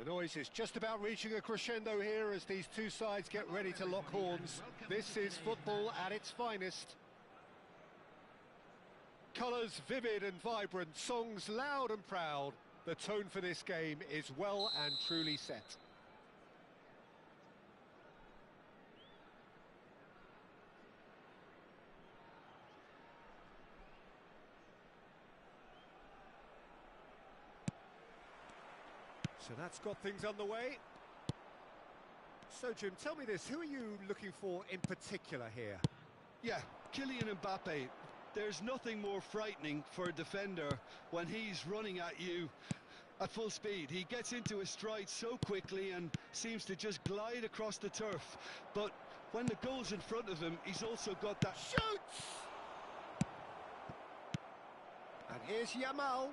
The noise is just about reaching a crescendo here as these two sides get ready to lock horns. This is football at its finest. Colours vivid and vibrant, songs loud and proud. The tone for this game is well and truly set. So that's got things underway. So, Jim, tell me this, who are you looking for in particular here? Yeah, Kylian Mbappe. There's nothing more frightening for a defender when he's running at you at full speed. He gets into his stride so quickly and seems to just glide across the turf. But when the goal's in front of him, he's also got that... Shoots! And here's Yamal.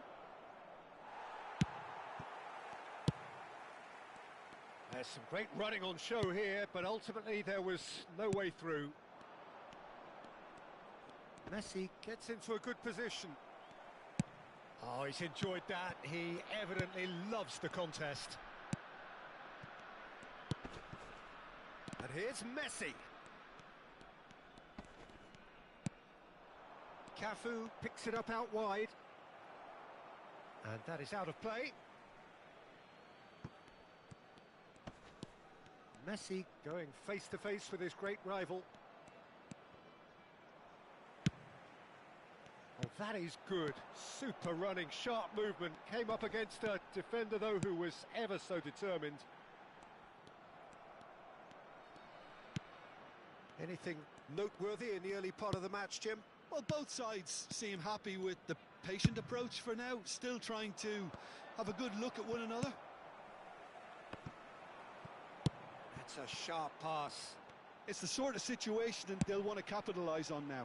There's some great running on show here, but ultimately there was no way through. Messi gets into a good position. Oh, he's enjoyed that. He evidently loves the contest. And here's Messi. Cafu picks it up out wide. And that is out of play. Messi going face-to-face with his great rival. Oh, that is good. Super running, sharp movement. Came up against a defender, though, who was ever so determined. Anything noteworthy in the early part of the match, Jim? Well, both sides seem happy with the patient approach for now, still trying to have a good look at one another. That's a sharp pass. It's the sort of situation they'll want to capitalise on now.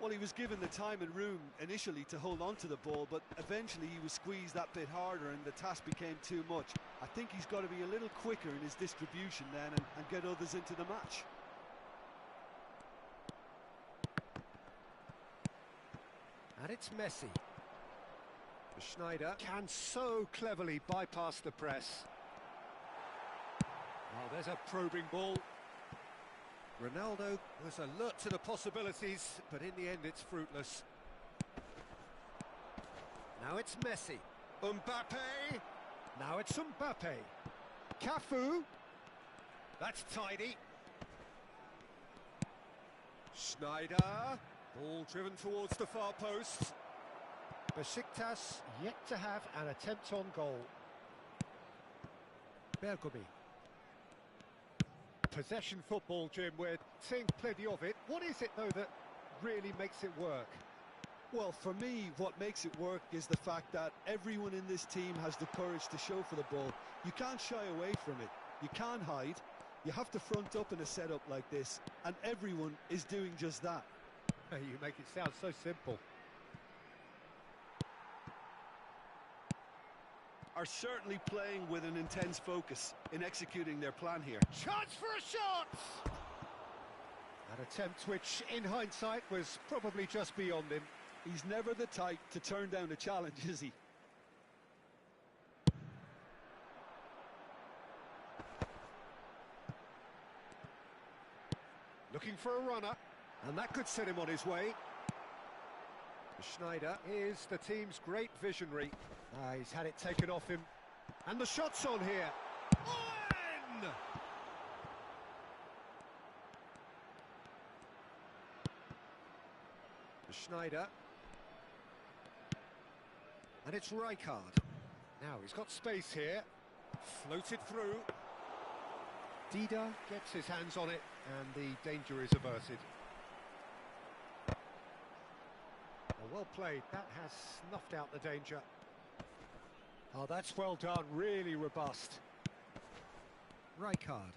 Well, he was given the time and room initially to hold on to the ball, but eventually he was squeezed that bit harder and the task became too much. I think he's got to be a little quicker in his distribution then and get others into the match. And it's Messi. Schneider can so cleverly bypass the press. Oh, there's a probing ball. Ronaldo was alert to the possibilities, but in the end it's fruitless. Now it's Messi. Mbappe. Now it's Mbappe. Cafu. That's tidy. Schneider. Ball driven towards the far post. Besiktas yet to have an attempt on goal. Bergomi. Possession football, Jim, we're seeing plenty of it. What is it, though, that really makes it work? Well, for me, what makes it work is the fact that everyone in this team has the courage to show for the ball. You can't shy away from it. You can't hide. You have to front up in a setup like this, and everyone is doing just that. You make it sound so simple. Are certainly playing with an intense focus in executing their plan here. Chance for a shot! An attempt which, in hindsight, was probably just beyond him. He's never the type to turn down a challenge, is he? Looking for a runner, and that could set him on his way. Schneider is the team's great visionary. He's had it taken off him. And the shot's on here. Owen! Schneider. And it's Rijkaard. Now he's got space here. Floated through. Dida gets his hands on it, and the danger is averted. Well played, that has snuffed out the danger. Oh, that's well done, really robust. Rijkaard.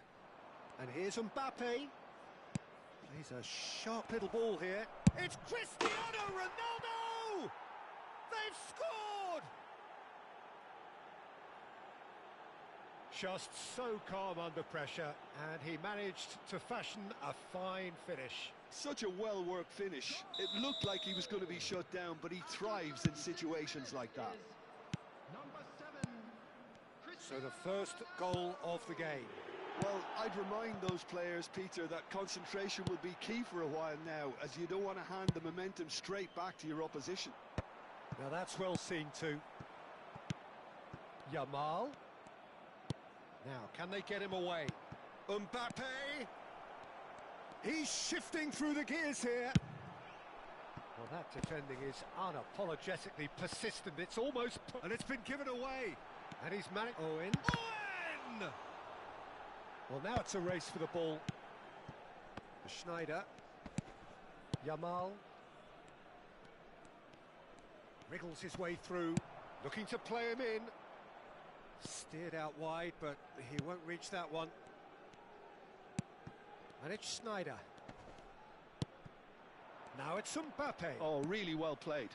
And here's Mbappe. Plays a sharp little ball here. It's Cristiano Ronaldo! They've scored! Just so calm under pressure, and he managed to fashion a fine finish. Such a well-worked finish. It looked like he was going to be shut down, but he thrives in situations like that. Number 7, So the first goal of the game. Well, I'd remind those players, Peter, that concentration will be key for a while now, as you don't want to hand the momentum straight back to your opposition. Now that's well seen too. Yamal. Now, can they get him away? Mbappe. He's shifting through the gears here. Well, that defending is unapologetically persistent. It's almost... And it's been given away. And he's managed... Owen. Owen! Well, now it's a race for the ball. Schneider. Yamal. Wriggles his way through. Looking to play him in. Steered out wide, but he won't reach that one. And it's Schneider. Now it's Mbappe. Oh, really well played.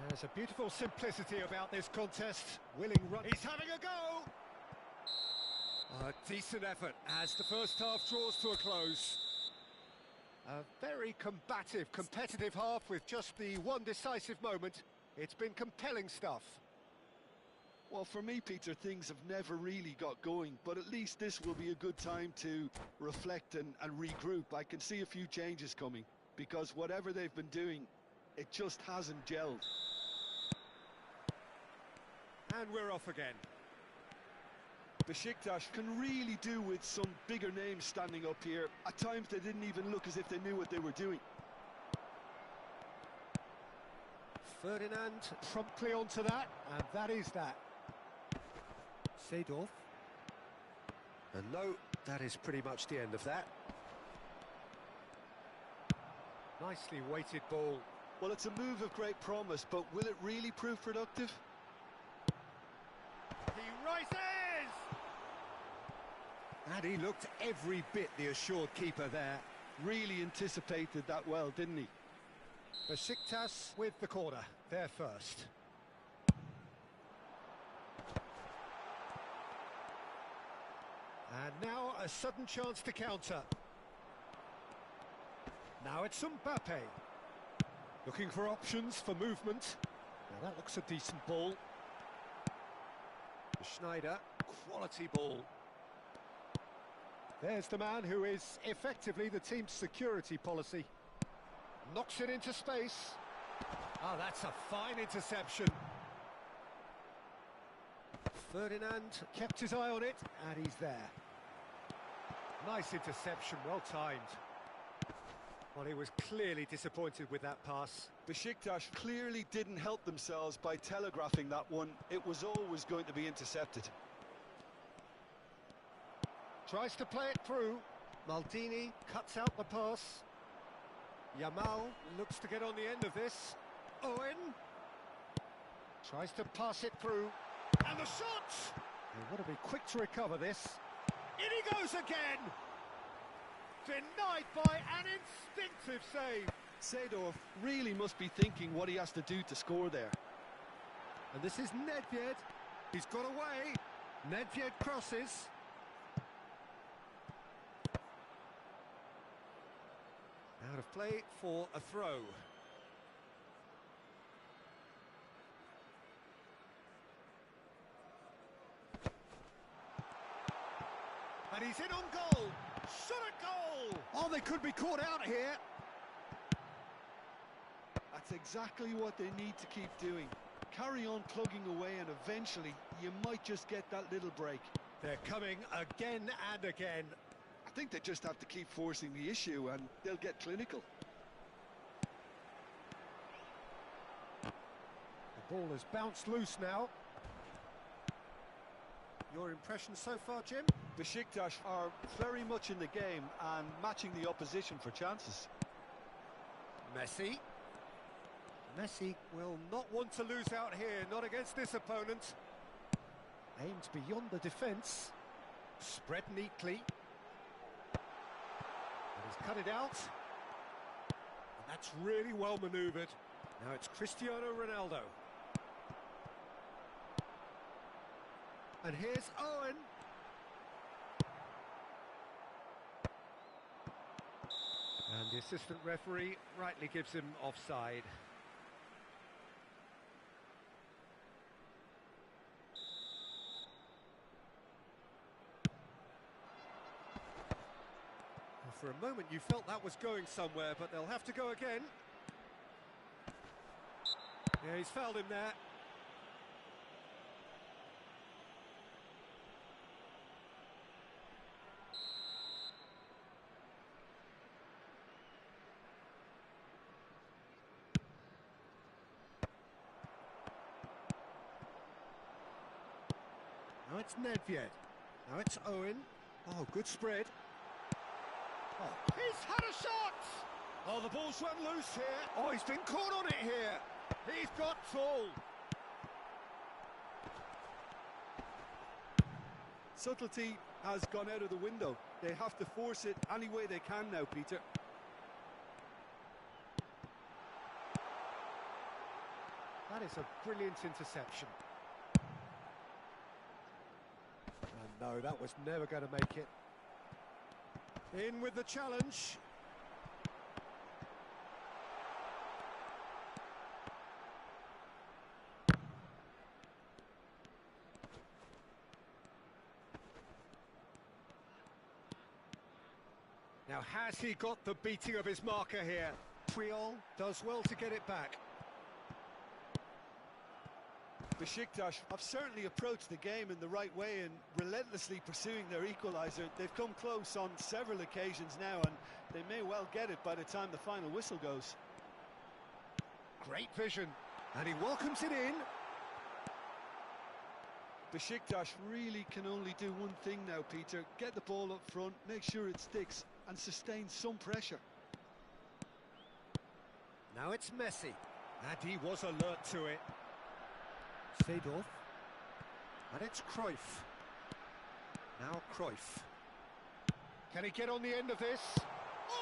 There's a beautiful simplicity about this contest. Willing run. He's having a go! A decent effort as the first half draws to a close. A very combative, competitive half with just the one decisive moment. It's been compelling stuff. Well, for me, Peter, things have never really got going, but at least this will be a good time to reflect and regroup. I can see a few changes coming, because whatever they've been doing, it just hasn't gelled. And we're off again. Besiktas can really do with some bigger names standing up here. At times they didn't even look as if they knew what they were doing. Ferdinand promptly onto that, and that is that. Seedorf. And no, that is pretty much the end of that. Nicely weighted ball. Well, it's a move of great promise, but will it really prove productive? He rises! And he looked every bit the assured keeper there. Really anticipated that well, didn't he? Besiktas with the corner, they're first. And now a sudden chance to counter. Now it's Mbappe. Looking for options for movement. Now that looks a decent ball. Schneider, quality ball. There's the man who is effectively the team's security policy. Knocks it into space. Oh, that's a fine interception. Ferdinand kept his eye on it, and he's there. Nice interception, well timed. Well, he was clearly disappointed with that pass. Besiktas clearly didn't help themselves by telegraphing that one. It was always going to be intercepted. Tries to play it through. Maldini cuts out the pass. Yamal looks to get on the end of this. Owen tries to pass it through. And the shot! They want to be quick to recover this. In he goes again! Denied by an instinctive save. Seedorf really must be thinking what he has to do to score there. And this is Nedved. He's got away. Nedved crosses. Out of play for a throw. And he's in on goal. Shot a goal! Oh, they could be caught out here. That's exactly what they need to keep doing. Carry on plugging away, and eventually you might just get that little break. They're coming again and again. I think they just have to keep forcing the issue and they'll get clinical. The ball has bounced loose now. Your impression so far, Jim? Besiktas are very much in the game and matching the opposition for chances. Messi. Messi will not want to lose out here, not against this opponent. Aimed beyond the defence. Spread neatly. And he's cut it out. And that's really well manoeuvred. Now it's Cristiano Ronaldo. And here's Owen. And the assistant referee rightly gives him offside. For a moment you felt that was going somewhere, but they'll have to go again. Yeah, he's fouled him there. Now it's Nedved. Now it's Owen. Oh, good spread. Oh, he's had a shot! Oh, the ball's run loose here. Oh, he's been caught on it here. He's got tall. Subtlety has gone out of the window. They have to force it any way they can now, Peter. That is a brilliant interception. And no, that was never going to make it. In with the challenge. Now, has he got the beating of his marker here? Priol does well to get it back. Besiktas have certainly approached the game in the right way and relentlessly pursuing their equaliser. They've come close on several occasions now, and they may well get it by the time the final whistle goes. Great vision, and he welcomes it in. Besiktas really can only do one thing now, Peter. Get the ball up front, make sure it sticks, and sustain some pressure. Now it's Messi, and he was alert to it. Seedorf, and it's Cruyff. Now Cruyff. Can he get on the end of this?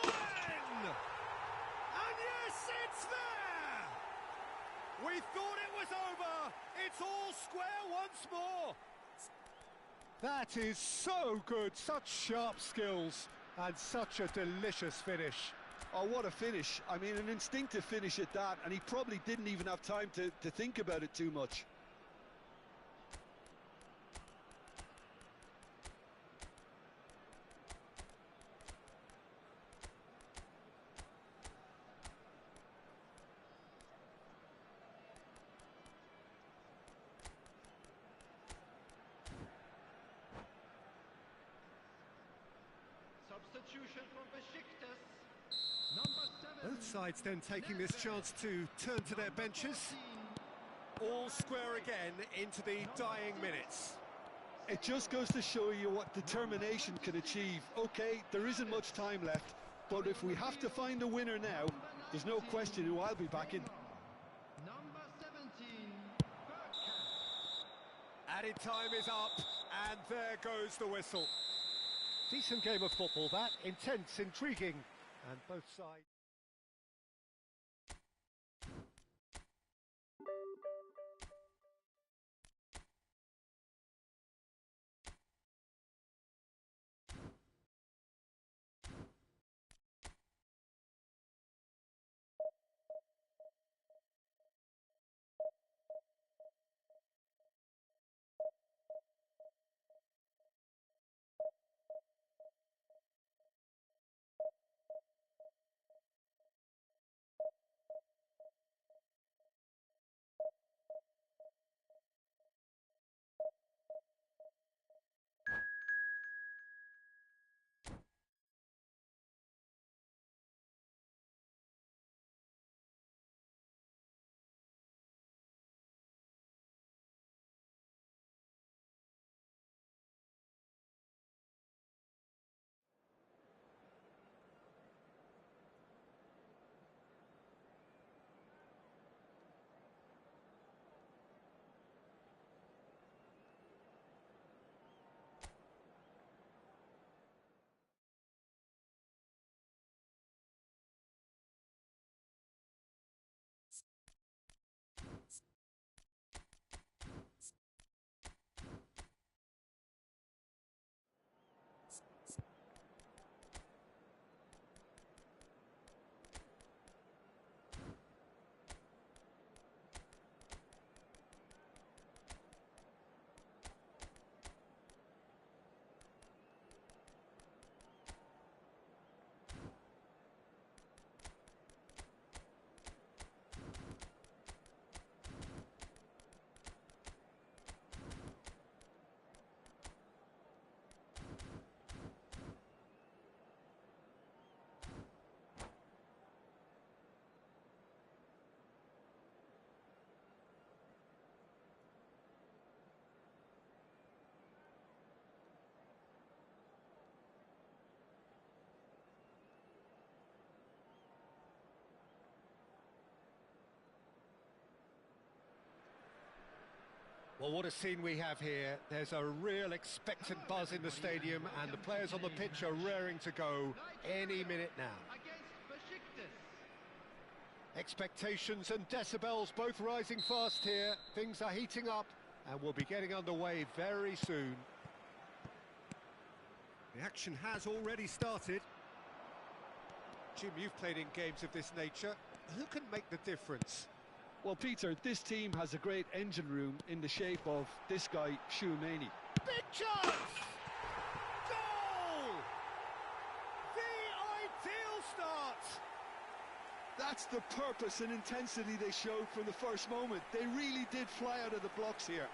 Owen! And yes, it's there! We thought it was over. It's all square once more. That is so good. Such sharp skills and such a delicious finish. Oh, what a finish. I mean, an instinctive finish at that, and he probably didn't even have time to think about it too much. Substitution from Besiktas. Number 7. Both sides then taking this chance to turn to their benches. All square again into the dying minutes. It just goes to show you what determination can achieve. Okay, there isn't much time left, but if we have to find a winner now, there's no question who I'll be backing. Number 17. Added time is up, and there goes the whistle. Decent game of football, that. Intense, intriguing, and both sides... Well, what a scene we have here. There's a real expectant buzz in the stadium, and the players on the pitch are raring to go any minute now. Against Besiktas. Expectations and decibels both rising fast here. Things are heating up, and we'll be getting underway very soon. The action has already started. Jim, you've played in games of this nature. Who can make the difference? Well, Peter, this team has a great engine room in the shape of this guy, GONAMi. Big chance! Goal! The ideal start! That's the purpose and intensity they showed from the first moment. They really did fly out of the blocks here.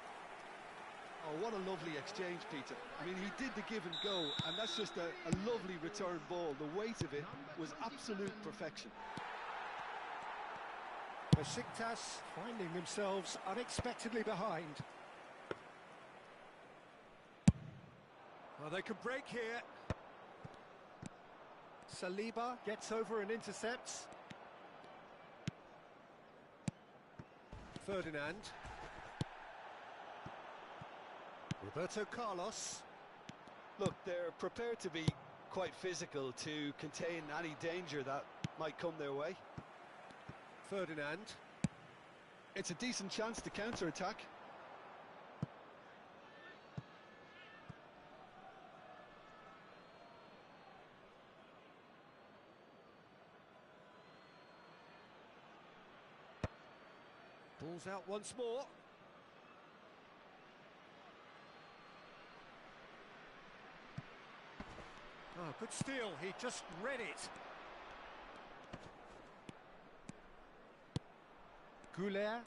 Oh, what a lovely exchange, Peter. I mean, he did the give and go, and that's just a lovely return ball. The weight of it was absolute perfection. Besiktas finding themselves unexpectedly behind. Well, they can break here. Saliba gets over and intercepts. Ferdinand. Roberto Carlos. Look, they're prepared to be quite physical to contain any danger that might come their way. Ferdinand. It's a decent chance to counter-attack. Pulls out once more. Oh, good steal. He just read it. Goulet.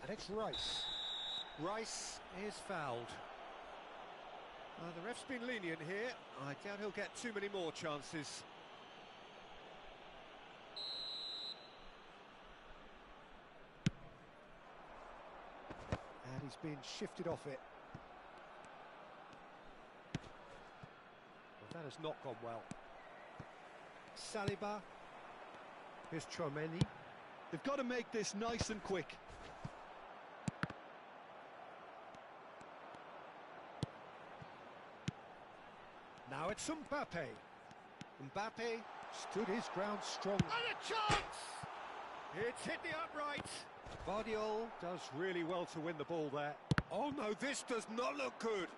And it's Rice. Rice is fouled. The ref's been lenient here. I doubt he'll get too many more chances. And he's been shifted off it. Well, that has not gone well. Saliba. Here's GONAMi. They've got to make this nice and quick. Now it's Mbappe. Mbappe stood his ground strong. And a chance! It's hit the upright. Guardiola does really well to win the ball there. Oh no, this does not look good.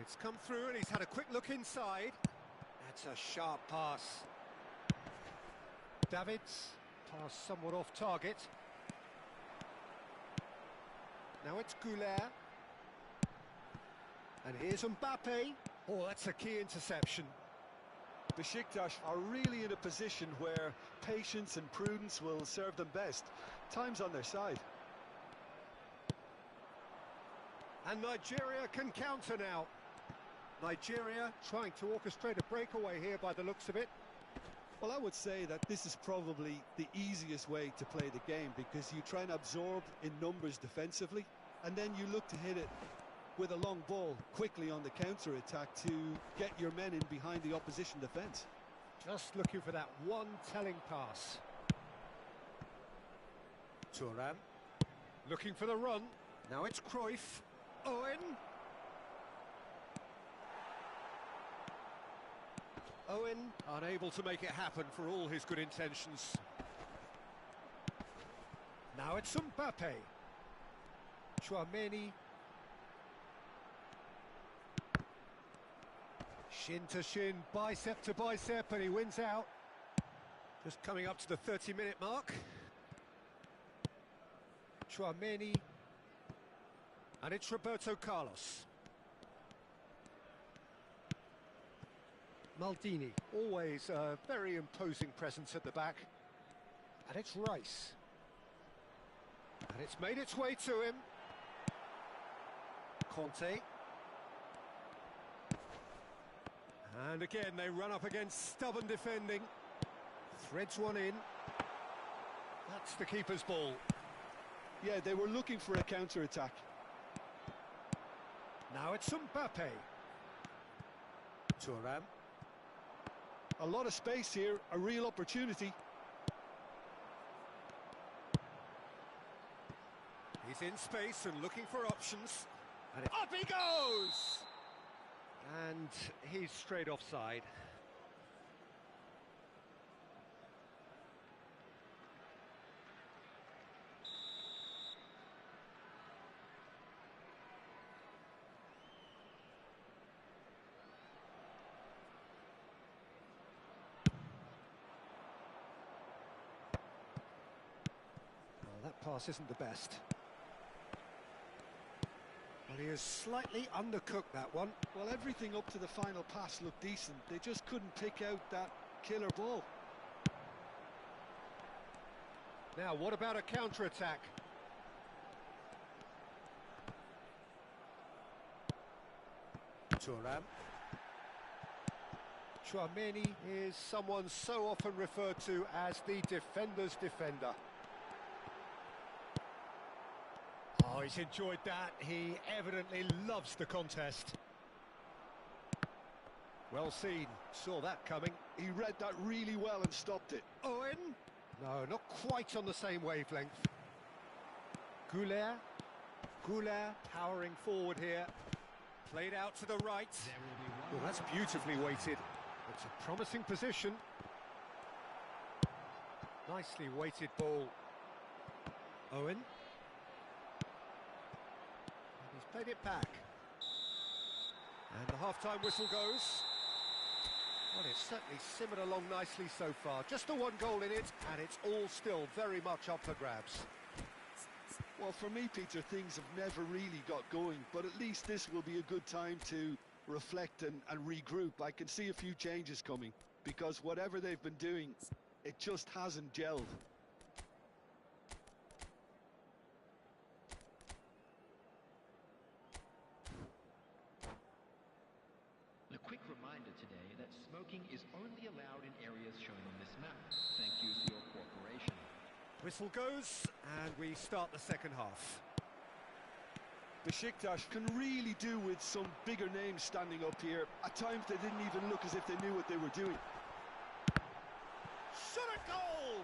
It's come through and he's had a quick look inside. That's a sharp pass. Davids, pass somewhat off target. Now it's Goulet. And here's Mbappe. Oh, that's a key interception. Besiktas are really in a position where patience and prudence will serve them best. Time's on their side. And Nigeria can counter now. Nigeria trying to orchestrate a breakaway here by the looks of it. Well, I would say that this is probably the easiest way to play the game, because you try and absorb in numbers defensively, and then you look to hit it with a long ball quickly on the counter-attack to get your men in behind the opposition defence. Just looking for that one telling pass. Thuram looking for the run. Now it's Cruyff. Owen. Owen unable to make it happen for all his good intentions. Now it's Mbappe. GONAMi. Shin to shin, bicep to bicep, and he wins out. Just coming up to the 30-minute mark. GONAMi. And it's Roberto Carlos. Maldini, always a very imposing presence at the back. And it's Rice. And it's made its way to him. Conte. And again, they run up against stubborn defending. Threads one in. That's the keeper's ball. Yeah, they were looking for a counter-attack. Now it's Mbappe. Thuram. A lot of space here, a real opportunity. He's in space and looking for options. And up he goes! And he's straight offside. Well, that pass isn't the best. Well, he has slightly undercooked that one. Well, everything up to the final pass looked decent. They just couldn't pick out that killer ball. Now, what about a counter-attack? Thuram. GONAMi is someone so often referred to as the defender's defender. Oh, he's enjoyed that. He evidently loves the contest. Well seen. Saw that coming. He read that really well and stopped it. Owen? No, not quite on the same wavelength. Goulet. Goulet powering forward here. Played out to the right. Well, that's beautifully weighted. It's a promising position. Nicely weighted ball. Owen. He's played it back. And the half-time whistle goes. Well, it's certainly simmered along nicely so far. Just the one goal in it, and it's all still very much up for grabs. Well, for me, Peter, things have never really got going, but at least this will be a good time to reflect and regroup. I can see a few changes coming, because whatever they've been doing, it just hasn't gelled. A quick reminder today that smoking is only allowed in areas shown on this map. Thank you for your cooperation. Whistle goes, and we start the second half. Besiktas can really do with some bigger names standing up here. At times they didn't even look as if they knew what they were doing. Shot a goal!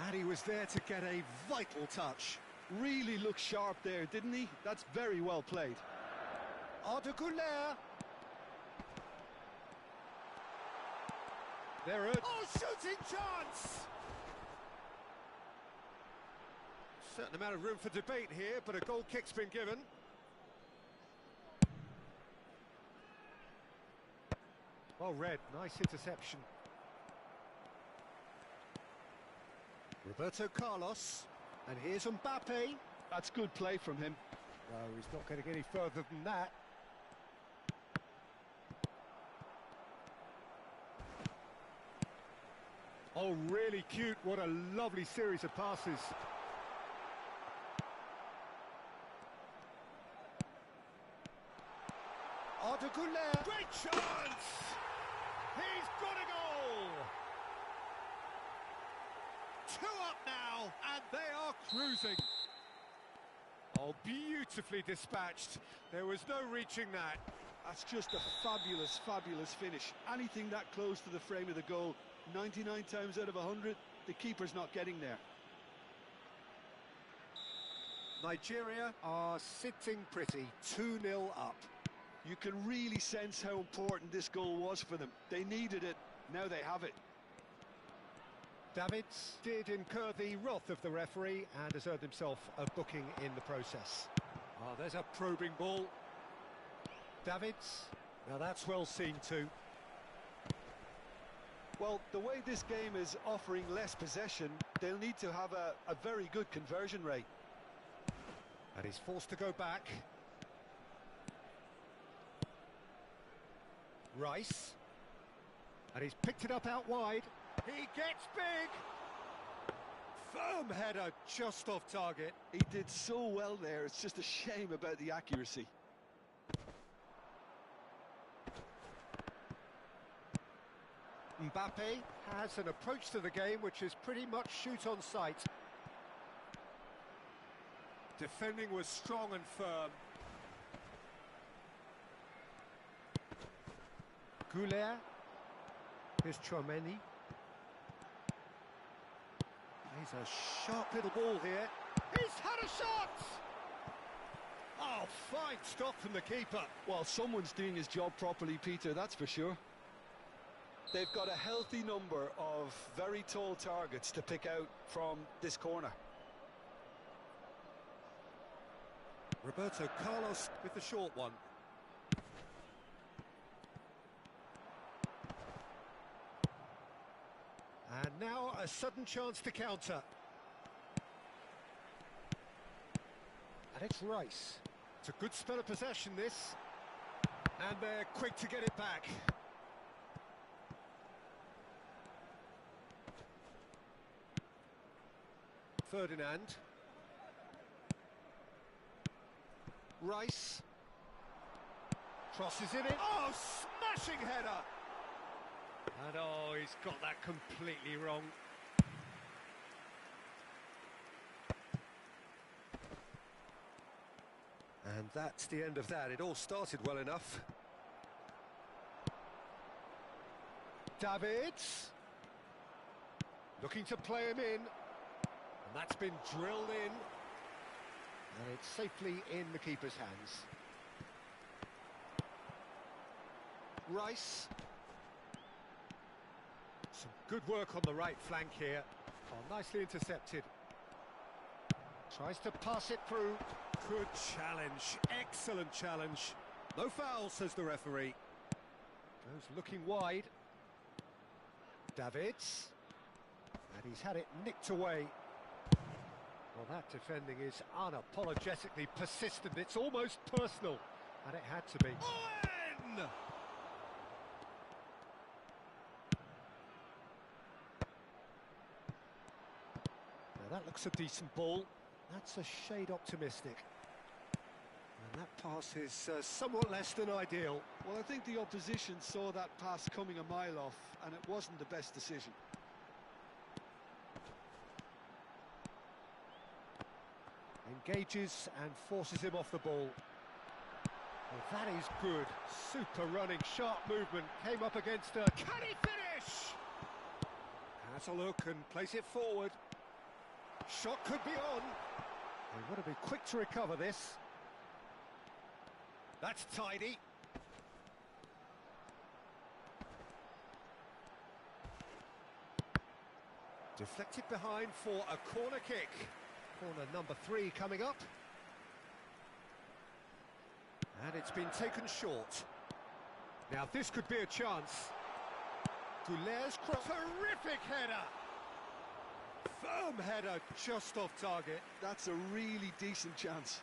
And he was there to get a vital touch. Really looked sharp there, didn't he? That's very well played. Arda Güler. There are... Oh, shooting chance! Certain amount of room for debate here, but a goal kick's been given. Well read, nice interception. Roberto Carlos, and here's Mbappe. That's good play from him. No, he's not going to get any further than that. Oh, really cute. What a lovely series of passes. Arda Güler. Great chance! He's got a goal! 2 up now, and they are cruising. Oh, beautifully dispatched. There was no reaching that. That's just a fabulous, fabulous finish. Anything that close to the frame of the goal, 99 times out of 100, the keeper's not getting there. Nigeria are sitting pretty, 2-0 up. You can really sense how important this goal was for them. They needed it, now they have it. Davids did incur the wrath of the referee and has earned himself a booking in the process. Oh, there's a probing ball. Davids, now that's well seen too. Well, the way this game is offering less possession, they'll need to have a very good conversion rate. And he's forced to go back. Rice. And he's picked it up out wide. He gets big! Firm header just off target. He did so well there, it's just a shame about the accuracy. Mbappe has an approach to the game which is pretty much shoot on sight. Defending was strong and firm. Goulet. Here's GONAMi. He's a sharp little ball here. He's had a shot! Oh, fine stop from the keeper. Well, someone's doing his job properly, Peter, that's for sure. They've got a healthy number of very tall targets to pick out from this corner. Roberto Carlos with the short one. And now a sudden chance to counter. And it's Rice. It's a good spell of possession, this. And they're quick to get it back. Ferdinand. Rice. Crosses in it. Oh, smashing header! And oh, he's got that completely wrong. And that's the end of that. It all started well enough. Davids. Looking to play him in. And that's been drilled in. And it's safely in the keeper's hands. Rice. Some good work on the right flank here. Oh, nicely intercepted. Tries to pass it through. Good challenge. Excellent challenge. No foul, says the referee. Goes looking wide. Davids. And he's had it nicked away. Well, that defending is unapologetically persistent. It's almost personal. And it had to be. Owen! Now that looks a decent ball. That's a shade optimistic. And that pass is somewhat less than ideal. Well, I think the opposition saw that pass coming a mile off, and it wasn't the best decision. Engages and forces him off the ball. Well, that is good. Super running, sharp movement. Came up against a... Can he finish? Has a look and plays it forward. Shot could be on. They want to be quick to recover this. That's tidy. Deflected behind for a corner kick. Corner number 3 coming up. And it's been taken short. Now this could be a chance. Goulet's cross. Terrific header. Firm header just off target. That's a really decent chance.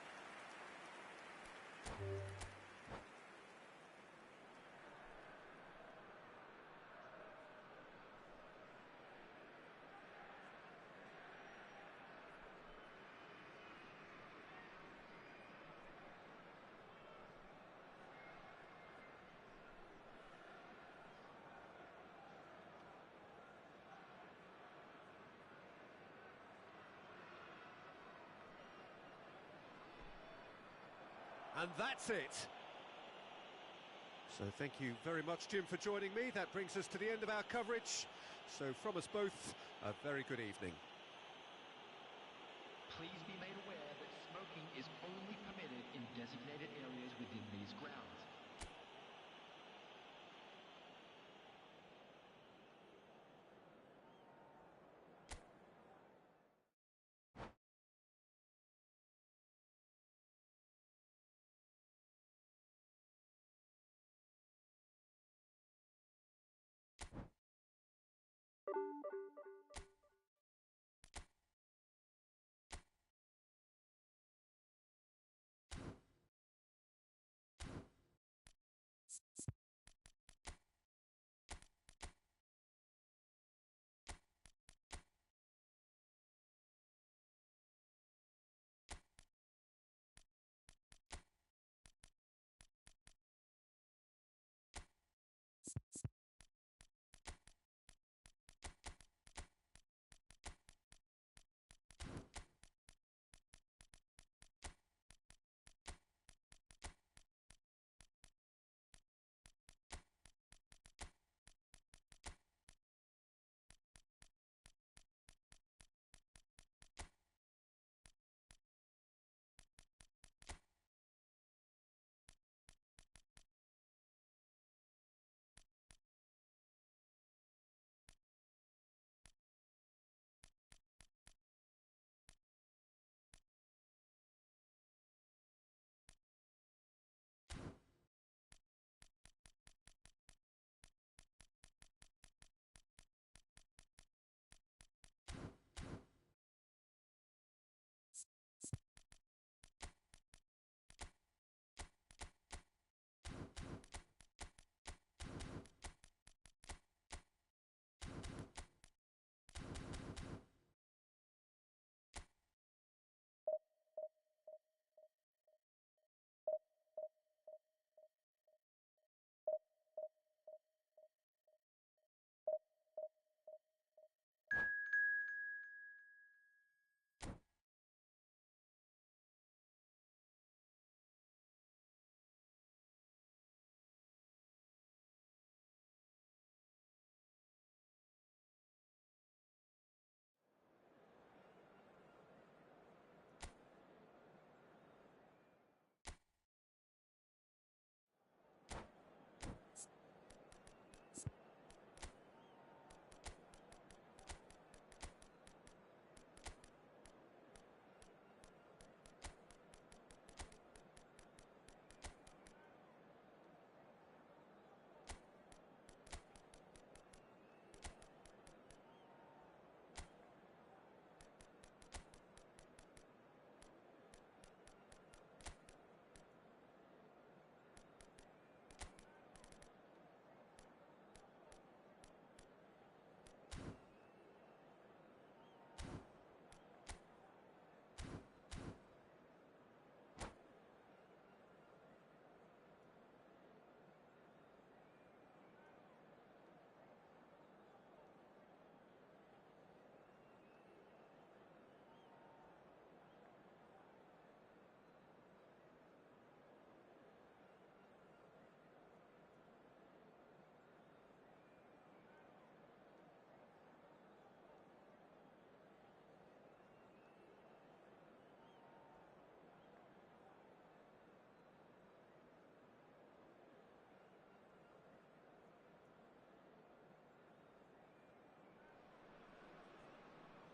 And that's it. So thank you very much, Jim, for joining me. That brings us to the end of our coverage. So from us both, a very good evening. Please be made aware that smoking is only permitted in designated areas within these grounds.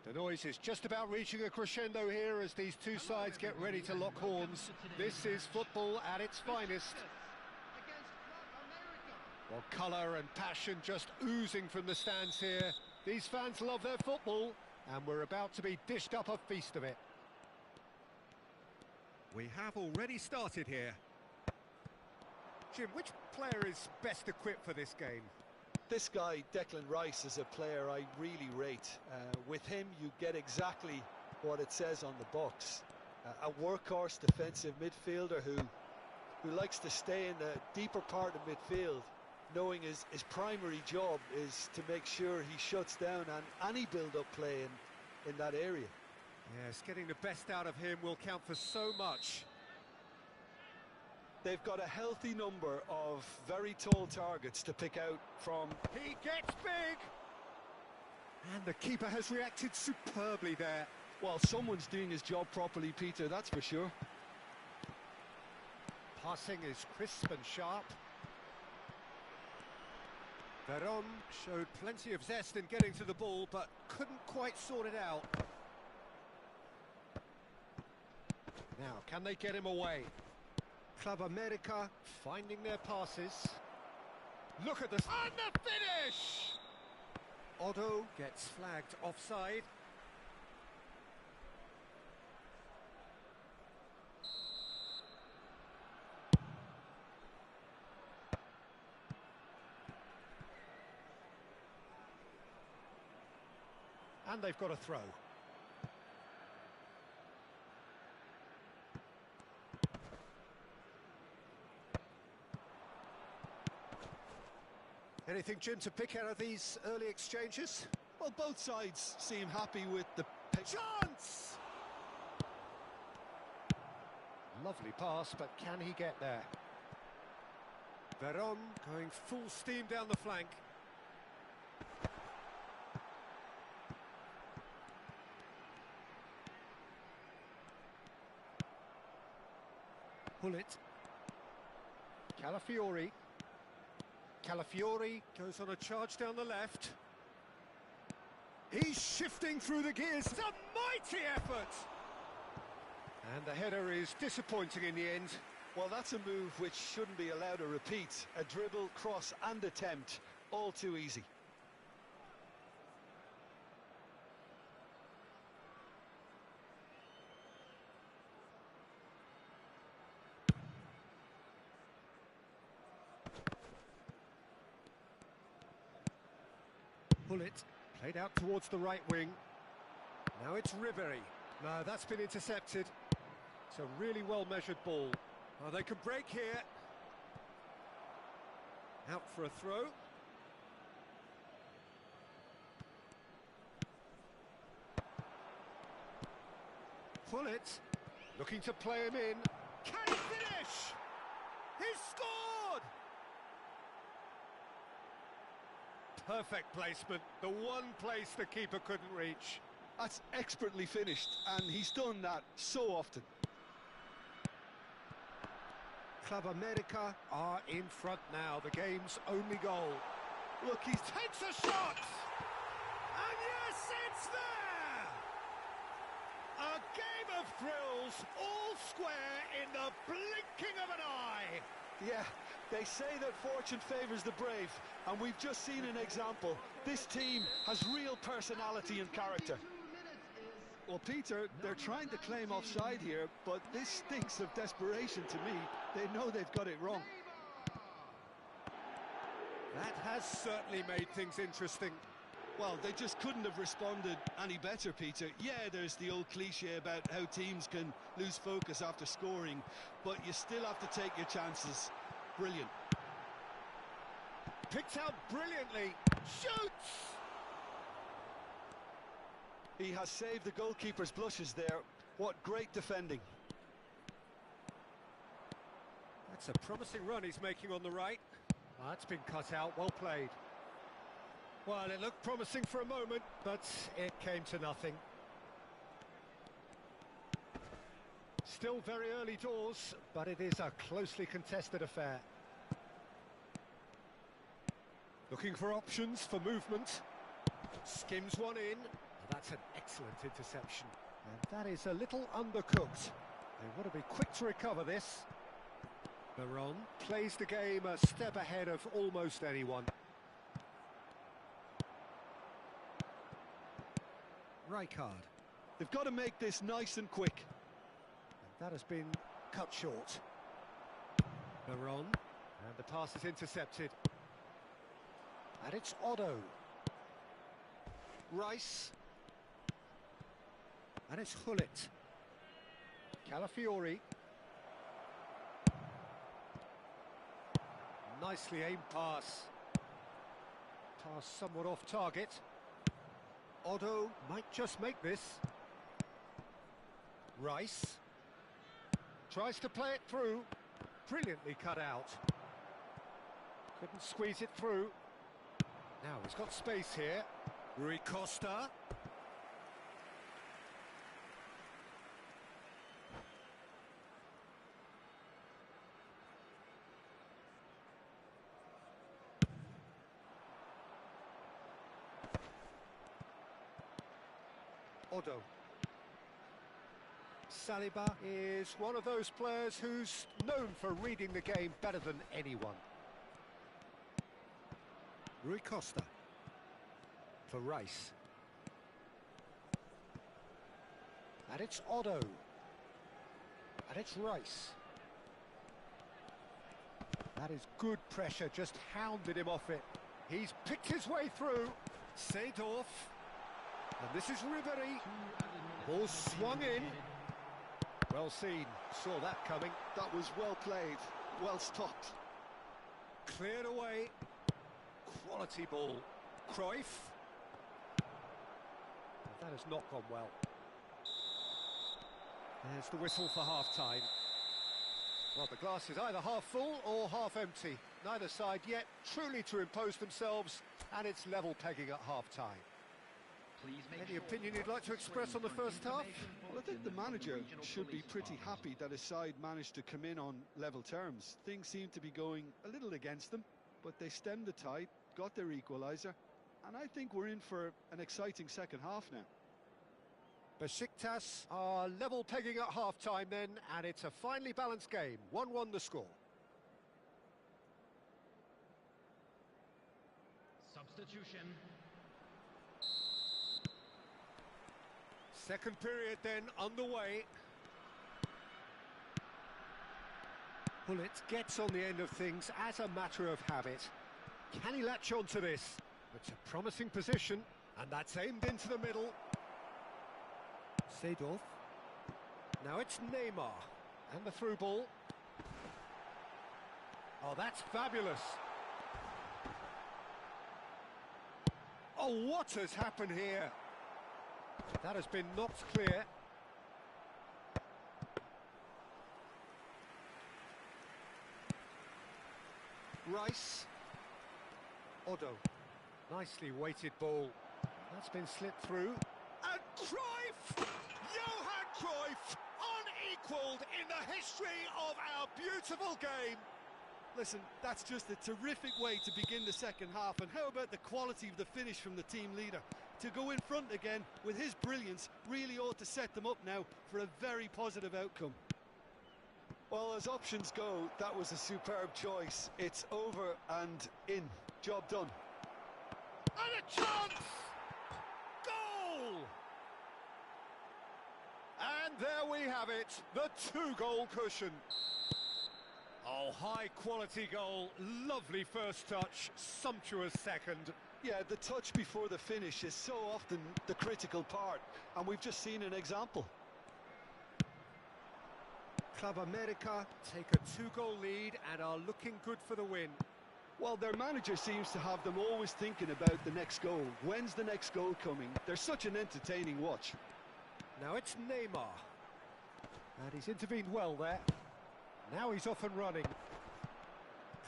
The noise is just about reaching a crescendo here as these two sides get ready to lock horns. This is football at its finest. Well, colour and passion just oozing from the stands here. These fans love their football, and we're about to be dished up a feast of it. We have already started here. Jim, which player is best equipped for this game? This guy, Declan Rice, is a player I really rate. With him, you get exactly what it says on the box. A workhorse defensive midfielder who likes to stay in the deeper part of midfield, knowing his primary job is to make sure he shuts down any build-up play in that area. Yes, getting the best out of him will count for so much. They've got a healthy number of very tall targets to pick out from. He gets big! And the keeper has reacted superbly there. Well, someone's doing his job properly, Peter, that's for sure. Passing is crisp and sharp. Veron showed plenty of zest in getting to the ball, but couldn't quite sort it out. Now, can they get him away? Club America finding their passes. Look at this. And the finish! Otto gets flagged offside. And they've got a throw. Anything, Jim, to pick out of these early exchanges? Well, both sides seem happy with the chance! Lovely pass, but can he get there? Veron going full steam down the flank. Pull it. Calafiori. Calafiori goes on a charge down the left. He's shifting through the gears. It's a mighty effort! And the header is disappointing in the end. Well, that's a move which shouldn't be allowed to repeat. A dribble, cross and attempt, all too easy. Pull it, played out towards the right wing. Now it's Ribery. No, that's been intercepted. It's a really well-measured ball. Oh, they can break here. Out for a throw. Pull it. Looking to play him in. Can he finish? He's scored! Perfect placement. The one place the keeper couldn't reach. That's expertly finished, and he's done that so often. Club America are in front now, the game's only goal. Look, he takes a shot! And yes, it's there! A game of thrills, all square in the blinking of an eye. Yeah, they say that fortune favours the brave, and we've just seen an example. This team has real personality and character. Well, Peter, they're trying to claim offside here, but this stinks of desperation to me. They know they've got it wrong. That has certainly made things interesting. Well, they just couldn't have responded any better, Peter. Yeah, there's the old cliche about how teams can lose focus after scoring, but you still have to take your chances. Brilliant. Picked out brilliantly. Shoots! He has saved the goalkeeper's blushes there. What great defending. That's a promising run he's making on the right. That's been cut out, well played. Well, it looked promising for a moment, but it came to nothing. Still very early doors, but it is a closely contested affair. Looking for options for movement. Skims one in. That That's an excellent interception. And that is a little undercooked. They want to be quick to recover this. Baron plays the game a step ahead of almost anyone. Rijkaard. They've got to make this nice and quick. And that has been cut short. Baron. And the pass is intercepted. And it's Otto. Rice. And it's Hullet. Calafiori. Nicely aimed pass. Pass somewhat off target. Otto might just make this. Rice. Tries to play it through. Brilliantly cut out. Couldn't squeeze it through. Now he's got space here. Rui Costa. Otto. Saliba is one of those players who's known for reading the game better than anyone. Rui Costa. For Rice. And it's Otto. And it's Rice. That is good pressure, just hounded him off it. He's picked his way through. Seedorf. And this is Ribery. Ball swung in. Well seen. Saw that coming. That was well played, well stopped. Cleared away. Quality ball. Cruyff. That has not gone well. There's the whistle for half-time. Well, the glass is either half full or half empty. Neither side yet truly to impose themselves, and it's level pegging at half-time. Any opinion you'd like to express on the first half? Well, I think the manager should be pretty happy that his side managed to come in on level terms. Things seem to be going a little against them, but they stemmed the tide, got their equaliser, and I think we're in for an exciting second half now. Besiktas are level pegging at half-time then, and it's a finely balanced game. 1-1 the score. Substitution. Second period then underway. Hullet gets on the end of things as a matter of habit. Can he latch on to this? It's a promising position, and that's aimed into the middle. Seedorf. Now it's Neymar. And the through ball. Oh, that's fabulous. Oh, what has happened here? That has been knocked clear. Rice. Otto. Nicely weighted ball. That's been slipped through. And Cruyff! Johan Cruyff! Unequalled in the history of our beautiful game. Listen, that's just a terrific way to begin the second half, and how about the quality of the finish from the team leader? To go in front again with his brilliance really ought to set them up now for a very positive outcome. Well, as options go, that was a superb choice. It's over and in. Job done. And a chance! Goal! And there we have it, the two-goal cushion. Oh, high-quality goal, lovely first touch, sumptuous second. Yeah, the touch before the finish is so often the critical part, and we've just seen an example. Club America take a two-goal lead and are looking good for the win. Well, their manager seems to have them always thinking about the next goal. When's the next goal coming? They're such an entertaining watch. Now it's Neymar. And he's intervened well there. Now he's off and running.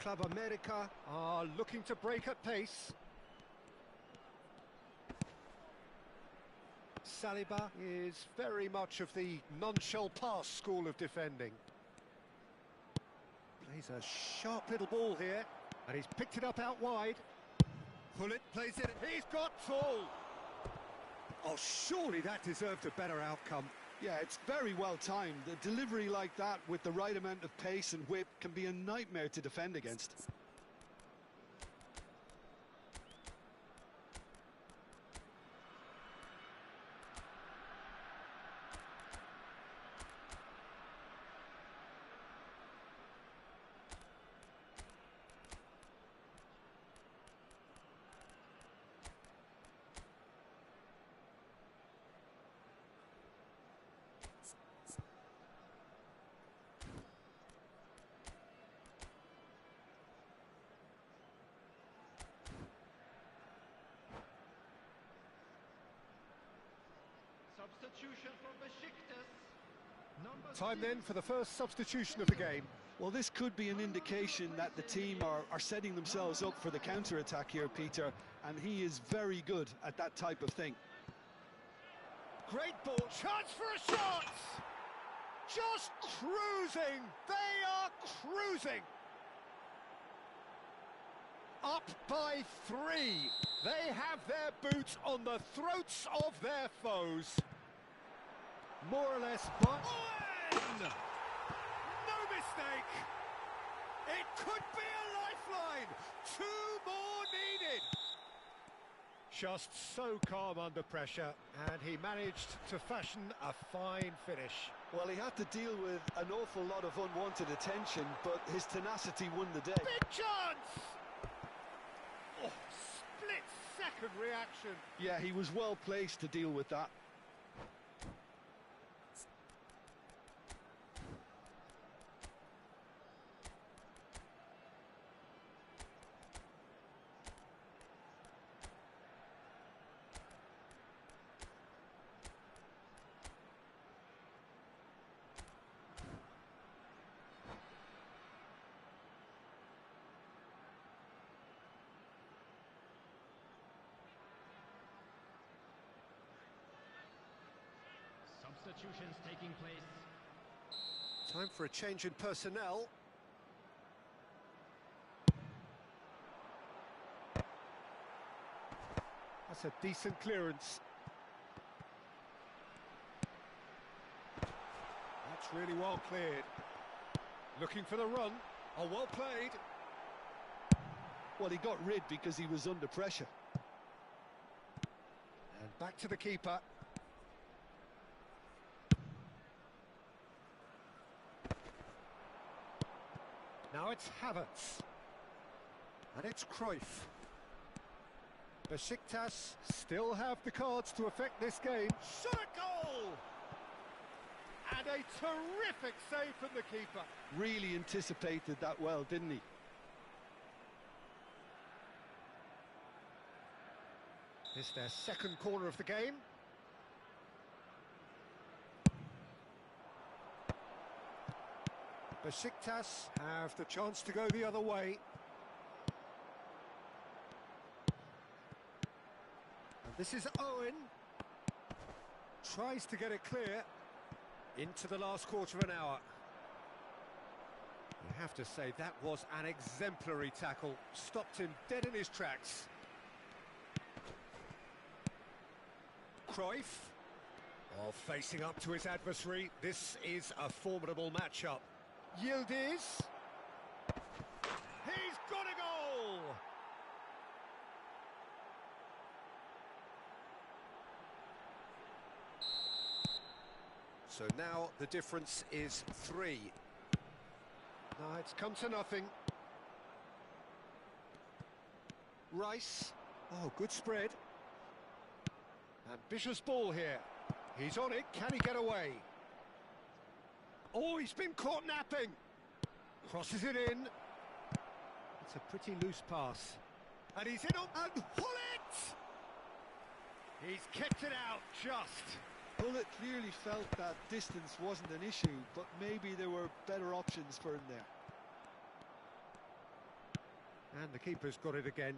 Club America are looking to break at pace. Saliba is very much of the none-shall-pass school of defending. Plays a sharp little ball here, and he's picked it up out wide. Hullet plays it, he's got full! Oh, surely that deserved a better outcome. Yeah, it's very well timed. A delivery like that with the right amount of pace and whip can be a nightmare to defend against. Substitution for Besiktas. Number Time 6. then for the first substitution of the game. Well, this could be an indication that the team are setting themselves up for the counter-attack here, Peter, and he is very good at that type of thing. Great ball, chance for a shot! Just cruising, they are cruising! Up by 3, they have their boots on the throats of their foes. More or less, but... No mistake! It could be a lifeline! 2 more needed! Just so calm under pressure, and he managed to fashion a fine finish. Well, he had to deal with an awful lot of unwanted attention, but his tenacity won the day. Big chance! Oh, split-second reaction. Yeah, he was well placed to deal with that. Substitutions taking place. Time for a change in personnel. That's a decent clearance. That's really well cleared. Looking for the run. Oh, well played. Well, he got rid because he was under pressure. And back to the keeper. Now it's Havertz. And it's Cruyff. Besiktas still have the cards to affect this game. Shot a goal! And a terrific save from the keeper. Really anticipated that well, didn't he? It's their second corner of the game. Besiktas have the chance to go the other way. And this is Owen. Tries to get it clear into the last quarter of an hour. You have to say that was an exemplary tackle. Stopped him dead in his tracks. Cruyff. Oh, facing up to his adversary. This is a formidable matchup. Yildiz. He's got a goal! So now the difference is 3. Now it's come to nothing. Rice. Oh, good spread. Ambitious ball here. He's on it. Can he get away? Oh, he's been caught napping. Crosses it in. It's a pretty loose pass. And he's in on... And Hullet! He's kicked it out, just. Hullet clearly felt that distance wasn't an issue, but maybe there were better options for him there. And the keeper's got it again.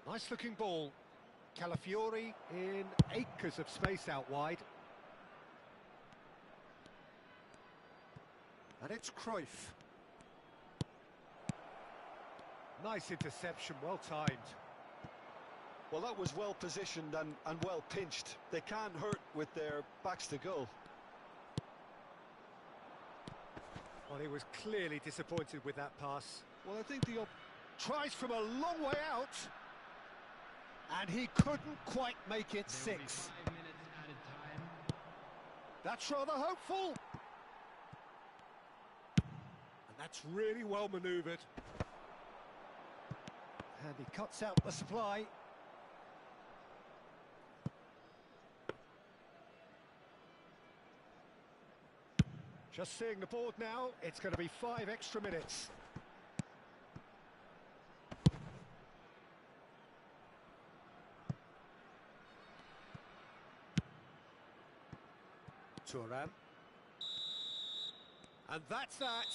Nice looking ball. Calafiori in acres of space out wide. And it's Cruyff. Nice interception, well timed. Well, that was well positioned and well pinched. They can't hurt with their backs to goal. Well, he was clearly disappointed with that pass. Well, I think the Tries from a long way out. And he couldn't quite make it There will be 6. 5 minutes added time. That's rather hopeful. And that's really well manoeuvred. And he cuts out the supply. Just seeing the board now, it's going to be 5 extra minutes. Turan. And that's that.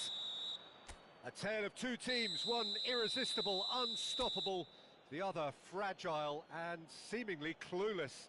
A tale of two teams, one irresistible, unstoppable, the other fragile and seemingly clueless.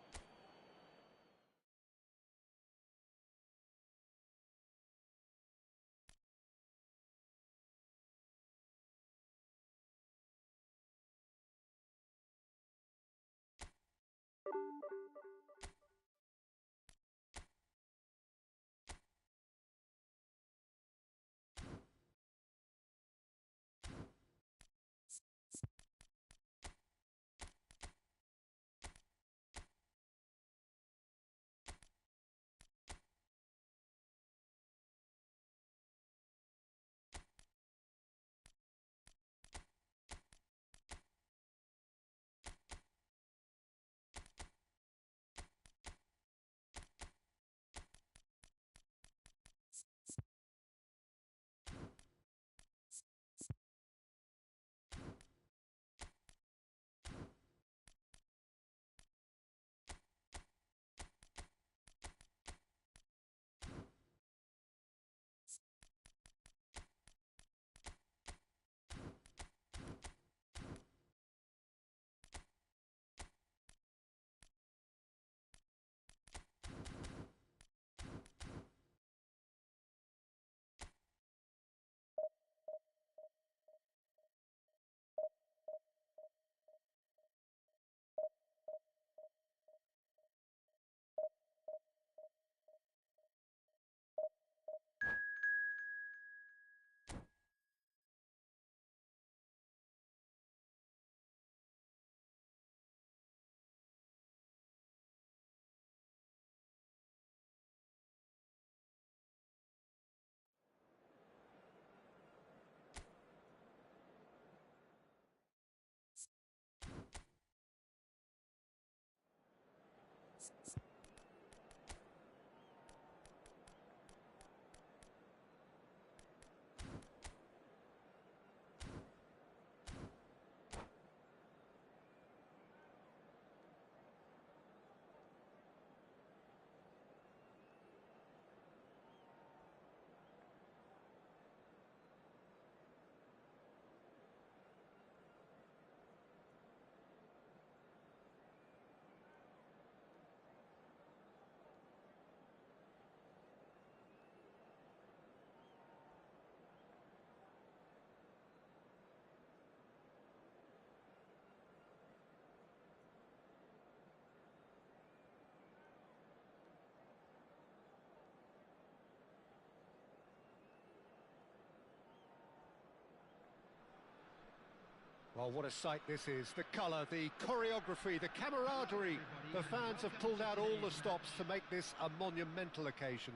Well, what a sight this is. The colour, the choreography, the camaraderie. The fans have pulled out all the stops to make this a monumental occasion.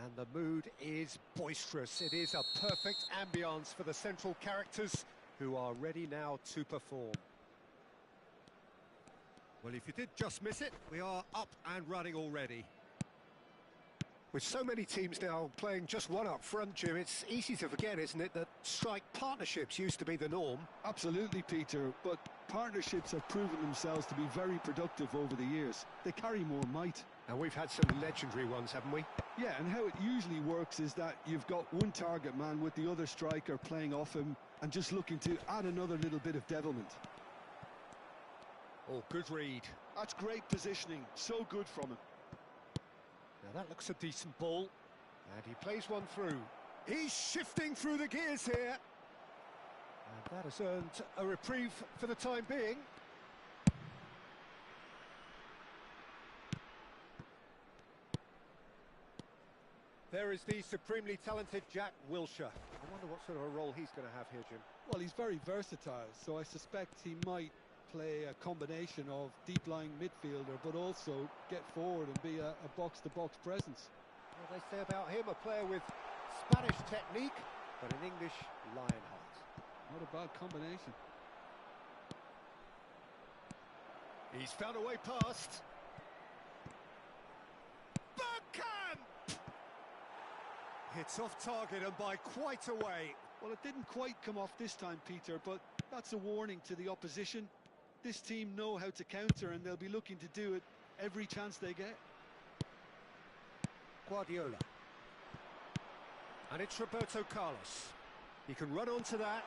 And the mood is boisterous. It is a perfect ambience for the central characters who are ready now to perform. Well, if you did just miss it, we are up and running already. With so many teams now playing just one up front, Jim, it's easy to forget, isn't it, that strike partnerships used to be the norm. Absolutely, Peter, but partnerships have proven themselves to be very productive over the years. They carry more might. And we've had some legendary ones, haven't we? Yeah, and how it usually works is that you've got one target man with the other striker playing off him and just looking to add another little bit of devilment. Oh, good read. That's great positioning, so good from him. Now that looks a decent ball. And he plays one through. He's shifting through the gears here. That has earned a reprieve for the time being. There is the supremely talented Jack Wilshere. I wonder what sort of a role he's going to have here, Jim. Well, he's very versatile, so I suspect he might play a combination of deep-lying midfielder, but also get forward and be a box-to-box presence. Well, they say about him, a player with Spanish technique, but an English lion heart. Not a bad combination. He's found a way past. Bergkamp! It's off target and by quite a way. Well, it didn't quite come off this time, Peter, but that's a warning to the opposition. This team know how to counter, and they'll be looking to do it every chance they get. Guardiola. And it's Roberto Carlos. He can run onto that.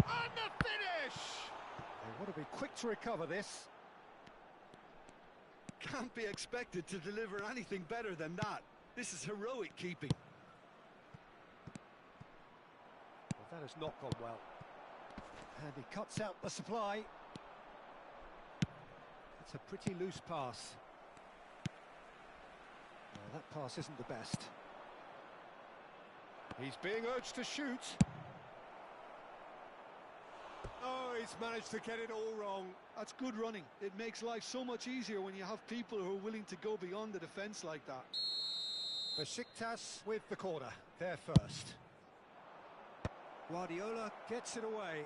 And the finish! They want to be quick to recover this. Can't be expected to deliver anything better than that. This is heroic keeping. Well, that has not gone well. And he cuts out the supply. It's a pretty loose pass. Well, that pass isn't the best. He's being urged to shoot. Oh, he's managed to get it all wrong. That's good running. It makes life so much easier when you have people who are willing to go beyond the defence like that. Besiktas with the corner, there first. Guardiola gets it away.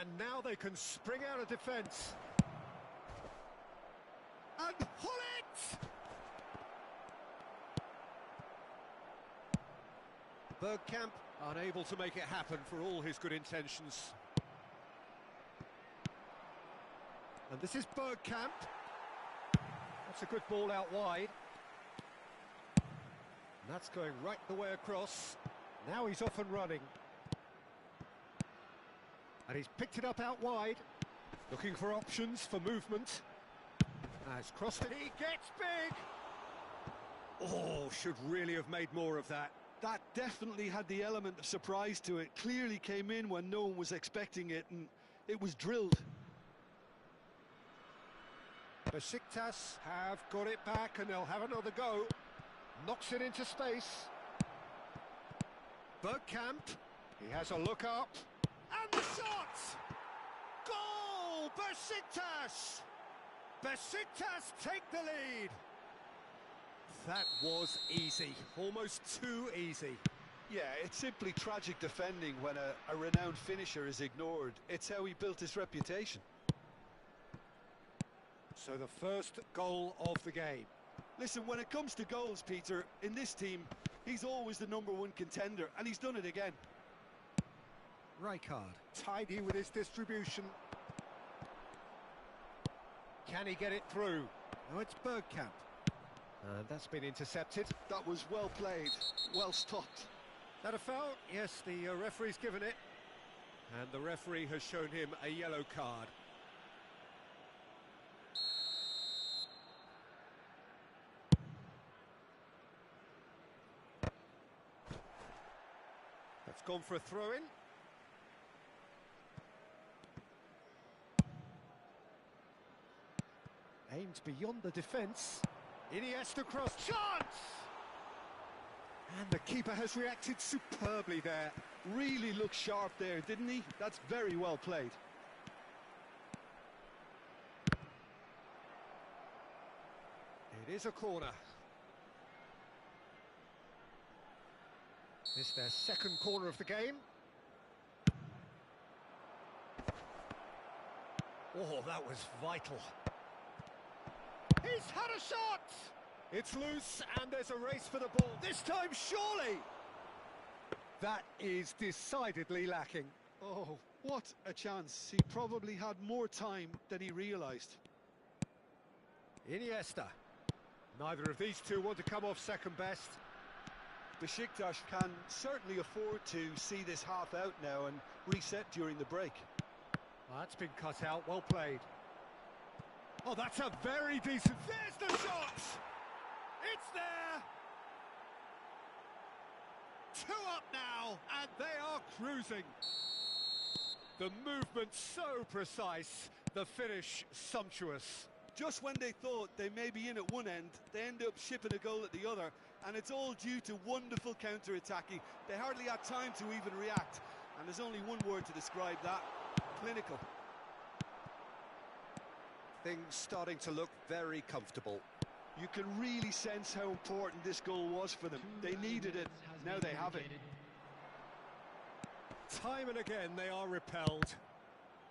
And now they can spring out of defence. And pull it! Bergkamp unable to make it happen for all his good intentions. And this is Bergkamp. That's a good ball out wide. And that's going right the way across. Now he's off and running. And he's picked it up out wide. Looking for options for movement. Has crossed it, he gets big! Oh, should really have made more of that. That definitely had the element of surprise to it. Clearly came in when no one was expecting it, and it was drilled. Besiktas have got it back and they'll have another go. Knocks it into space. Bergkamp, he has a look up. And the shot! Goal! Besiktas! Besiktas take the lead. That was easy, almost too easy. Yeah, it's simply tragic defending when a renowned finisher is ignored. It's how he built his reputation. So the first goal of the game. Listen, when it comes to goals, Peter, in this team, he's always the #1 contender, and he's done it again. Rijkaard, tidy with his distribution. Can he get it through? No, it's Bergkamp. And that's been intercepted. That was well played, well stopped. That a foul? Yes, the referee's given it. And the referee has shown him a yellow card. That's gone for a throw-in. Aimed beyond the defence. Iniesta cross, chance! And the keeper has reacted superbly there. Really looked sharp there, didn't he? That's very well played. It is a corner. This their second corner of the game. Oh, that was vital. He's had a shot! It's loose and there's a race for the ball. This time, surely! That is decidedly lacking. Oh, what a chance. He probably had more time than he realised. Iniesta. Neither of these two want to come off second best. Besiktas can certainly afford to see this half out now and reset during the break. Well, that's been cut out, well played. Oh, that's a very decent... There's the shot! It's there! Two up now, and they are cruising. The movement so precise, the finish sumptuous. Just when they thought they may be in at one end, they end up shipping a goal at the other, and it's all due to wonderful counter-attacking. They hardly had time to even react, and there's only one word to describe that: clinical. Things starting to look very comfortable. You can really sense how important this goal was for them. They needed it, now they have it. Time and again they are repelled.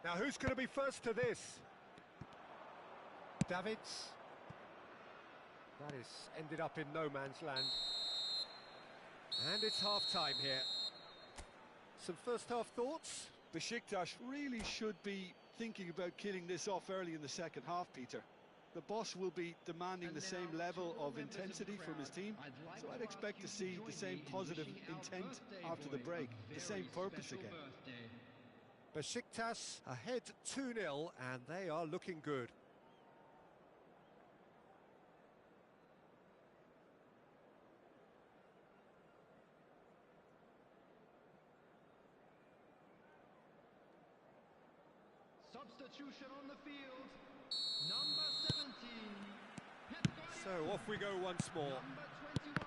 Now who's going to be first to this? Davids. That is ended up in no man's land. And it's half-time here. Some first-half thoughts? Besiktas really should be thinking about killing this off early in the second half, Peter. The boss will be demanding the same level of intensity from his team, so I'd expect to see the same positive intent after the break, the same purpose again. Besiktas ahead 2-0, and they are looking good. Substitution on the field. Number 17. So off we go once more. Number 21.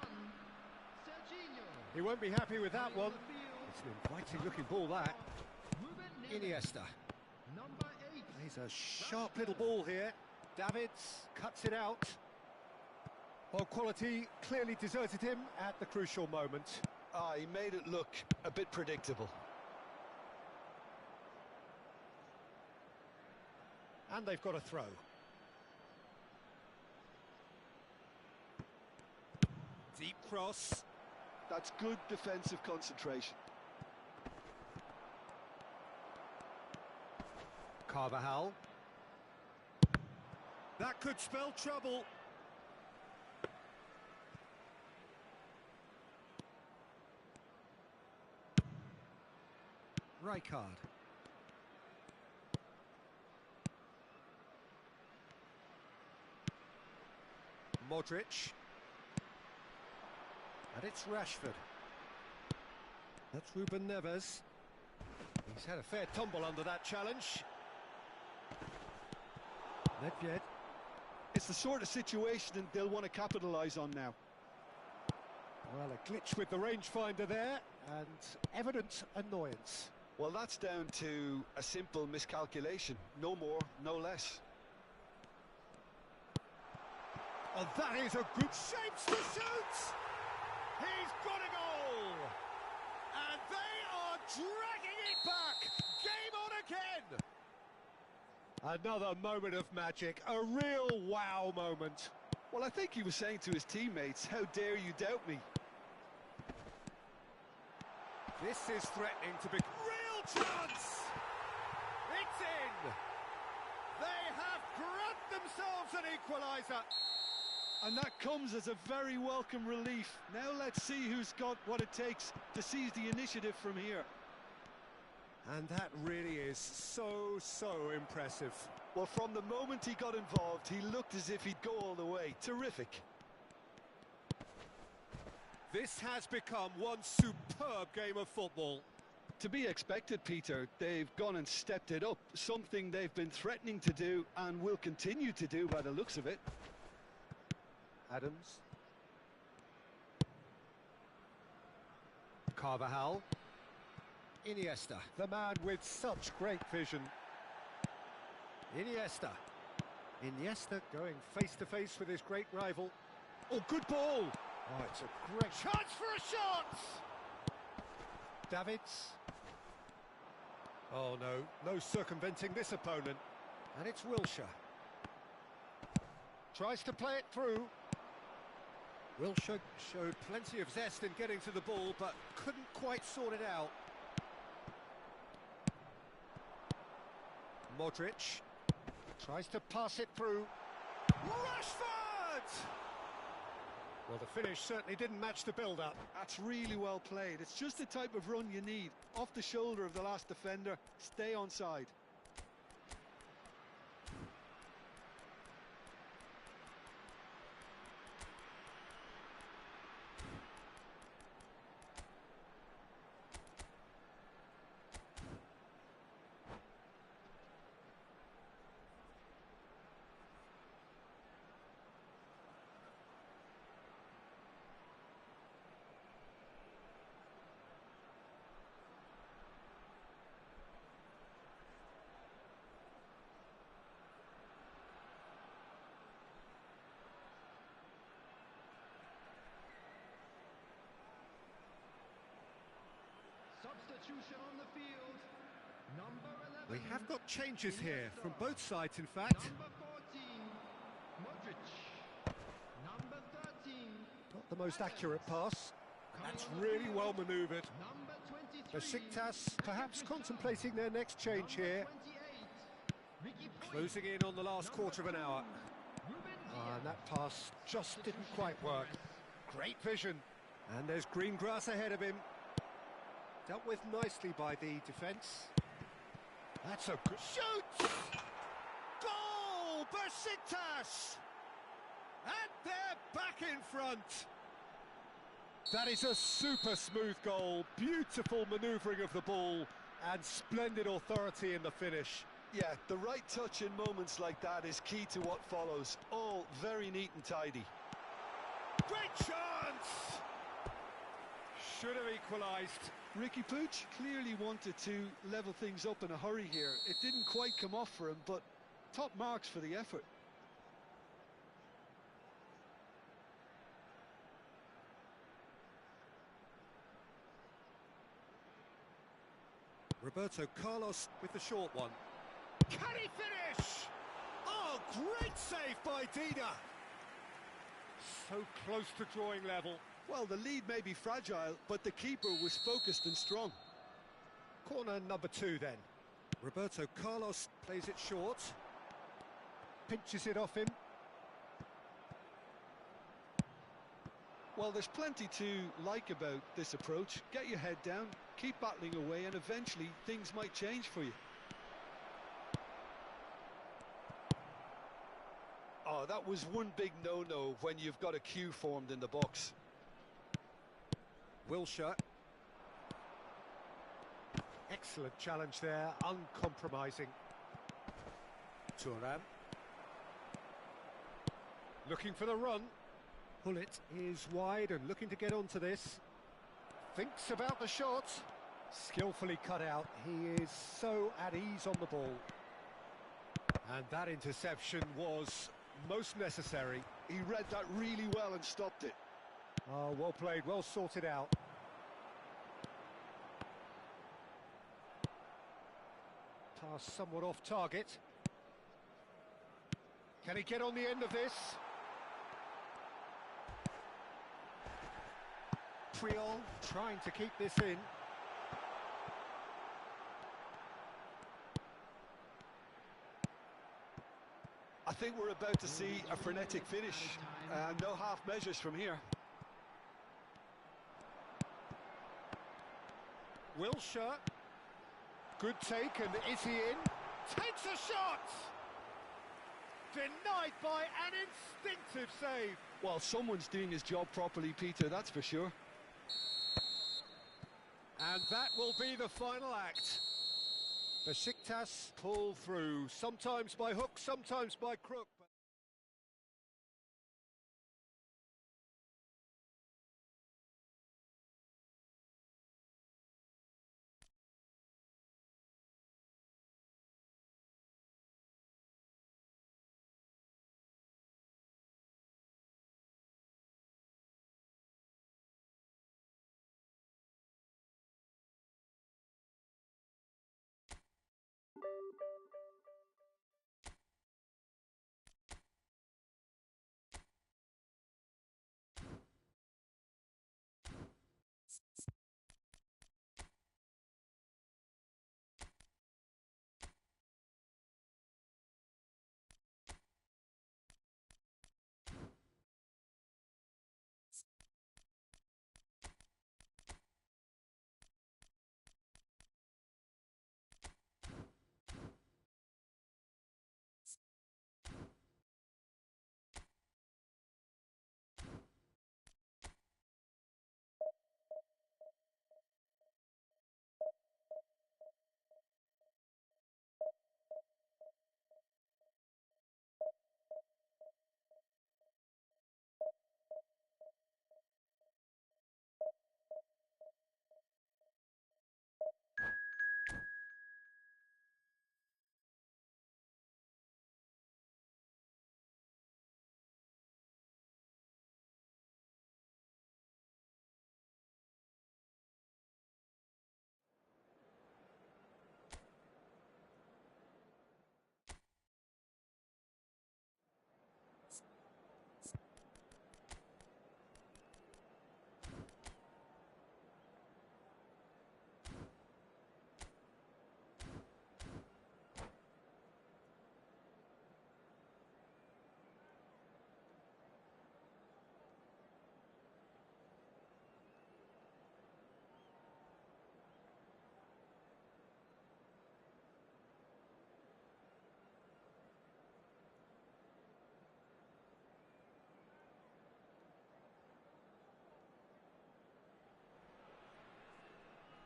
Serginho. He won't be happy with that one. It's an inviting looking ball, that. Iniesta. Number 8. He's a sharp little ball here. Davids cuts it out. Well, quality clearly deserted him at the crucial moment. He made it look a bit predictable. And they've got a throw. Deep cross. That's good defensive concentration. Carvajal. That could spell trouble. Rijkaard. Modric. And it's Rashford. That's Ruben Neves. He's had a fair tumble under that challenge. Nedved. It's the sort of situation they'll want to capitalise on now. Well, a glitch with the rangefinder there, and evident annoyance. Well, that's down to a simple miscalculation. No more, no less. Oh, that is a good shapes to shoot! He's got a goal! And they are dragging it back! Game on again! Another moment of magic, a real wow moment. Well, I think he was saying to his teammates, how dare you doubt me? This is threatening to be... Real chance! It's in! They have grabbed themselves an equaliser! And that comes as a very welcome relief. Now let's see who's got what it takes to seize the initiative from here. And that really is so impressive. Well, from the moment he got involved, he looked as if he'd go all the way. Terrific. This has become one superb game of football. To be expected, Peter. They've gone and stepped it up. Something they've been threatening to do and will continue to do by the looks of it. Adams. Carvajal. Iniesta, the man with such great vision. Iniesta. Iniesta going face to face with his great rival. Oh, good ball! Oh, it's a great chance for a shot! Davids. Oh no, no circumventing this opponent. And it's Wilshere. Tries to play it through. Wilshere showed plenty of zest in getting to the ball, but couldn't quite sort it out. Modric tries to pass it through. Rashford! Well, the finish certainly didn't match the build-up. That's really well played. It's just the type of run you need. Off the shoulder of the last defender, stay onside. substitution on the field. Number 11. We have got changes here from both sides, in fact. Number 14, Modric. Number 13. Not the most accurate pass. That's really well manoeuvred. Number 23. Besiktas perhaps contemplating their next change here. 28. Ricky Puig. Closing in on the last quarter of an hour. And that pass just didn't quite work. Great vision. And there's green grass ahead of him. Dealt with nicely by the defence. That's a good shoot! Goal! Besiktas! And they're back in front. That is a super smooth goal. Beautiful manoeuvring of the ball and splendid authority in the finish. Yeah, the right touch in moments like that is key to what follows. All very neat and tidy. Great chance! Should have equalised. Ricky Puig clearly wanted to level things up in a hurry here. It didn't quite come off for him, but top marks for the effort. Roberto Carlos with the short one. Can he finish? Oh, great save by Dina. So close to drawing level. Well, the lead may be fragile, but the keeper was focused and strong. Corner number 2 then. Roberto Carlos plays it short. Pinches it off him. Well, there's plenty to like about this approach. Get your head down, keep battling away, and eventually things might change for you. Oh, that was one big no-no when you've got a queue formed in the box. Wilshere. Excellent challenge there, uncompromising. Thuram. Looking for the run. Pullet is wide and looking to get onto this. Thinks about the shot. Skillfully cut out. He is so at ease on the ball. And that interception was most necessary. He read that really well and stopped it. Oh, well played, well sorted out. Pass somewhat off target. Can he get on the end of this? Priol trying to keep this in. I think we're about to see a frenetic finish. No half measures from here. Wilshere. Good take, and is he in? Takes a shot! Denied by an instinctive save. Well, someone's doing his job properly, Peter, that's for sure. And that will be the final act. Besiktas pull through, sometimes by hook, sometimes by crook.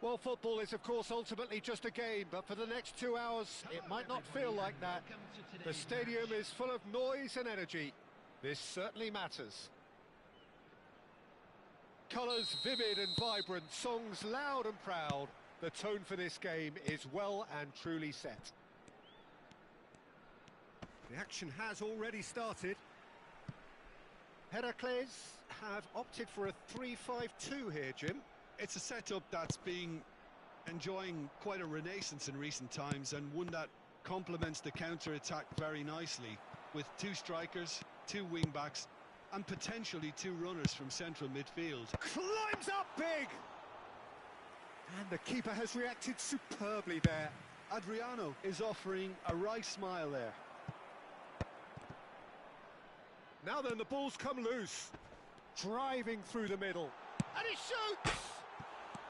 Well, football is, of course, ultimately just a game, but for the next 2 hours, it might not feel like that. The stadium is full of noise and energy. This certainly matters. Colours vivid and vibrant, songs loud and proud. The tone for this game is well and truly set. The action has already started. Heracles have opted for a 3-5-2 here, Jim. It's a setup that's been enjoying quite a renaissance in recent times, and one that complements the counter-attack very nicely, with 2 strikers, 2 wing-backs, and potentially 2 runners from central midfield. Climbs up big! And the keeper has reacted superbly there. Adriano is offering a right smile there. Now then, the ball's come loose. Driving through the middle. And he shoots!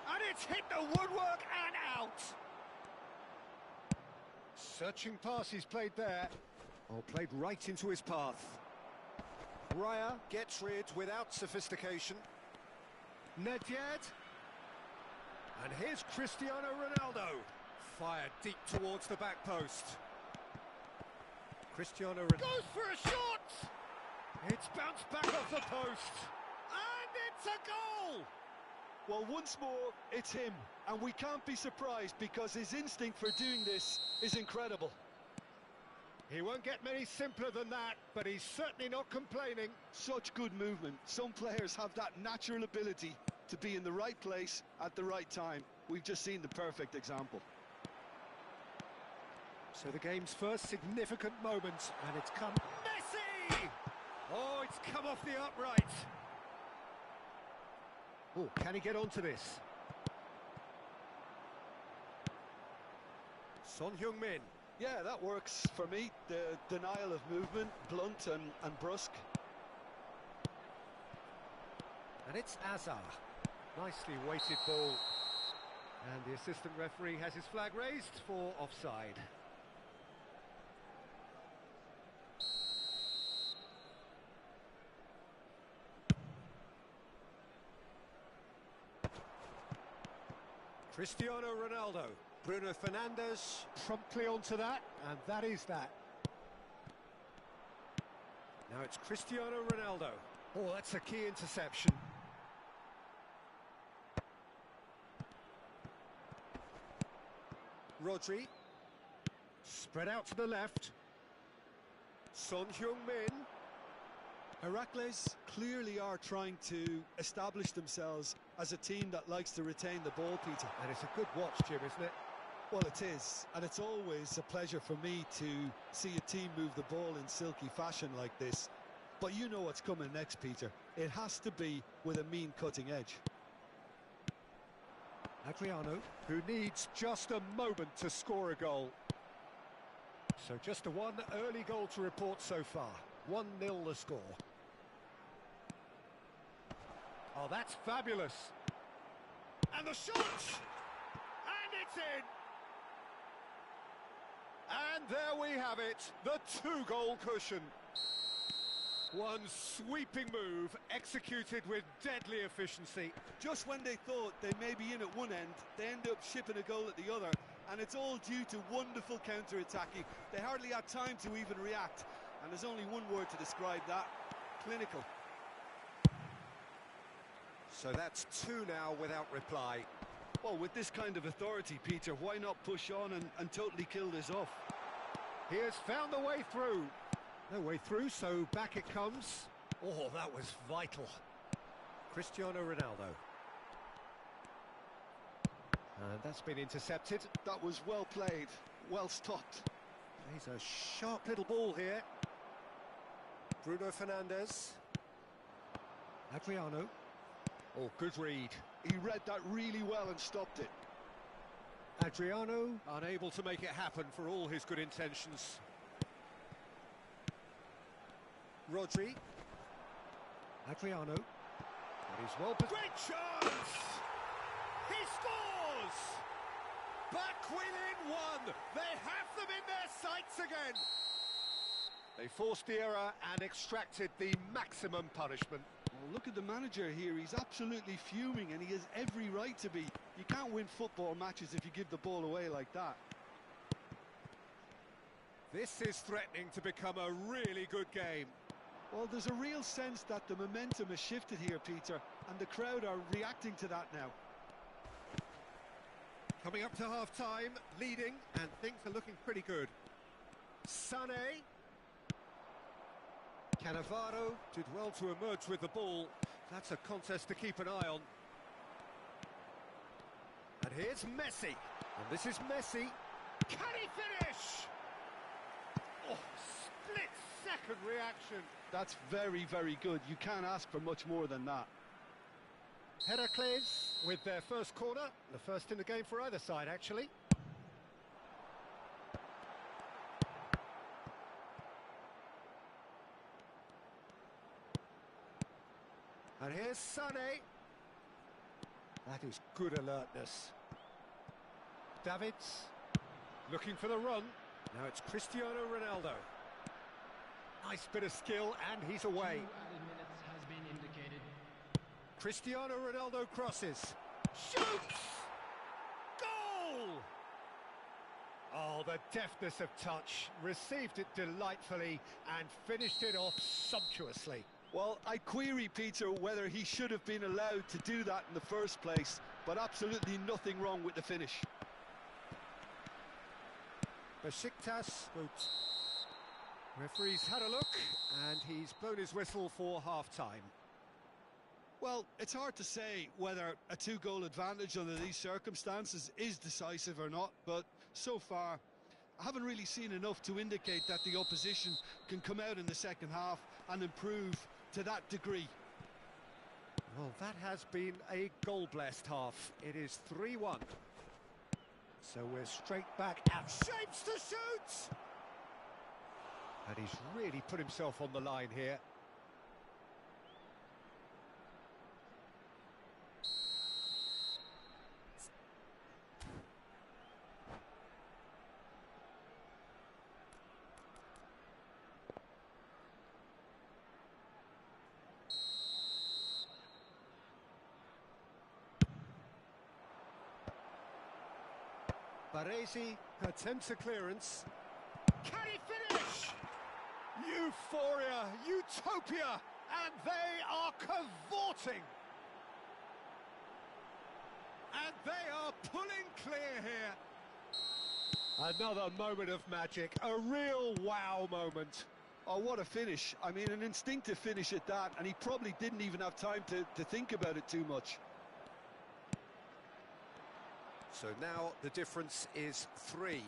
And it's hit the woodwork and out! Searching pass he's played there. Oh, played right into his path. Raya gets rid without sophistication. Nedved. And here's Cristiano Ronaldo. Fired deep towards the back post. Cristiano Ronaldo goes for a shot! It's bounced back off the post. And it's a goal! Well, once more, it's him. And we can't be surprised because his instinct for doing this is incredible. He won't get many simpler than that, but he's certainly not complaining. Such good movement. Some players have that natural ability to be in the right place at the right time. We've just seen the perfect example. So the game's first significant moment, and it's come... Messi! Oh, it's come off the upright. Oh, can he get onto this? Son Heung-min. Yeah, that works for me. The denial of movement, blunt and brusque. And it's Azar. Nicely weighted ball. And the assistant referee has his flag raised for offside. Cristiano Ronaldo. Bruno Fernandes promptly onto that, and that is that. Now it's Cristiano Ronaldo. Oh, that's a key interception. Rodri. Spread out to the left. Son Heung-min. Heracles clearly are trying to establish themselves as a team that likes to retain the ball, Peter. And it's a good watch, Jim, isn't it? Well, it is, and it's always a pleasure for me to see a team move the ball in silky fashion like this. But you know what's coming next, Peter. It has to be with a mean cutting edge. Adriano, who needs just a moment to score a goal. So just a one early goal to report so far. 1-0 the score. Oh, that's fabulous. And the shot! And it's in! And there we have it, the 2-goal cushion. One sweeping move, executed with deadly efficiency. Just when they thought they may be in at one end, they end up shipping a goal at the other. And it's all due to wonderful counter-attacking. They hardly had time to even react. And there's only one word to describe that: clinical. So that's 2 now without reply. Well, with this kind of authority, Peter, why not push on and totally kill this off? He has found the way through. No way through, so back it comes. Oh, that was vital. Cristiano Ronaldo. And that's been intercepted. That was well played, well stopped. He's a sharp little ball here. Bruno Fernandes. Adriano. Oh, good read. He read that really well and stopped it. Adriano unable to make it happen for all his good intentions. Rodri. Adriano. But he's well... Great chance! He scores! Back within 1. They have them in their sights again. They forced the error and extracted the maximum punishment. Well, look at the manager here. He's absolutely fuming, and he has every right to be. You can't win football matches if you give the ball away like that. This is threatening to become a really good game. Well, there's a real sense that the momentum has shifted here, Peter, and the crowd are reacting to that now. Coming up to half-time, leading, and things are looking pretty good. Sané. Cannavaro did well to emerge with the ball. That's a contest to keep an eye on. And here's Messi. And this is Messi. Can he finish? Oh, split-second reaction. That's very, very good. You can't ask for much more than that. Heracles with their first corner. The first in the game for either side, actually. And here's Sané. That is good alertness. Davids looking for the run. Now it's Cristiano Ronaldo. Nice bit of skill, and he's away. 2 added minutes has been indicated. Cristiano Ronaldo crosses. Shoots! Goal! Oh, the deftness of touch. Received it delightfully and finished it off sumptuously. Well, I query, Peter, whether he should have been allowed to do that in the first place, but absolutely nothing wrong with the finish. Besiktas. Referee's had a look, and he's blown his whistle for half-time. Well, it's hard to say whether a 2-goal advantage under these circumstances is decisive or not, but so far I haven't really seen enough to indicate that the opposition can come out in the second half and improve to that degree. Well, that has been a goal-blessed half. It is 3-1. So we're straight back at shapes to shoot! And he's really put himself on the line here. Baresi attempts a clearance. Can he finish? Euphoria, utopia, and they are cavorting. And they are pulling clear here. Another moment of magic, a real wow moment. Oh, what a finish. I mean, an instinctive finish at that, and he probably didn't even have time to think about it too much. So now the difference is 3.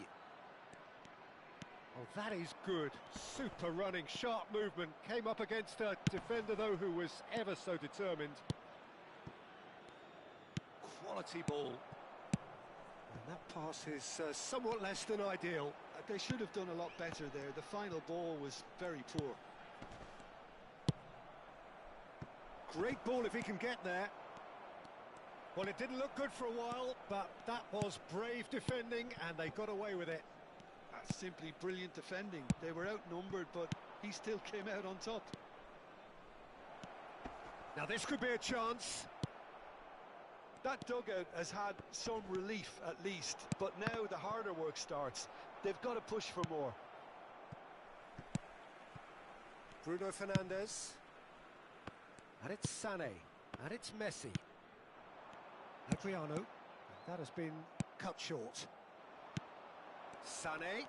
Oh, that is good. Super running, sharp movement. Came up against a defender, though, who was ever so determined. Quality ball. And that pass is somewhat less than ideal. They should have done a lot better there. The final ball was very poor. Great ball if he can get there. Well, it didn't look good for a while, but that was brave defending, and they got away with it. That's simply brilliant defending. They were outnumbered, but he still came out on top. Now this could be a chance. That dugout has had some relief at least, but now the harder work starts. They've got to push for more. Bruno Fernandes. And it's Sané. And it's Messi. Adriano. That has been cut short. Sané.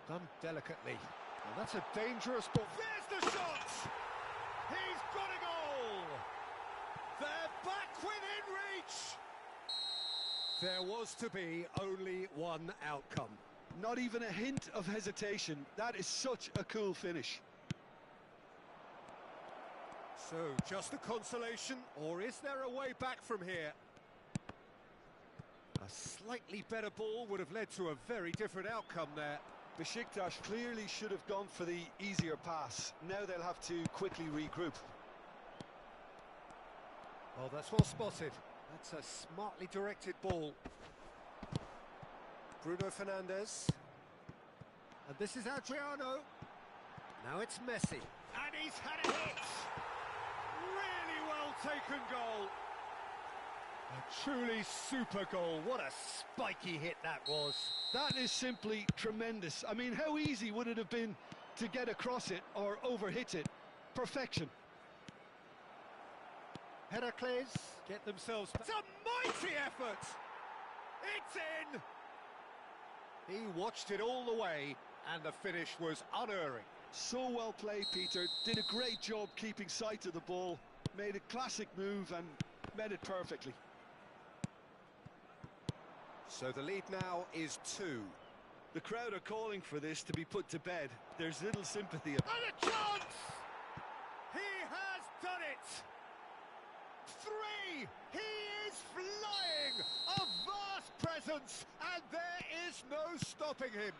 Done delicately. Well, that's a dangerous ball. There's the shot! He's got a goal! They're back within reach! There was to be only one outcome. Not even a hint of hesitation. That is such a cool finish. So, just a consolation, or is there a way back from here? A slightly better ball would have led to a very different outcome there. Besiktas clearly should have gone for the easier pass. Now they'll have to quickly regroup. Oh, that's well spotted. That's a smartly directed ball. Bruno Fernandes. And this is Adriano. Now it's Messi. And he's had a hit! taken goal. A truly super goal. What a spiky hit that was. That is simply tremendous. I mean, how easy would it have been to get across it or overhit it? Perfection. Heracles get themselves... It's a mighty effort! It's in! He watched it all the way, and the finish was unerring. So well played, Peter. Did a great job keeping sight of the ball. Made a classic move and met it perfectly. So the lead now is 2. The crowd are calling for this to be put to bed. There's little sympathy. And a chance! He has done it! 3! He is flying! A vast presence, and there is no stopping him.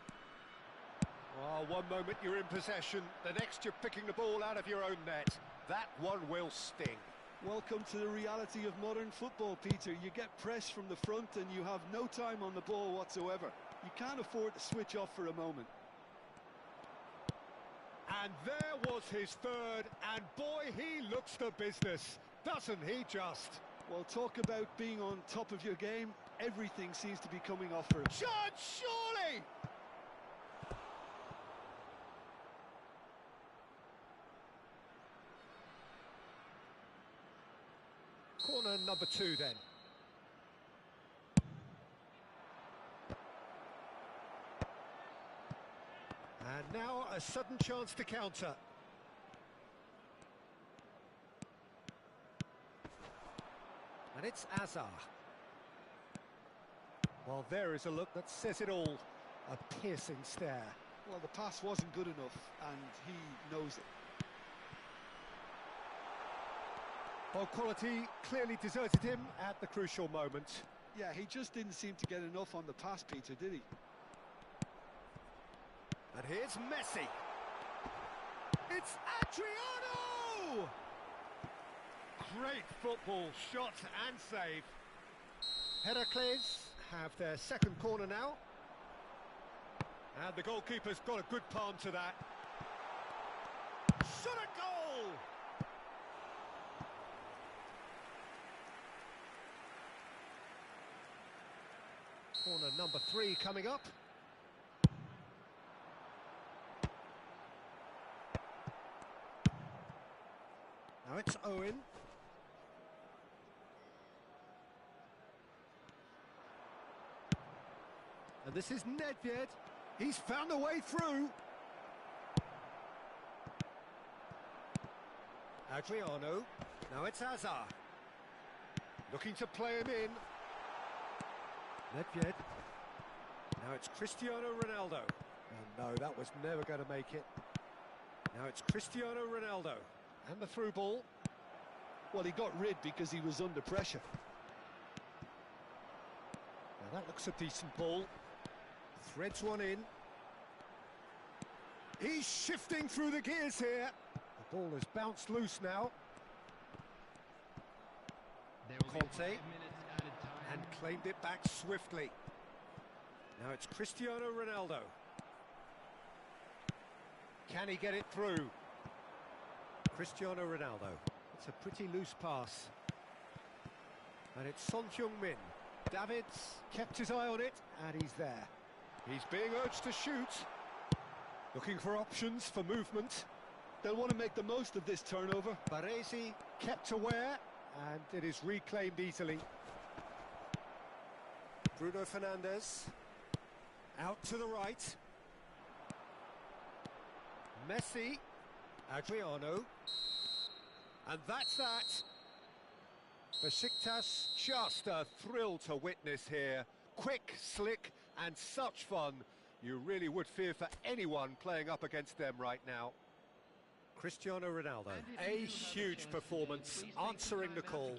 Oh, one moment you're in possession, the next you're picking the ball out of your own net. That one will sting. Welcome to the reality of modern football, Peter. You get press from the front and you have no time on the ball whatsoever. You can't afford to switch off for a moment. And there was his third, and boy, he looks the business, doesn't he just? Well, talk about being on top of your game. Everything seems to be coming off for him. Chance, surely! Corner number 2 then. And now a sudden chance to counter. And it's Azar. Well, there is a look that says it all. A piercing stare. Well, the pass wasn't good enough, and he knows it. Ball quality clearly deserted him at the crucial moment. Yeah, he just didn't seem to get enough on the pass, Peter, did he? And here's Messi. It's Adriano! Great football, shot and save. Heracles have their second corner now. And the goalkeeper's got a good palm to that. Shot a goal! Corner number 3 coming up. Now it's Owen. And this is Nedved. He's found a way through. Adriano. Now it's Azar. Looking to play him in. Nedved. Now it's Cristiano Ronaldo. Oh no, that was never going to make it. Now it's Cristiano Ronaldo. And the through ball. Well, he got rid because he was under pressure. Now that looks a decent ball. Threads one in. He's shifting through the gears here. The ball has bounced loose now. Conte. And claimed it back swiftly. Now it's Cristiano Ronaldo. Can he get it through? Cristiano Ronaldo. It's a pretty loose pass. And it's Son Heung-min. Davids kept his eye on it, and he's there. He's being urged to shoot. Looking for options for movement. They'll want to make the most of this turnover. Baresi kept aware, and it is reclaimed easily. Bruno Fernandes. Out to the right. Messi. Adriano. And that's that. Besiktas, just a thrill to witness here. Quick, slick, and such fun. You really would fear for anyone playing up against them right now. Cristiano Ronaldo, a huge performance, answering the call.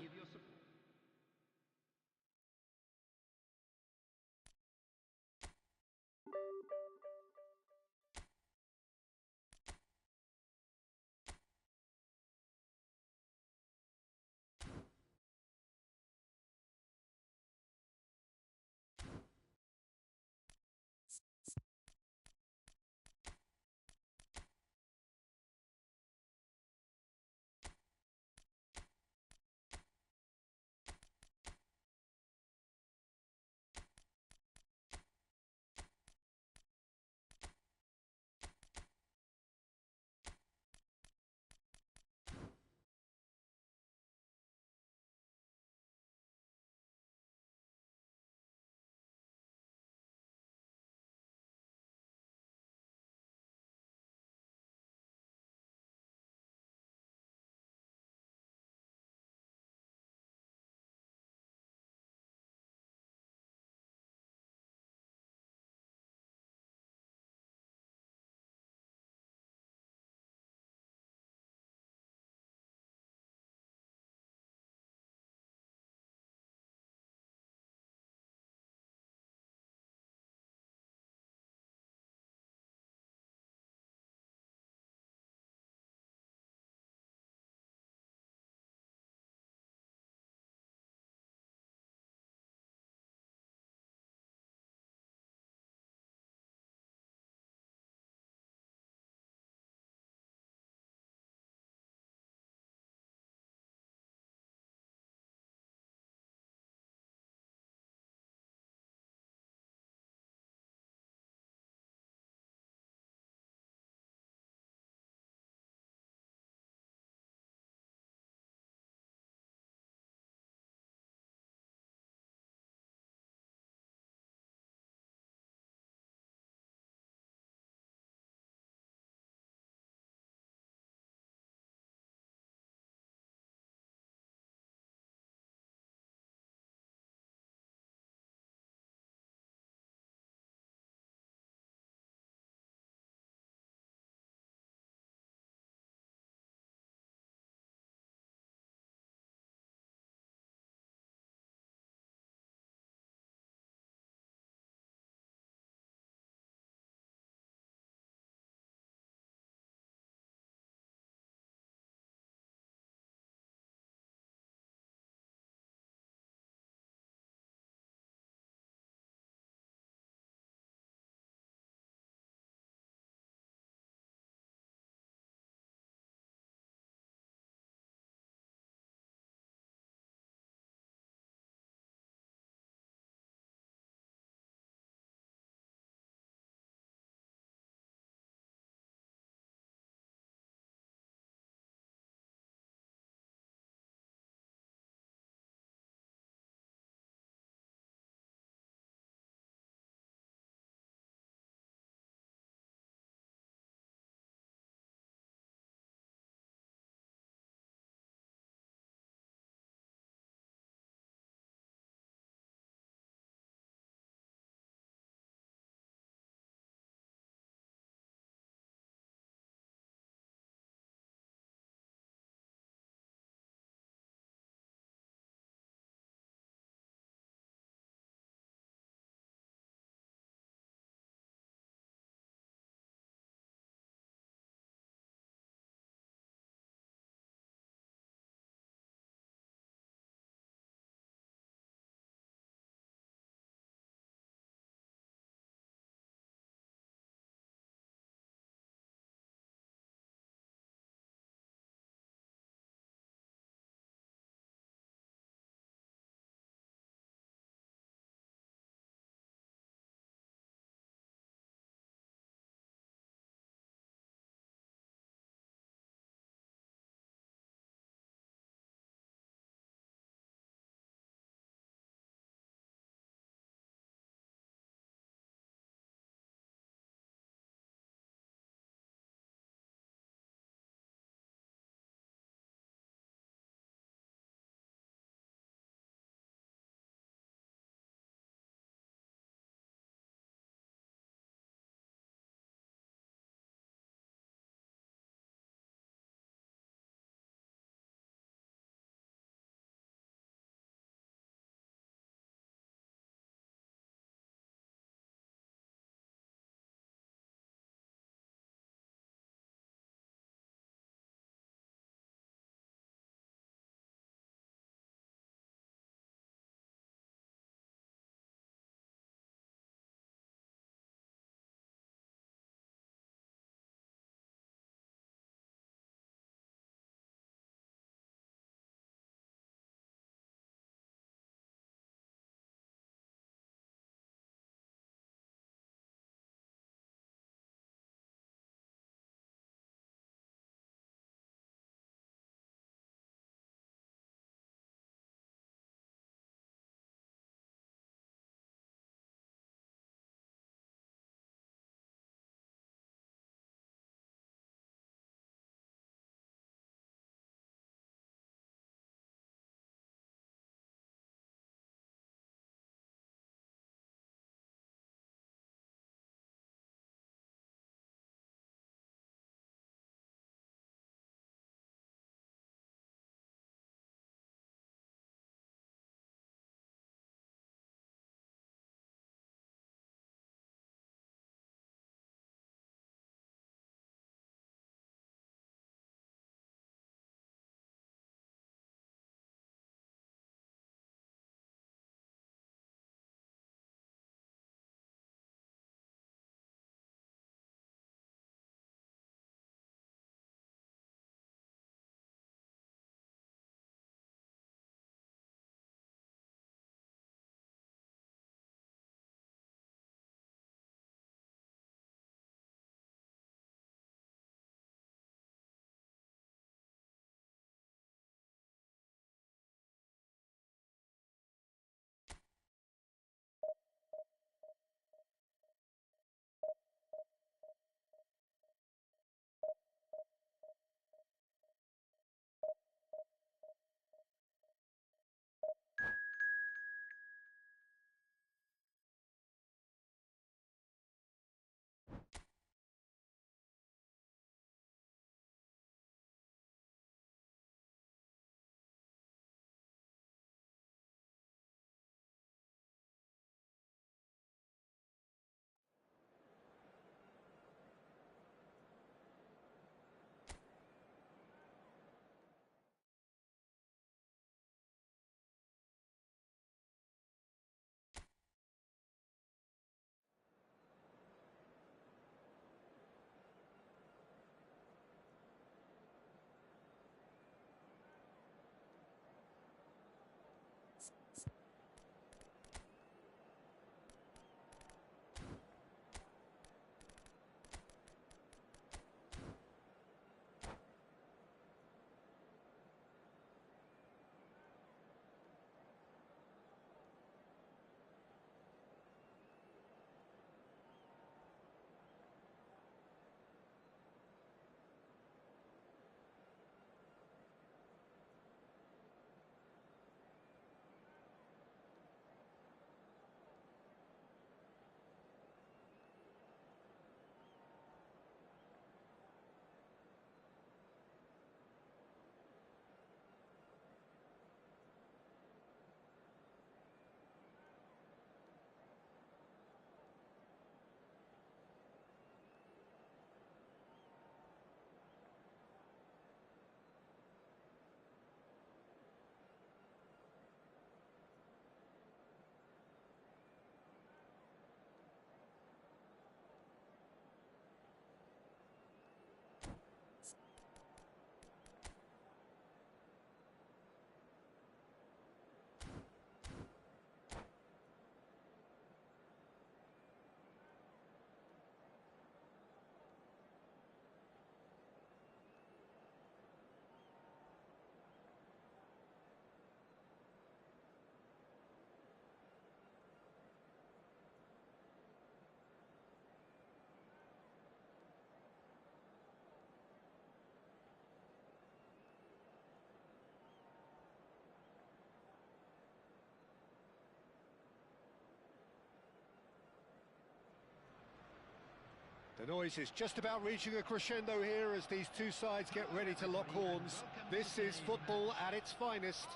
The noise is just about reaching a crescendo here as these two sides get ready to lock horns. This is football at its finest.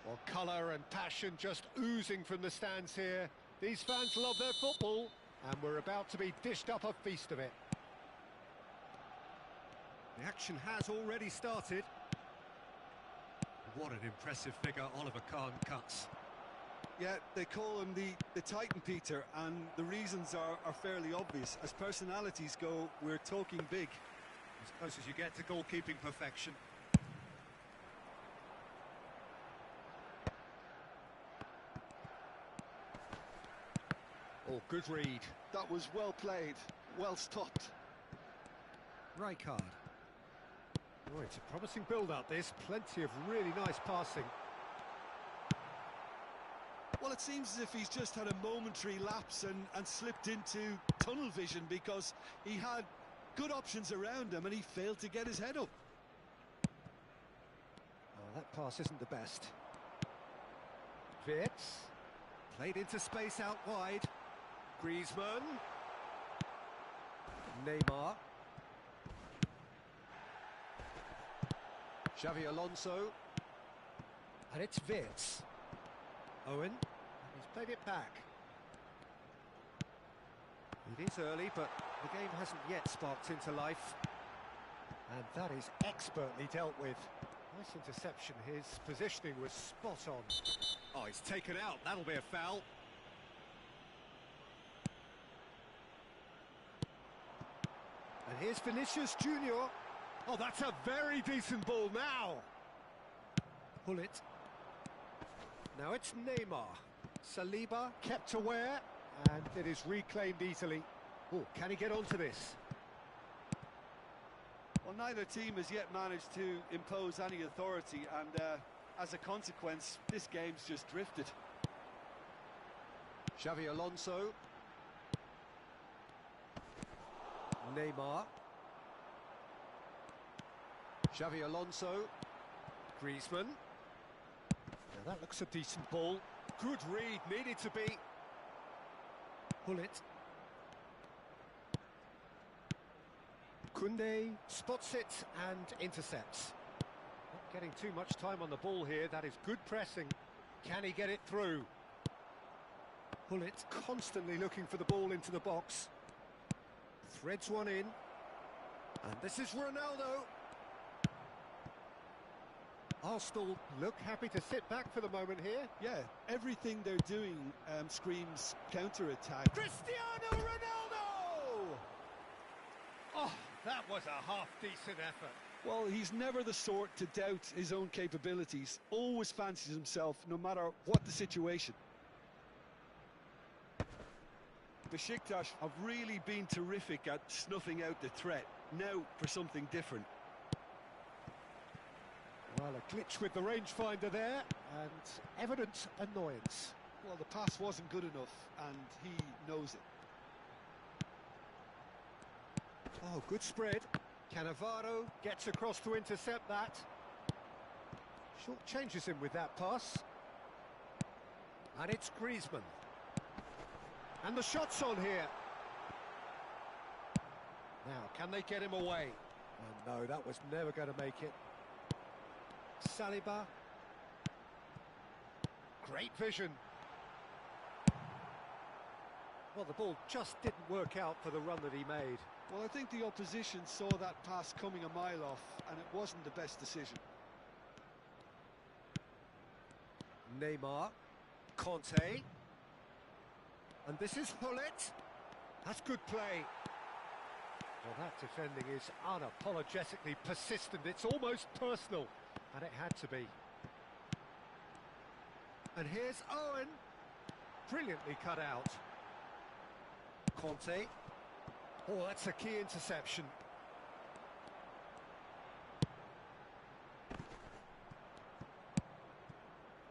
Well, colour and passion just oozing from the stands here. These fans love their football, and we're about to be dished up a feast of it. The action has already started. What an impressive figure Oliver Kahn cuts. Yeah, they call him the Titan, Peter, and the reasons are fairly obvious. As personalities go, we're talking big. As close as you get to goalkeeping perfection. Oh, good read. That was well played, well stopped. Rijkaard. Oh, it's a promising build-up, this. Plenty of really nice passing. Well, it seems as if he's just had a momentary lapse and slipped into tunnel vision because he had good options around him and he failed to get his head up. Oh, that pass isn't the best. Wirtz. Played into space out wide. Griezmann. Neymar. Xavi Alonso. And it's Wirtz. Owen. He's played it back. It is early, but the game hasn't yet sparked into life. And that is expertly dealt with. Nice interception. His positioning was spot on. Oh, he's taken out. That'll be a foul. And here's Vinicius Junior. Oh, that's a very decent ball now. Pull it. Now it's Neymar. Saliba kept aware, and it is reclaimed easily. Oh, can he get onto this? Well, neither team has yet managed to impose any authority, and as a consequence, this game's just drifted. Xavi Alonso. Neymar. Xavi Alonso. Griezmann. Now that looks a decent ball. Good read, needed to be. Pull it. Koundé spots it and intercepts. Not getting too much time on the ball here. That is good pressing. Can he get it through? Pull it. Constantly looking for the ball into the box. Threads one in. And this is Ronaldo. Arsenal look happy to sit back for the moment here. Yeah, everything they're doing screams counter-attack. Cristiano Ronaldo! Oh, that was a half-decent effort. Well, he's never the sort to doubt his own capabilities. Always fancies himself, no matter what the situation. Besiktas have really been terrific at snuffing out the threat. Now for something different. Well, a glitch with the rangefinder there, and evident annoyance. Well, the pass wasn't good enough, and he knows it. Oh, good spread. Cannavaro gets across to intercept that. Short changes him with that pass. And it's Griezmann. And the shot's on here. Now, can they get him away? Oh, no, that was never going to make it. Saliba. Great vision. Well, the ball just didn't work out for the run that he made. Well, I think the opposition saw that pass coming a mile off, and it wasn't the best decision. Neymar. Conte. And this is Hullet. That's good play. Well, that defending is unapologetically persistent. It's almost personal. And it had to be. And here's Owen. Brilliantly cut out. Conte. Oh, that's a key interception.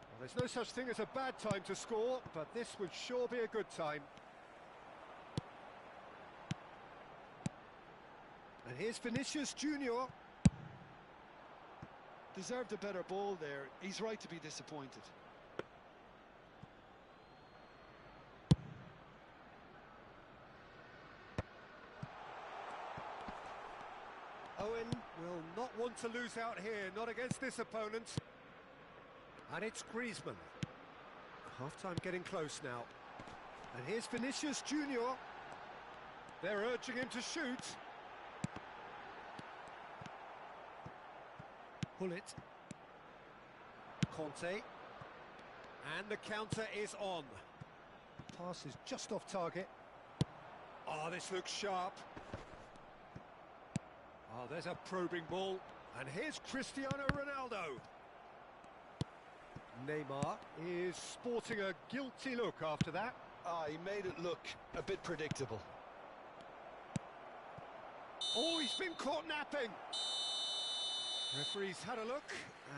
Well, there's no such thing as a bad time to score, but this would sure be a good time. And here's Vinicius Junior. Deserved a better ball there. He's right to be disappointed. want to lose out here, not against this opponent. And it's Griezmann. Half-time getting close now. And here's Vinicius Junior. They're urging him to shoot. Hullet. Conte. And the counter is on. Pass is just off target. Oh, this looks sharp. Oh, there's a probing ball. And here's Cristiano Ronaldo. Neymar is sporting a guilty look after that. He made it look a bit predictable. Oh, he's been caught napping. Referee's had a look,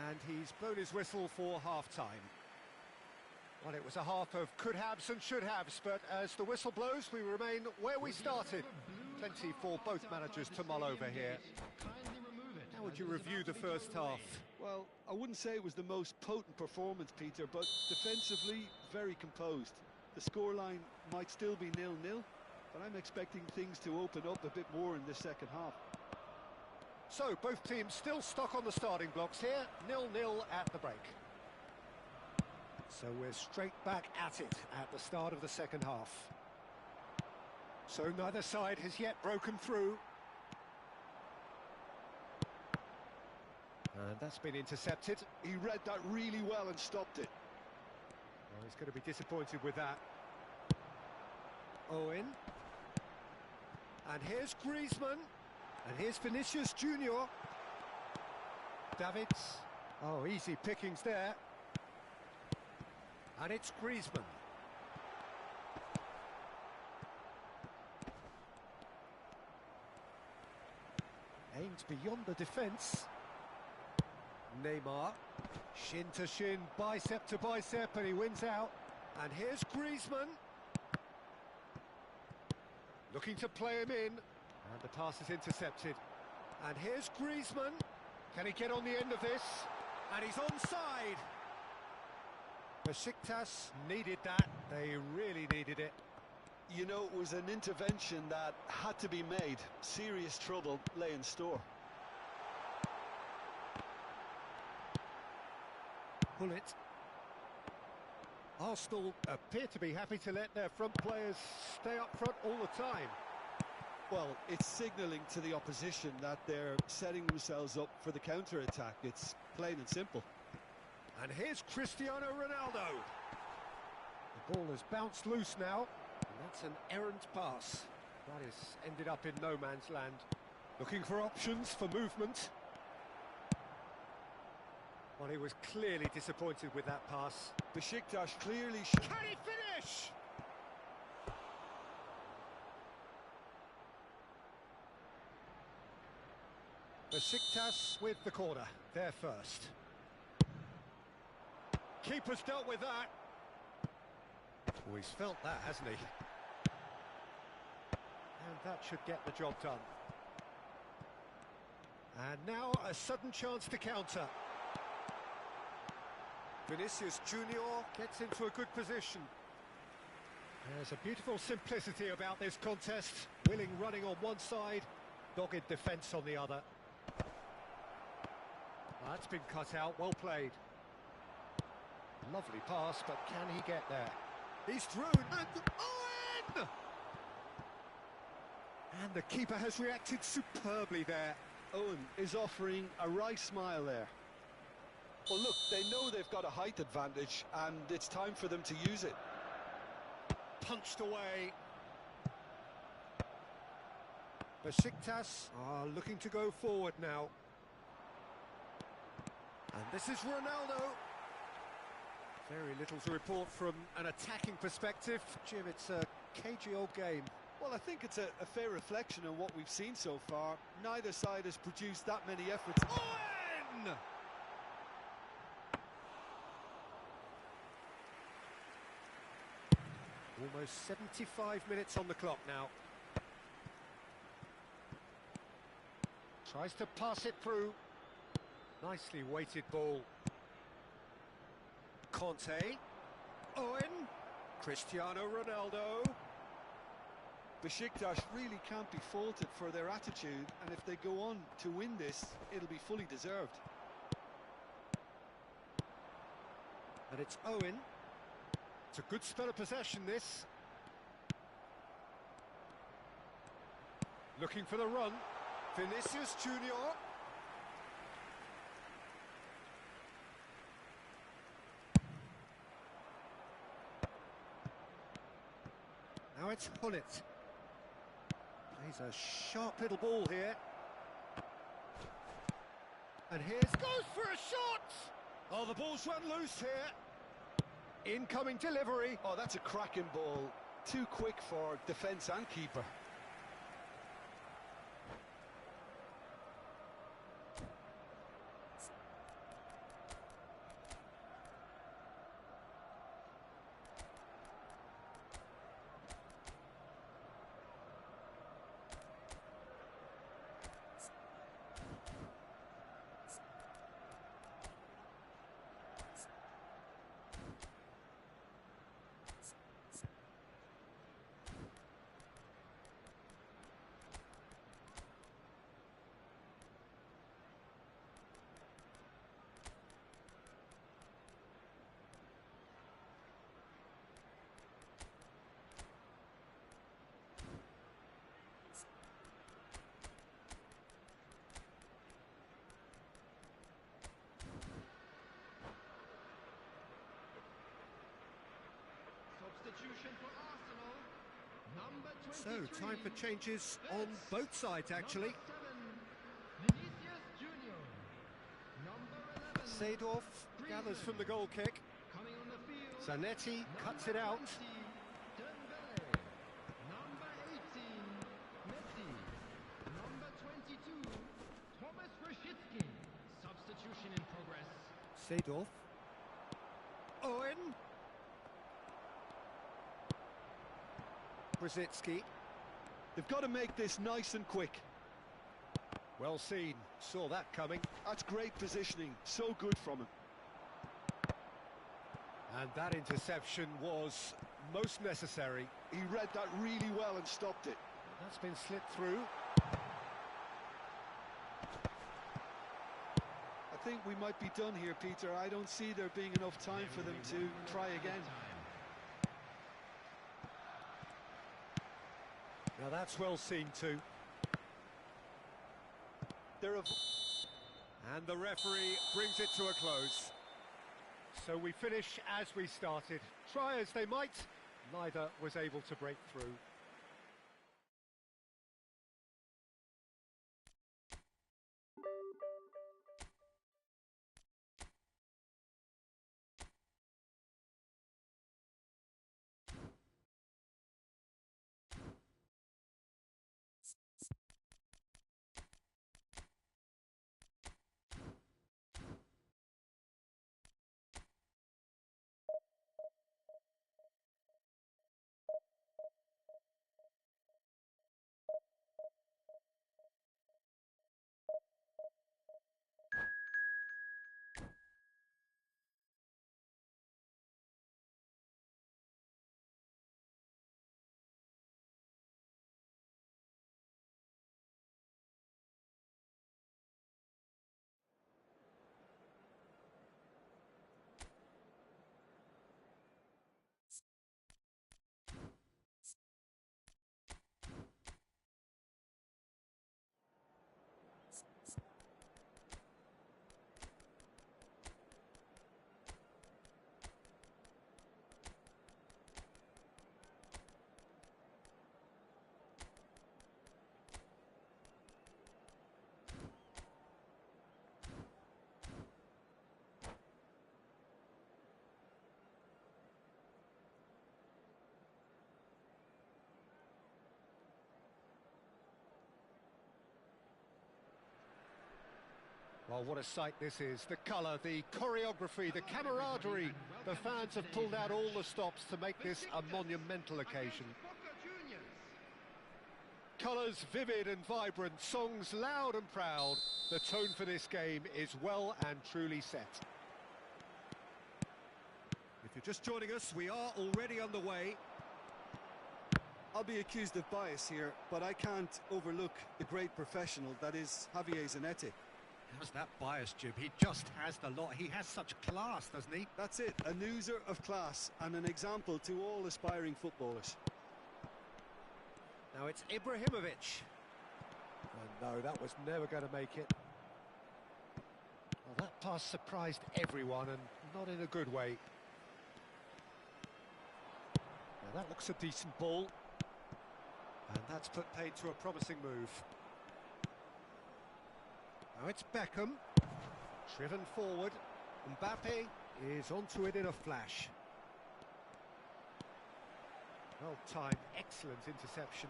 and he's blown his whistle for half-time. Well, it was a half of could-haves and should-haves, but as the whistle blows, we remain where we started. Plenty for both managers to mull over here. How would you review the first half? Well, I wouldn't say it was the most potent performance, Peter, but defensively, very composed. The scoreline might still be 0-0, but I'm expecting things to open up a bit more in the second half. So, both teams still stuck on the starting blocks here, 0-0 at the break. So we're straight back at it at the start of the second half. So neither side has yet broken through. And that's been intercepted. He read that really well and stopped it. Well, he's going to be disappointed with that. Owen. And here's Griezmann. And here's Vinicius Junior. Davids. Oh, easy pickings there. And it's Griezmann. Aimed beyond the defence. Neymar. Shin to shin, bicep to bicep, and he wins out. And here's Griezmann. Looking to play him in. And the pass is intercepted. And here's Griezmann. Can he get on the end of this? And he's onside. Besiktas needed that. They really needed it. You know, it was an intervention that had to be made. Serious trouble lay in store. Hullet. Arsenal appear to be happy to let their front players stay up front all the time. Well, it's signalling to the opposition that they're setting themselves up for the counter-attack. It's plain and simple. And here's Cristiano Ronaldo. The ball has bounced loose now, and that's an errant pass. That has ended up in no man's land. Looking for options for movement. Well, he was clearly disappointed with that pass. Besiktas clearly... Can he finish? Besiktas with the corner, there first. Keeper's dealt with that. Oh, he's felt that, hasn't he? And that should get the job done. And now a sudden chance to counter. Vinicius Junior gets into a good position. There's a beautiful simplicity about this contest. Willing running on one side, dogged defence on the other. That's been cut out, well played. Lovely pass, but can he get there? He's through, and Owen! And the keeper has reacted superbly there. Owen is offering a wry smile there. Well, look, they know they've got a height advantage, and it's time for them to use it. Punched away. Besiktas are looking to go forward now. And this is Ronaldo. Very little to report from an attacking perspective. Jim, it's a cagey old game. Well, I think it's a fair reflection on what we've seen so far. Neither side has produced that many efforts. Owen! Almost 75 minutes on the clock now. Tries to pass it through. Nicely weighted ball. Conte. Owen. Cristiano Ronaldo. Besiktas really can't be faulted for their attitude, and if they go on to win this, it'll be fully deserved. And it's Owen. It's a good spell of possession, this. Looking for the run. Vinicius Junior. Now it's Hullet. Plays a sharp little ball here. And here's goes for a shot! Oh, the ball's run loose here. Incoming delivery. Oh, that's a cracking ball. Too quick for defence and keeper. Substitution for Arsenal. Number 23. So, time for changes on both sides, actually. Number 7, Vinicius Junior. Number 11. Seedorf gathers from the goal kick. Coming on the field. Zanetti cuts it out. Dembele. Number 18, Messi. Number 22, Thomas Rashitsky. Substitution in progress. Seedorf. Owen. Brzezinski. They've got to make this nice and quick. Well seen. Saw that coming. That's great positioning. So good from him. And that interception was most necessary. He read that really well and stopped it. That's been slipped through. I think we might be done here, Peter. I don't see there being enough time for them to try again. Now that's well seen too. And the referee brings it to a close. So we finish as we started. Try as they might, neither was able to break through. Well, what a sight this is. The colour, the choreography, the camaraderie. The fans have pulled out all the stops to make this a monumental occasion. Colours vivid and vibrant, songs loud and proud. The tone for this game is well and truly set. If you're just joining us, we are already underway. I'll be accused of bias here, but I can't overlook the great professional that is Javier Zanetti. How's that bias, Jim? He just has the lot. He has such class, doesn't he? That's it, an oozer of class and an example to all aspiring footballers. Now it's Ibrahimovic. And no, that was never going to make it. Well, that pass surprised everyone, and not in a good way. Now that looks a decent ball. And that's put paid to a promising move. Now it's Beckham. Driven forward. Mbappe is onto it in a flash. Well-timed, excellent interception.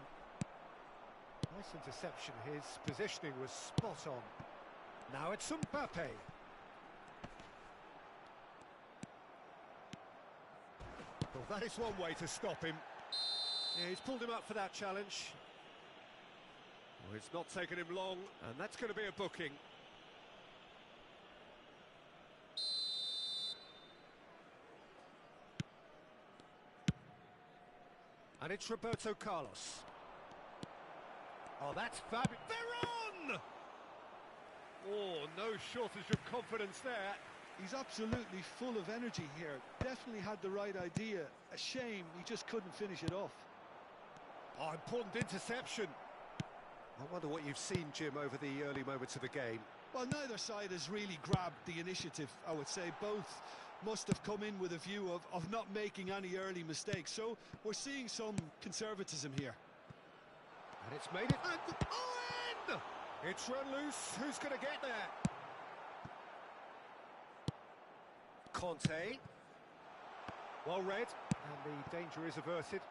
Nice interception. His positioning was spot on. Now it's Mbappe. Well, that is one way to stop him. Yeah, he's pulled him up for that challenge. Well, it's not taken him long, and that's going to be a booking. And it's Roberto Carlos. Oh, that's fabulous. They're on! Oh, no shortage of confidence there. He's absolutely full of energy here. Definitely had the right idea. A shame he just couldn't finish it off. Oh, important interception. I wonder what you've seen, Jim, over the early moments of the game. Well, neither side has really grabbed the initiative, I would say. Both must have come in with a view of not making any early mistakes. So we're seeing some conservatism here. And it's made it. And Owen! It's run loose. Who's going to get there? Conte. Well read. And the danger is averted.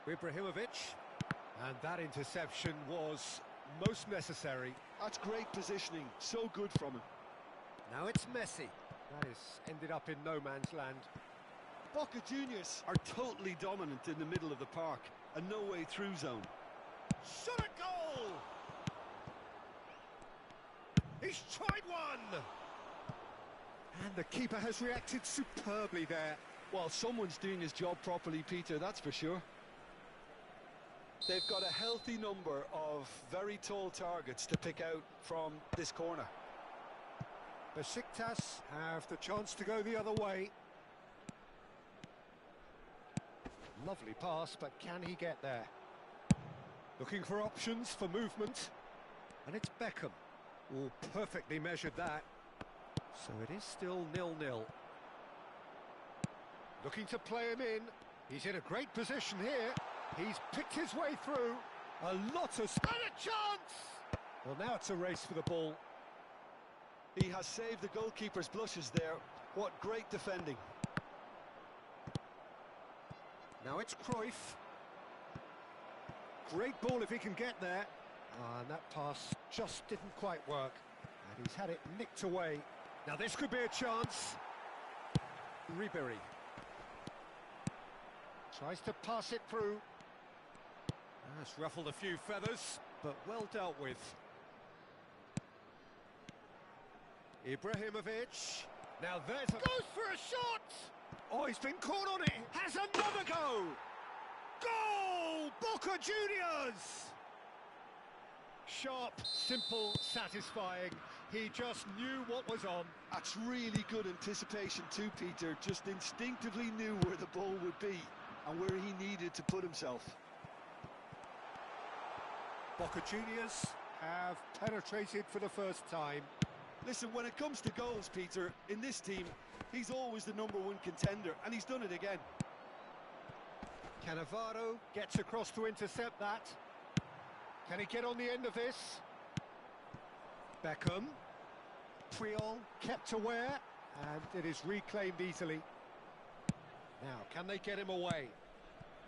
Ibrahimovic. And that interception was most necessary. That's great positioning. So good from him. Now it's Messi. That has ended up in no man's land. Boca Juniors are totally dominant in the middle of the park. A no-way through zone. Shot a goal! He's tried one! And the keeper has reacted superbly there. Well, someone's doing his job properly, Peter, that's for sure. They've got a healthy number of very tall targets to pick out from this corner. Besiktas have the chance to go the other way. Lovely pass, but can he get there? Looking for options for movement. And it's Beckham. Oh, perfectly measured that. So it is still 0-0. Looking to play him in. He's in a great position here. He's picked his way through. A lot of... And a chance! Well, now it's a race for the ball. He has saved the goalkeeper's blushes there. What great defending. Now it's Cruyff. Great ball if he can get there. And that pass just didn't quite work. And he's had it nicked away. Now this could be a chance. Ribery. Tries to pass it through. That's ruffled a few feathers, but well dealt with. Ibrahimovic. Now there's a... Goes for a shot! Oh, he's been caught on it. Has another go! Goal! Boca Juniors! Sharp, simple, satisfying. He just knew what was on. That's really good anticipation too, Peter. Just instinctively knew where the ball would be and where he needed to put himself. Boca Juniors have penetrated for the first time. Listen, when it comes to goals, Peter, in this team, he's always the #1 contender, and he's done it again. Cannavaro gets across to intercept that. Can he get on the end of this? Beckham. Puyol kept aware, and it is reclaimed easily. Now, can they get him away?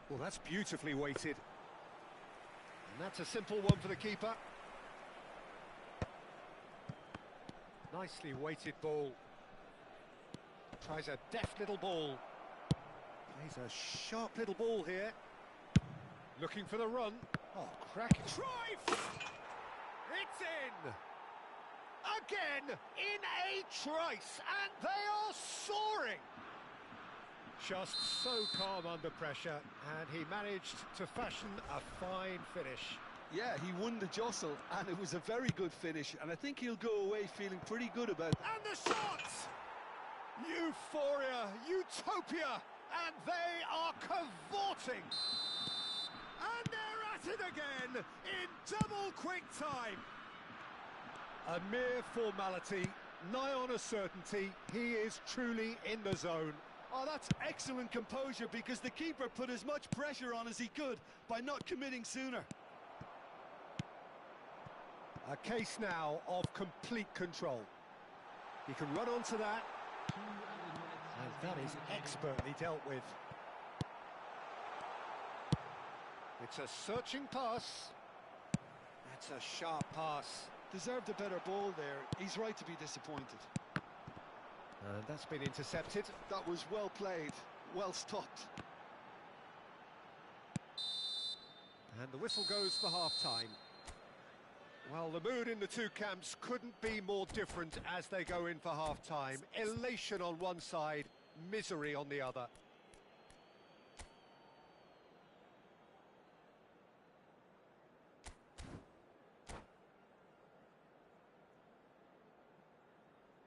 Well, that's beautifully weighted. And that's a simple one for the keeper. Nicely weighted ball. Tries a deft little ball. Plays a sharp little ball here. Looking for the run. Oh, cracking. Cruyff! It's in! Again, in a trice, and they are soaring! Just so calm under pressure, and he managed to fashion a fine finish. Yeah, he won the jostle, and it was a very good finish, and I think he'll go away feeling pretty good about it. And the shot! Euphoria, utopia, and they are cavorting. And they're at it again in double quick time. A mere formality, nigh on a certainty, he is truly in the zone. Oh, that's excellent composure, because the keeper put as much pressure on as he could by not committing sooner. A case now of complete control. He can run onto that, and that is expertly dealt with. It's a searching pass. That's a sharp pass. Deserved a better ball there. He's right to be disappointed. And that's been intercepted. That was well played, well stopped. And the whistle goes for half-time. Well, the mood in the two camps couldn't be more different as they go in for half-time. Elation on one side, misery on the other.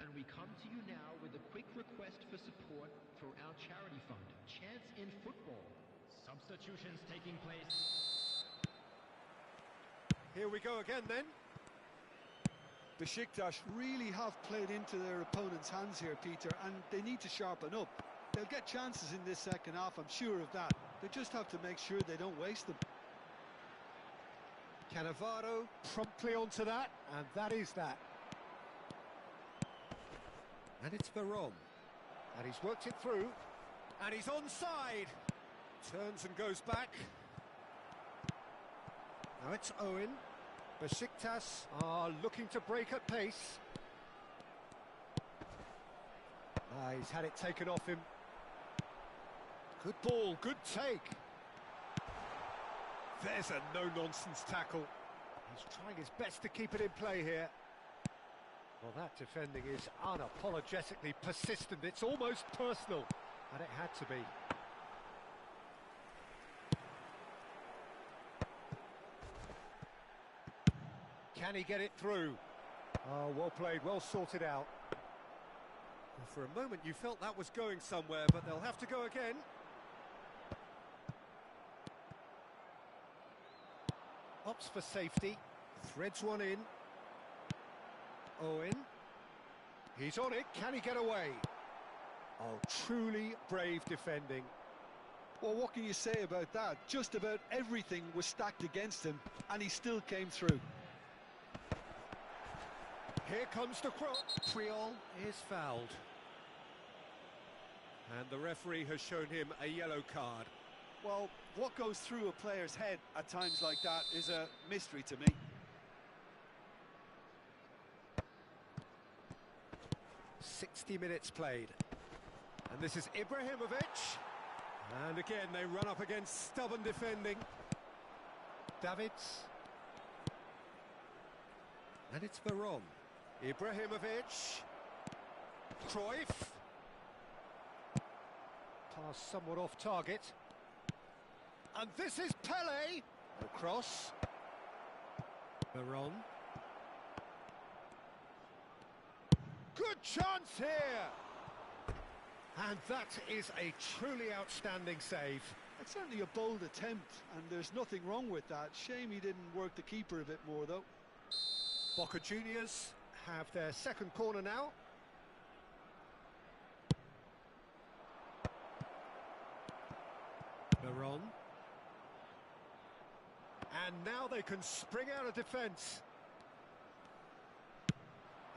And we come to you now with a quick request for support for our charity fund, Chance in Football. Substitutions taking place. Here we go again then. Besiktas really have played into their opponent's hands here, Peter, and they need to sharpen up. They'll get chances in this second half, I'm sure of that. They just have to make sure they don't waste them. Cannavaro promptly onto that, and that is that. And it's Veron. And he's worked it through. And he's onside. Turns and goes back. Now it's Owen. Besiktas are looking to break at pace. He's had it taken off him. Good ball, good take. There's a no-nonsense tackle. He's trying his best to keep it in play here. Well, that defending is unapologetically persistent. It's almost personal, and it had to be. Can he get it through? Oh, well played, well sorted out. Well, for a moment you felt that was going somewhere, but they'll have to go again. Opts for safety, threads one in. Owen, he's on it, can he get away? Oh, truly brave defending. Well, what can you say about that? Just about everything was stacked against him, and he still came through. Here comes the cross. Triol is fouled. And the referee has shown him a yellow card. Well, what goes through a player's head at times like that is a mystery to me. Minutes played. And this is Ibrahimovic. And again, they run up against stubborn defending. Davids. And it's Veron. Ibrahimovic. Cruyff. Pass somewhat off target. And this is Pele. Across. Veron. Good chance here! And that is a truly outstanding save. It's certainly a bold attempt, and there's nothing wrong with that. Shame he didn't work the keeper a bit more, though. Boca Juniors have their second corner now. Veron. And now they can spring out of defence.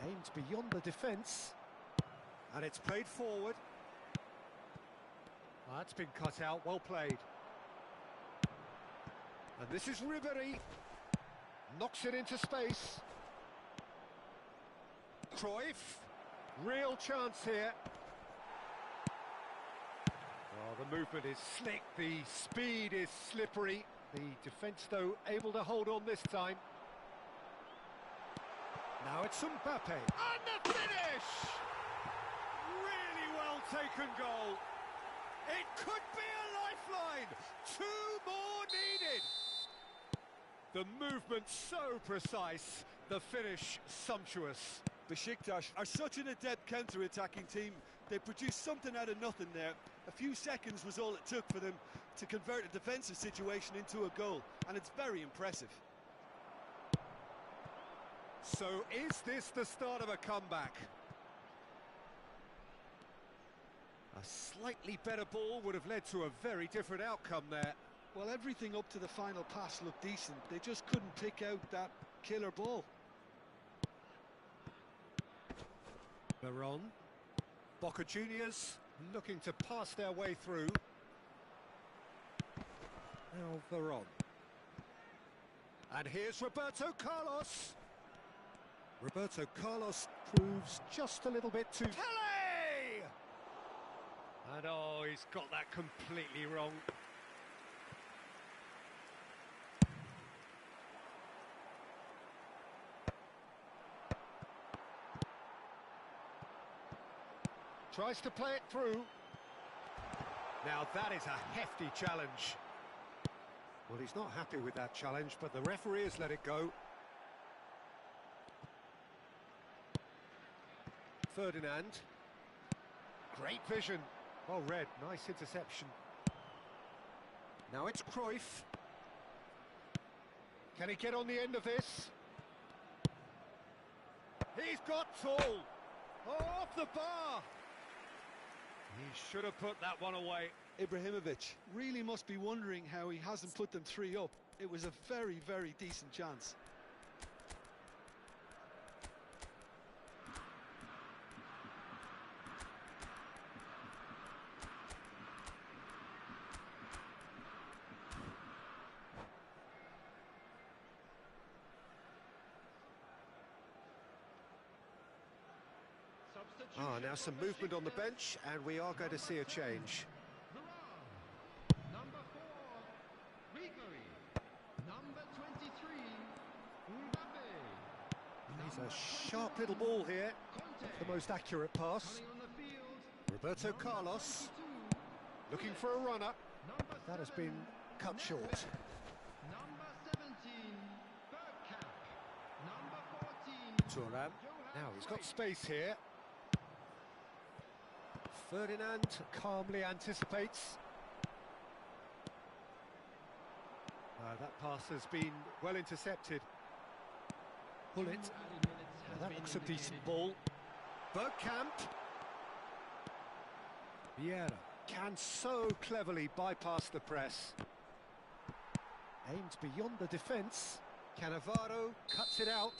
Aimed beyond the defence. And it's played forward. That's been cut out, well played. And this is Ribery. Knocks it into space. Cruyff. Real chance here. Oh, the movement is slick, the speed is slippery. The defence, though, able to hold on this time. Now it's Mbappe. And the finish! Really well taken goal. It could be a lifeline! 2 more needed! The movement so precise, the finish sumptuous. Besiktas are such an adept counter-attacking team. They produced something out of nothing there. A few seconds was all it took for them to convert a defensive situation into a goal, and it's very impressive. So is this the start of a comeback? A slightly better ball would have led to a very different outcome there. Well, everything up to the final pass looked decent. They just couldn't pick out that killer ball. Veron. Boca Juniors looking to pass their way through. Now Veron. And here's Roberto Carlos. Roberto Carlos proves just a little bit too... Tele! And oh, he's got that completely wrong. Tries to play it through. Now that is a hefty challenge. Well, he's not happy with that challenge, but the referee has let it go. Ferdinand. Great vision. Well read, nice interception. Now it's Cruyff. Can he get on the end of this? He's got tall. Oh, off the bar. He should have put that one away. Ibrahimovic really must be wondering how he hasn't put them 3 up. It was a very, very decent chance. Now some movement on the bench, and we are going to see a change. Number 4, Grigori. Number 23, Mbappe. He's a sharp little ball here. The most accurate pass. Coming on the field, Roberto Carlos 22, looking for a runner. number That has 7, been cut short. number 17, Bergkamp. Number 14, Thuram. Now he's got space here. Ferdinand calmly anticipates. That pass has been well intercepted. Pull it. That looks a decent ball. Bergkamp. Vieira can so cleverly bypass the press. Aimed beyond the defence. Cannavaro cuts it out.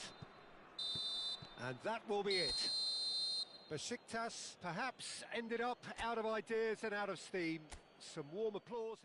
And that will be it. Besiktas perhaps ended up out of ideas and out of steam. Some warm applause.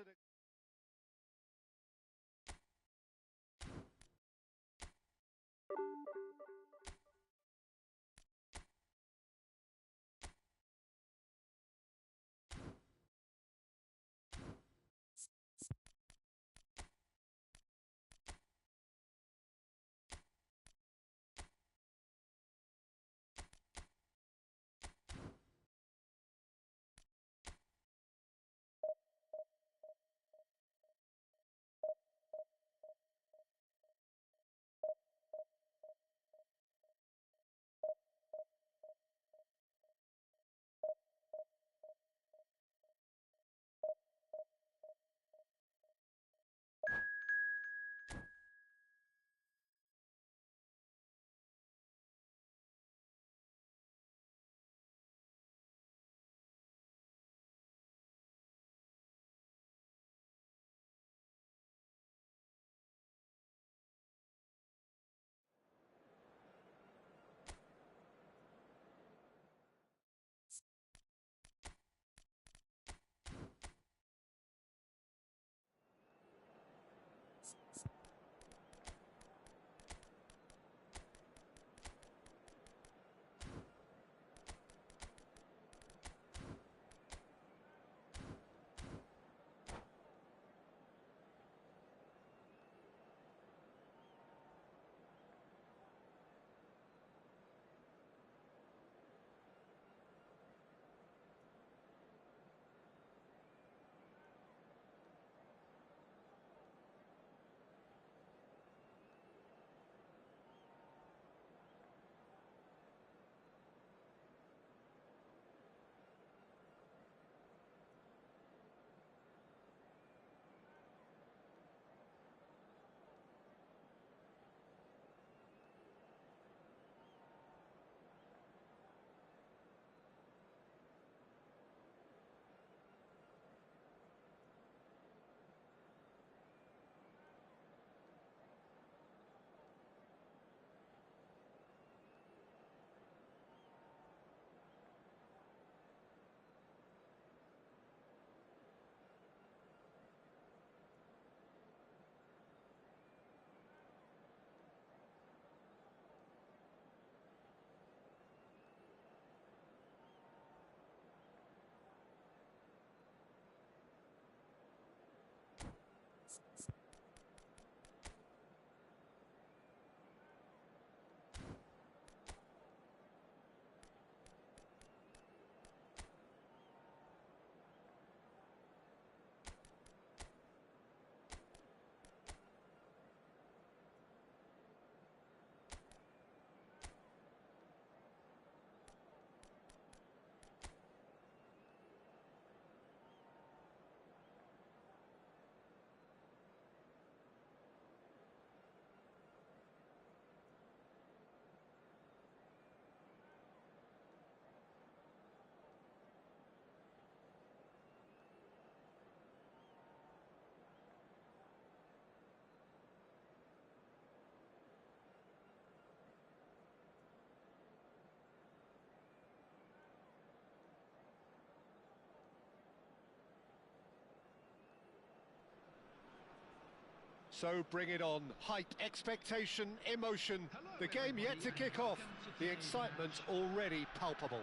So bring it on. Hype, expectation, emotion. The game yet to kick off. The excitement already palpable.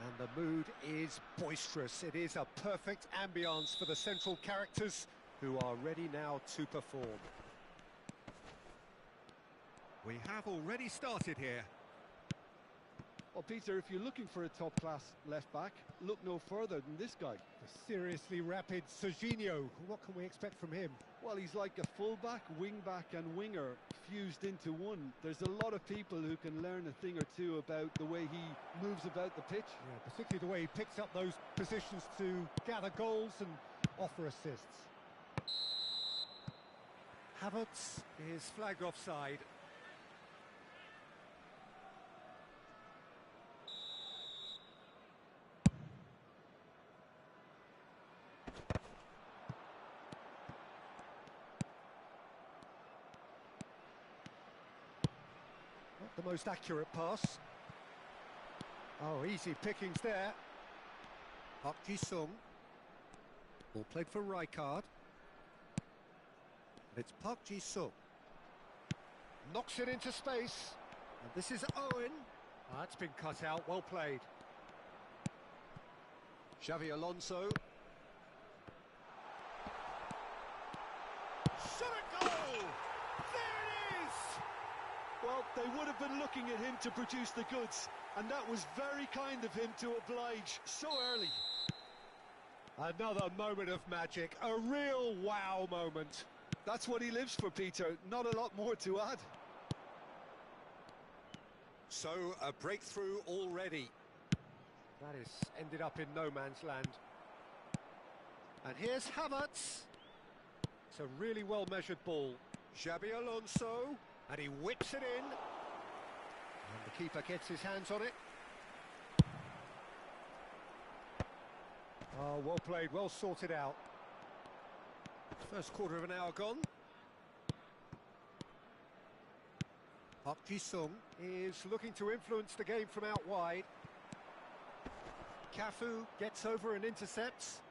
And the mood is boisterous. It is a perfect ambience for the central characters who are ready now to perform. We have already started here. Well, Peter, if you're looking for a top-class left-back, look no further than this guy. The seriously rapid Serginho. What can we expect from him? Well, he's like a full-back, wing-back and winger fused into one. There's a lot of people who can learn a thing or two about the way he moves about the pitch. Yeah, particularly the way he picks up those positions to gather goals and offer assists. Havertz is flagged offside. Not the most accurate pass. Oh, easy pickings there. Park Ji-sung. Ball played for Rijkaard. It's Park Ji-sung. Knocks it into space. And this is Owen. That's been cut out, well played. Xavi Alonso. Shot a goal! There it is! Well, they would have been looking at him to produce the goods, and that was very kind of him to oblige so early. Another moment of magic, a real wow moment. That's what he lives for, Peter. Not a lot more to add. So, a breakthrough already. That has ended up in no man's land. And here's Havertz. It's a really well-measured ball. Xabi Alonso. And he whips it in. And the keeper gets his hands on it. Oh, well played, well sorted out. First quarter of an hour gone. Park Ji-sung Is looking to influence the game from out wide. Cafu gets over and intercepts.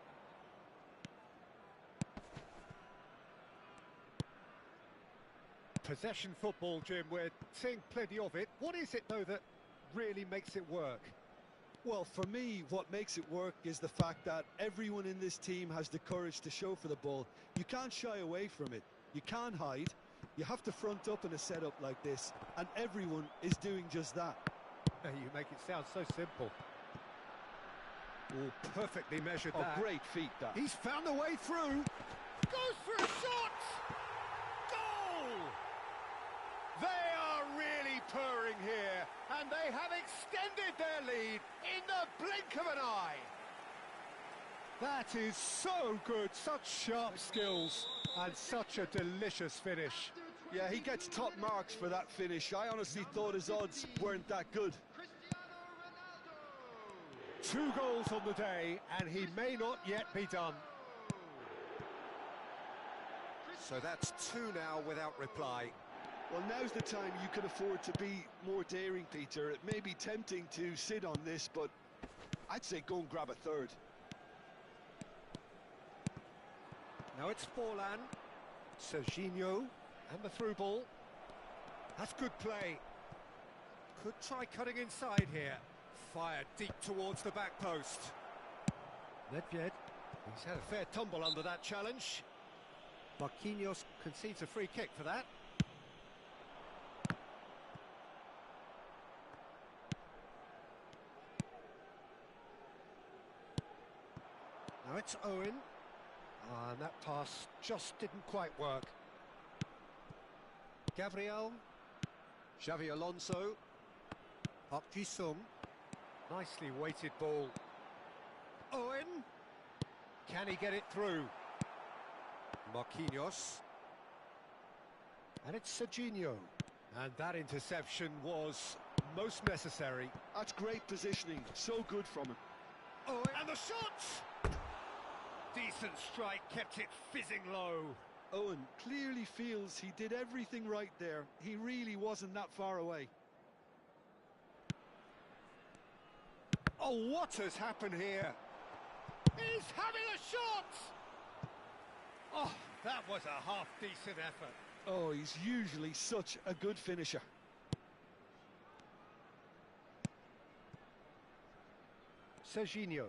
Possession football, Jim, we're seeing plenty of it. What is it, though, that really makes it work? Well, for me, what makes it work is the fact that everyone in this team has the courage to show for the ball. You can't shy away from it. You can't hide. You have to front up in a setup like this, and everyone is doing just that. You make it sound so simple. Oh, perfectly measured Oh, that. great feat, that. He's found a way through. Goes for a shot! Goal! They are really purring here, and they have extended their lead in the blink of an eye. That is so good, such sharp skills, and such a delicious finish. Yeah, he gets top marks for that finish. I honestly thought his odds weren't that good. 2 goals on the day, and he may not yet be done. So that's 2 now without reply. Well, now's the time you can afford to be more daring, Peter. It may be tempting to sit on this, but I'd say go and grab a third. Now it's Forlan. Serginho, and the through ball. That's good play. Could try cutting inside here. Fired deep towards the back post. Nedved. He's had a fair tumble under that challenge. Marquinhos concedes a free kick for that. Now it's Owen. And that pass just didn't quite work. Gabriel. Xavi Alonso. Park Ji-sung. Nicely weighted ball. Owen. Can he get it through? Marquinhos. And it's Serginho. And that interception was most necessary. That's great positioning. So good from him. Owen. And the shot! Decent strike, kept it fizzing low. Owen clearly feels he did everything right there. He really wasn't that far away. Oh, what has happened here? He's having a shot! Oh, that was a half-decent effort. Oh, he's usually such a good finisher. Serginho.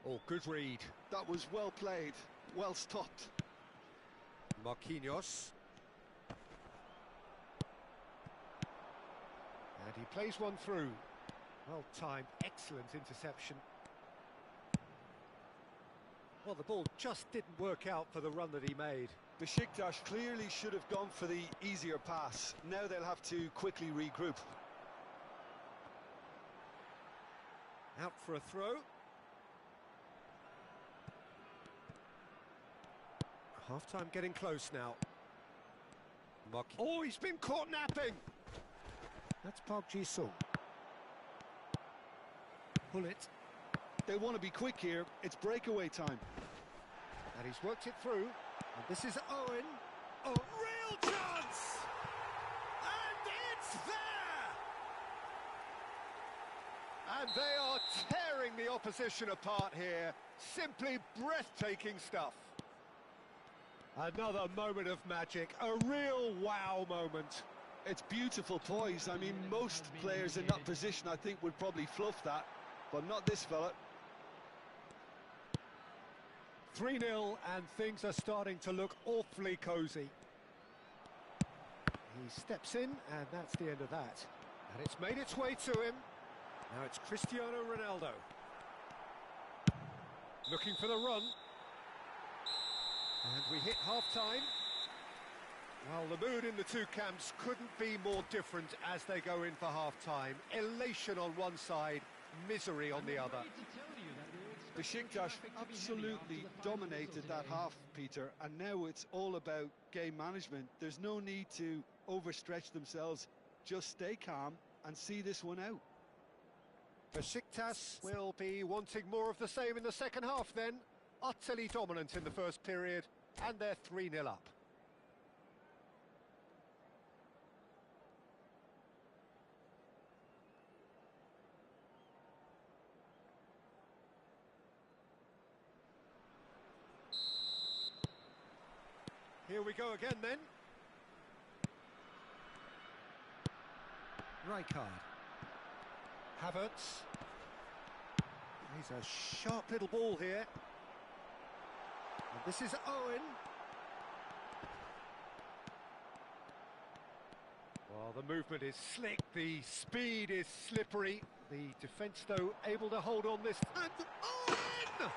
Oh, good read. That was well played, well stopped. Marquinhos. And he plays one through. Well timed, excellent interception. Well, the ball just didn't work out for the run that he made. Besiktas clearly should have gone for the easier pass. Now they'll have to quickly regroup. Out for a throw. Half-time getting close now. Oh, he's been caught napping! That's Park Ji-sung. Pull it. They want to be quick here. It's breakaway time. And he's worked it through. And this is Owen. Oh, real chance! And it's there! And they are tearing the opposition apart here. Simply breathtaking stuff. Another moment of magic, a real wow moment. It's beautiful poise. I mean, most players in that position, I think, would probably fluff that, but not this fella. 3-0, and things are starting to look awfully cosy. He steps in, and that's the end of that. And it's made its way to him. Now it's Cristiano Ronaldo. Looking for the run. And we hit half-time. Well, the mood in the two camps couldn't be more different as they go in for half-time. Elation on one side, misery on the other. Besiktas absolutely dominated that half, Peter, and now it's all about game management. There's no need to overstretch themselves. Just stay calm and see this one out. Besiktas will be wanting more of the same in the second half then. Utterly dominant in the first period, and they're 3-0 up. Here we go again then. Rijkaard. Havertz. He's a sharp little ball here. And this is Owen. Well, the movement is slick, the speed is slippery. The defence, though, able to hold on this. And Owen!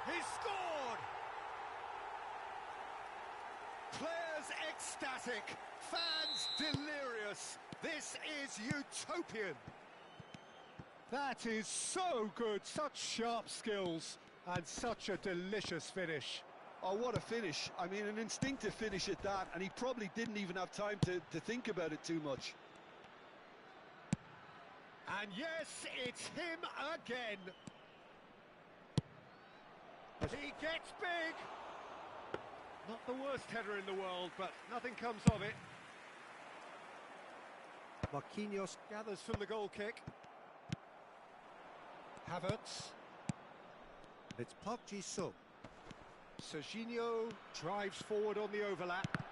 He's scored! Players ecstatic, fans delirious. This is utopian. That is so good, such sharp skills and such a delicious finish. Oh, what a finish. I mean, an instinctive finish at that, and he probably didn't even have time to think about it too much. And yes, it's him again. He gets big. Not the worst header in the world, but nothing comes of it. Marquinhos gathers from the goal kick. Havertz. It's Park Ji-sung. Serginho drives forward on the overlap.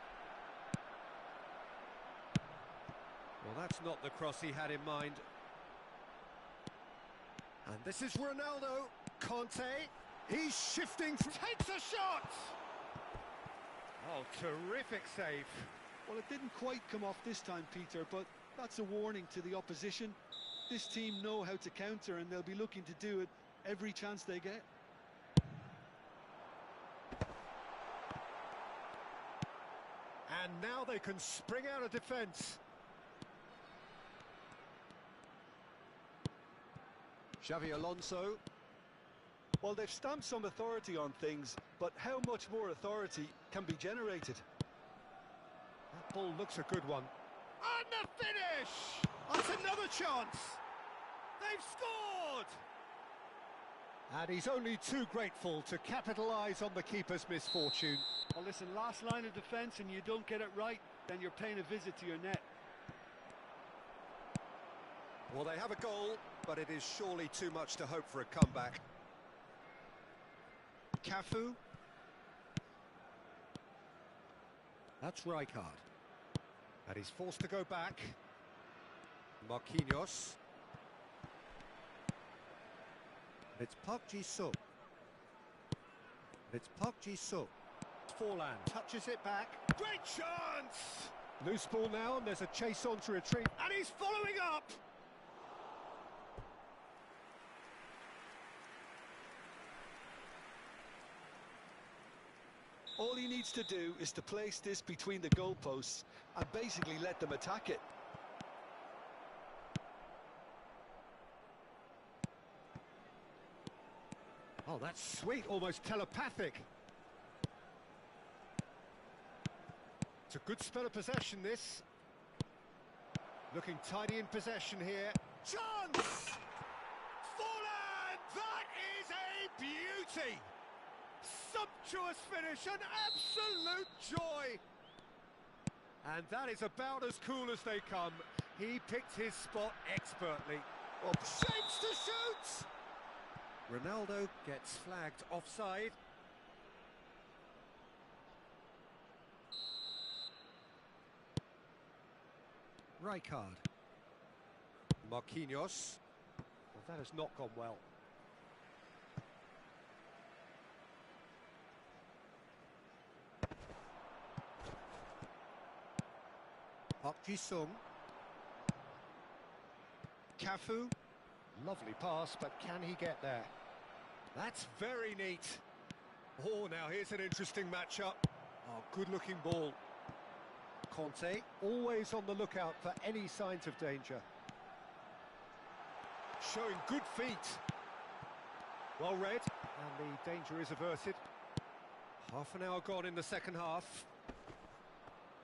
Well, that's not the cross he had in mind. And this is Ronaldo. Conte. He's shifting. Takes a shot! Oh, terrific save. Well, it didn't quite come off this time, Peter, but that's a warning to the opposition. This team know how to counter, and they'll be looking to do it every chance they get. And now they can spring out of defence. Xavi Alonso. Well, they've stamped some authority on things, but how much more authority can be generated? That ball looks a good one. And the finish! That's another chance! They've scored! And he's only too grateful to capitalise on the keeper's misfortune. Well, listen, last line of defence and you don't get it right, then you're paying a visit to your net. Well, they have a goal, but it is surely too much to hope for a comeback. Cafu. That's Rijkaard. And he's forced to go back. Marquinhos. It's Park Ji-sung. It's Park Ji-sung. Forlan touches it back. Great chance! Loose ball now, and there's a chase on to retrieve. And he's following up! All he needs to do is to place this between the goalposts and basically let them attack it. Oh, that's sweet, almost telepathic. It's a good spell of possession, this. Looking tidy in possession here. Chance! Forlan! That is a beauty! Sumptuous finish, an absolute joy! And that is about as cool as they come. He picked his spot expertly. Oh, shapes to shoot! Ronaldo gets flagged offside. Rijkaard. Marquinhos. Well, that has not gone well. Park Ji-sung. Cafu. Lovely pass, but can he get there? That's very neat. Oh, now here's an interesting matchup. Oh, good-looking ball. Conte, always on the lookout for any signs of danger. Showing good feet. Well read, and the danger is averted. Half an hour gone in the second half.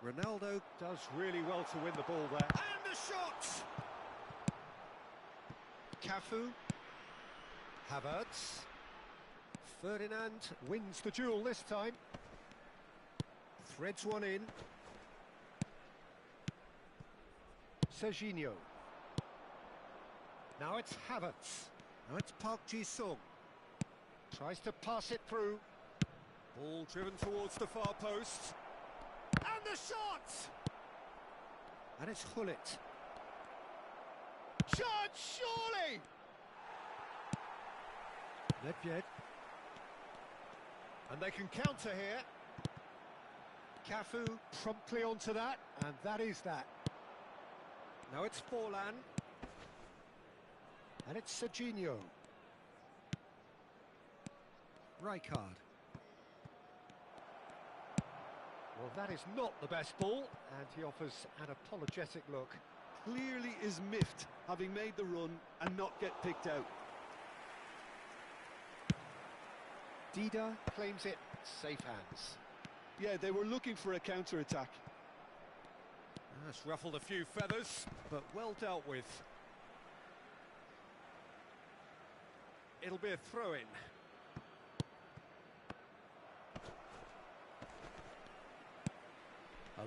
Ronaldo does really well to win the ball there. And the shot! Cafu. Havertz. Ferdinand wins the duel this time. Threads one in. Serginho. Now it's Havertz. Now it's Park Ji-sung. Tries to pass it through. Ball driven towards the far post. And the shot! And it's Hullet. Chance, surely! Nedved. And they can counter here. Cafu promptly onto that, and that is that. Now it's Forlan. And it's Serginho. Rijkaard. Well, that is not the best ball, and he offers an apologetic look. Clearly is miffed, having made the run and not get picked out. Dida claims it, safe hands. Yeah, they were looking for a counter-attack. That's ruffled a few feathers, but well dealt with. It'll be a throw-in.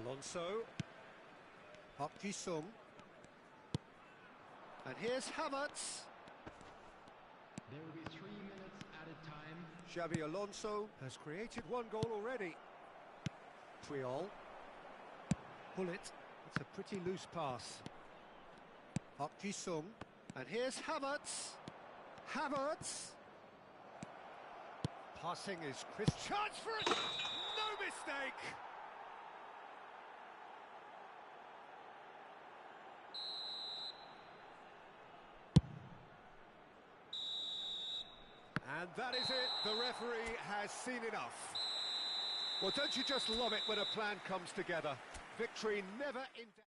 Alonso. Park Ji-sung. And here's Havertz. There will be 3 minutes added time. Xabi Alonso has created one goal already. Puyol. Hullet. It's a pretty loose pass. Park Ji-sung. And here's Havertz. Havertz. Passing is Chris. Chance for it! No mistake! And that is it. The referee has seen enough. Well, don't you just love it when a plan comes together? Victory never in doubt.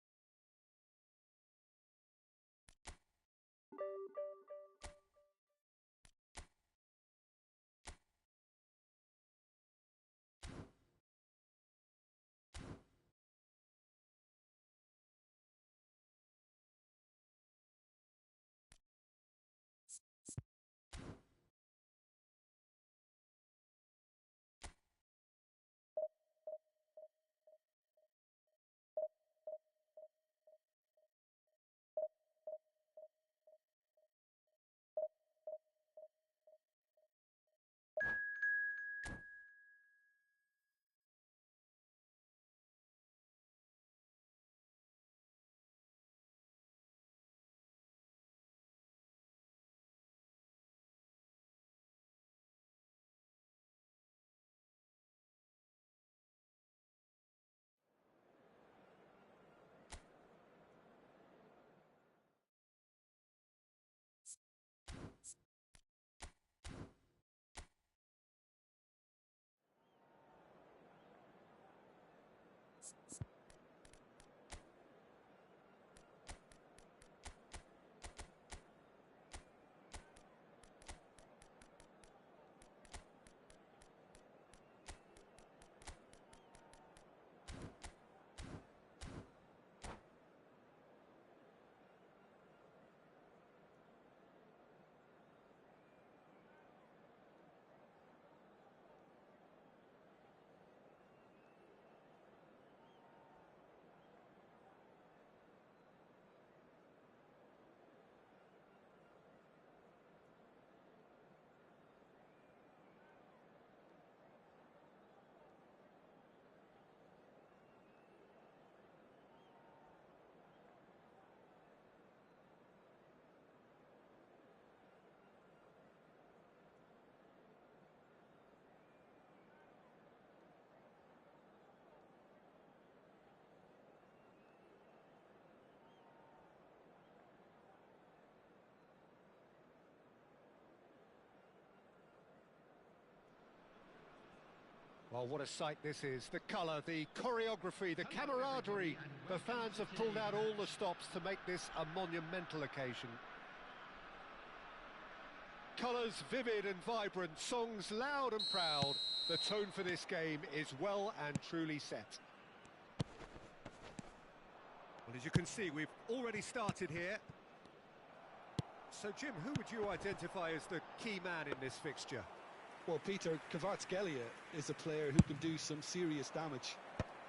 Well, what a sight this is. The colour, the choreography, the camaraderie. The fans have pulled out all the stops to make this a monumental occasion. Colours vivid and vibrant, songs loud and proud. The tone for this game is well and truly set. Well, as you can see, we've already started here. So, Jim, who would you identify as the key man in this fixture? Well, Peter, Kvaratskhelia is a player who can do some serious damage.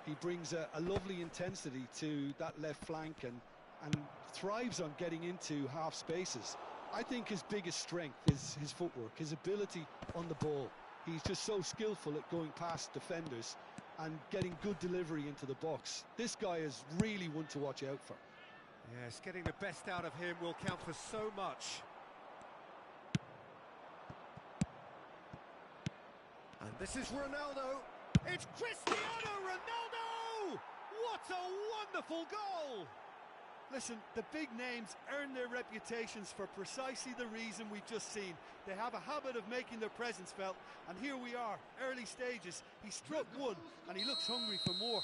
He brings a lovely intensity to that left flank and thrives on getting into half spaces. I think his biggest strength is his footwork, his ability on the ball. He's just so skillful at going past defenders and getting good delivery into the box. This guy is really one to watch out for. Yes, getting the best out of him will count for so much. And this is Ronaldo. It's Cristiano Ronaldo! What a wonderful goal! Listen, the big names earn their reputations for precisely the reason we've just seen. They have a habit of making their presence felt, and here we are, early stages. He struck one, and he looks hungry for more.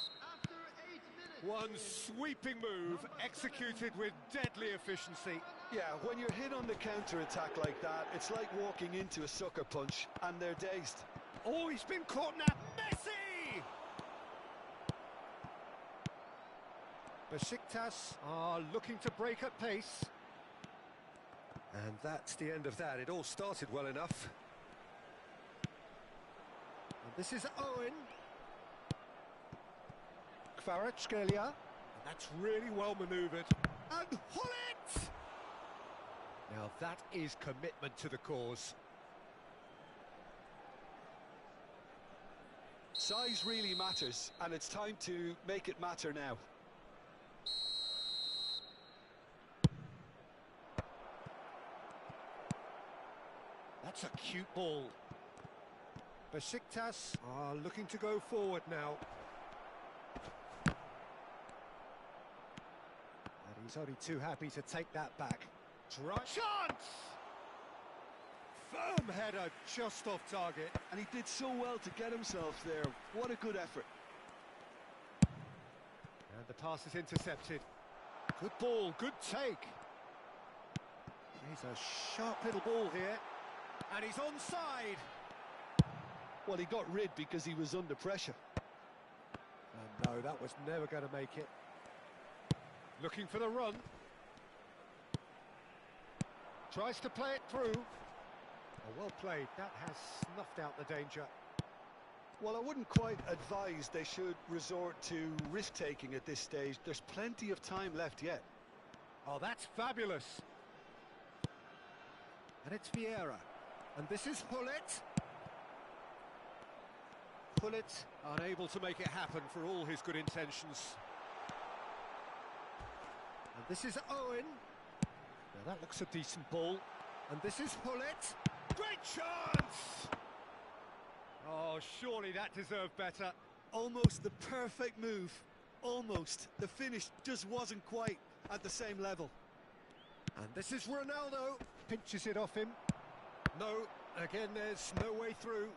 One sweeping move, executed with deadly efficiency. Yeah, when you're hit on the counter-attack like that, it's like walking into a sucker punch, and they're dazed. Oh, he's been caught now. Messi! Besiktas are looking to break at pace. And that's the end of that. It all started well enough. And this is Owen. Kvaratskhelia. That's really well manoeuvred. And Hullet! Now that is commitment to the cause. Size really matters, and it's time to make it matter now. That's a cute ball. Besiktas are looking to go forward now. And he's only too happy to take that back. Try chance! Firm header just off target. And he did so well to get himself there. What a good effort. And the pass is intercepted. Good ball, good take. He's a sharp little ball here. And he's onside. Well, he got rid because he was under pressure. And no, that was never going to make it. Looking for the run. Tries to play it through. Oh, well played. That has snuffed out the danger. Well, I wouldn't quite advise they should resort to risk-taking at this stage. There's plenty of time left yet. Oh, that's fabulous. And it's Vieira. And this is Hullet. Hullet unable to make it happen for all his good intentions. And this is Owen. Now that looks a decent ball. And this is Hullet. Great chance! Oh, surely that deserved better. Almost the perfect move. Almost. The finish just wasn't quite at the same level. And this is Ronaldo. Pinches it off him. No, again, there's no way through.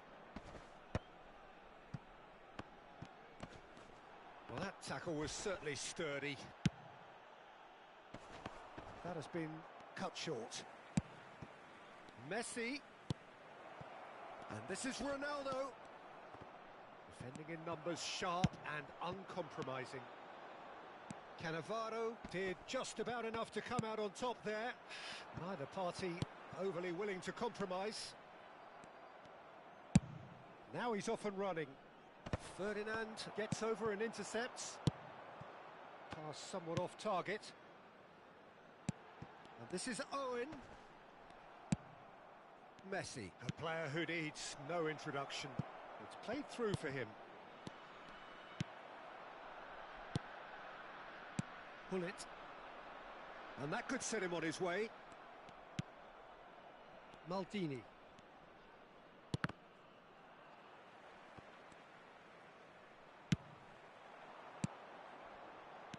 Well, that tackle was certainly sturdy. That has been cut short. Messi. And this is Ronaldo. Defending in numbers, sharp and uncompromising. Cannavaro did just about enough to come out on top there. Neither party overly willing to compromise. Now he's off and running. Ferdinand gets over and intercepts. Pass somewhat off target. And this is Owen. Messi, a player who needs no introduction. It's played through for him. Pull it. And that could set him on his way. Maldini.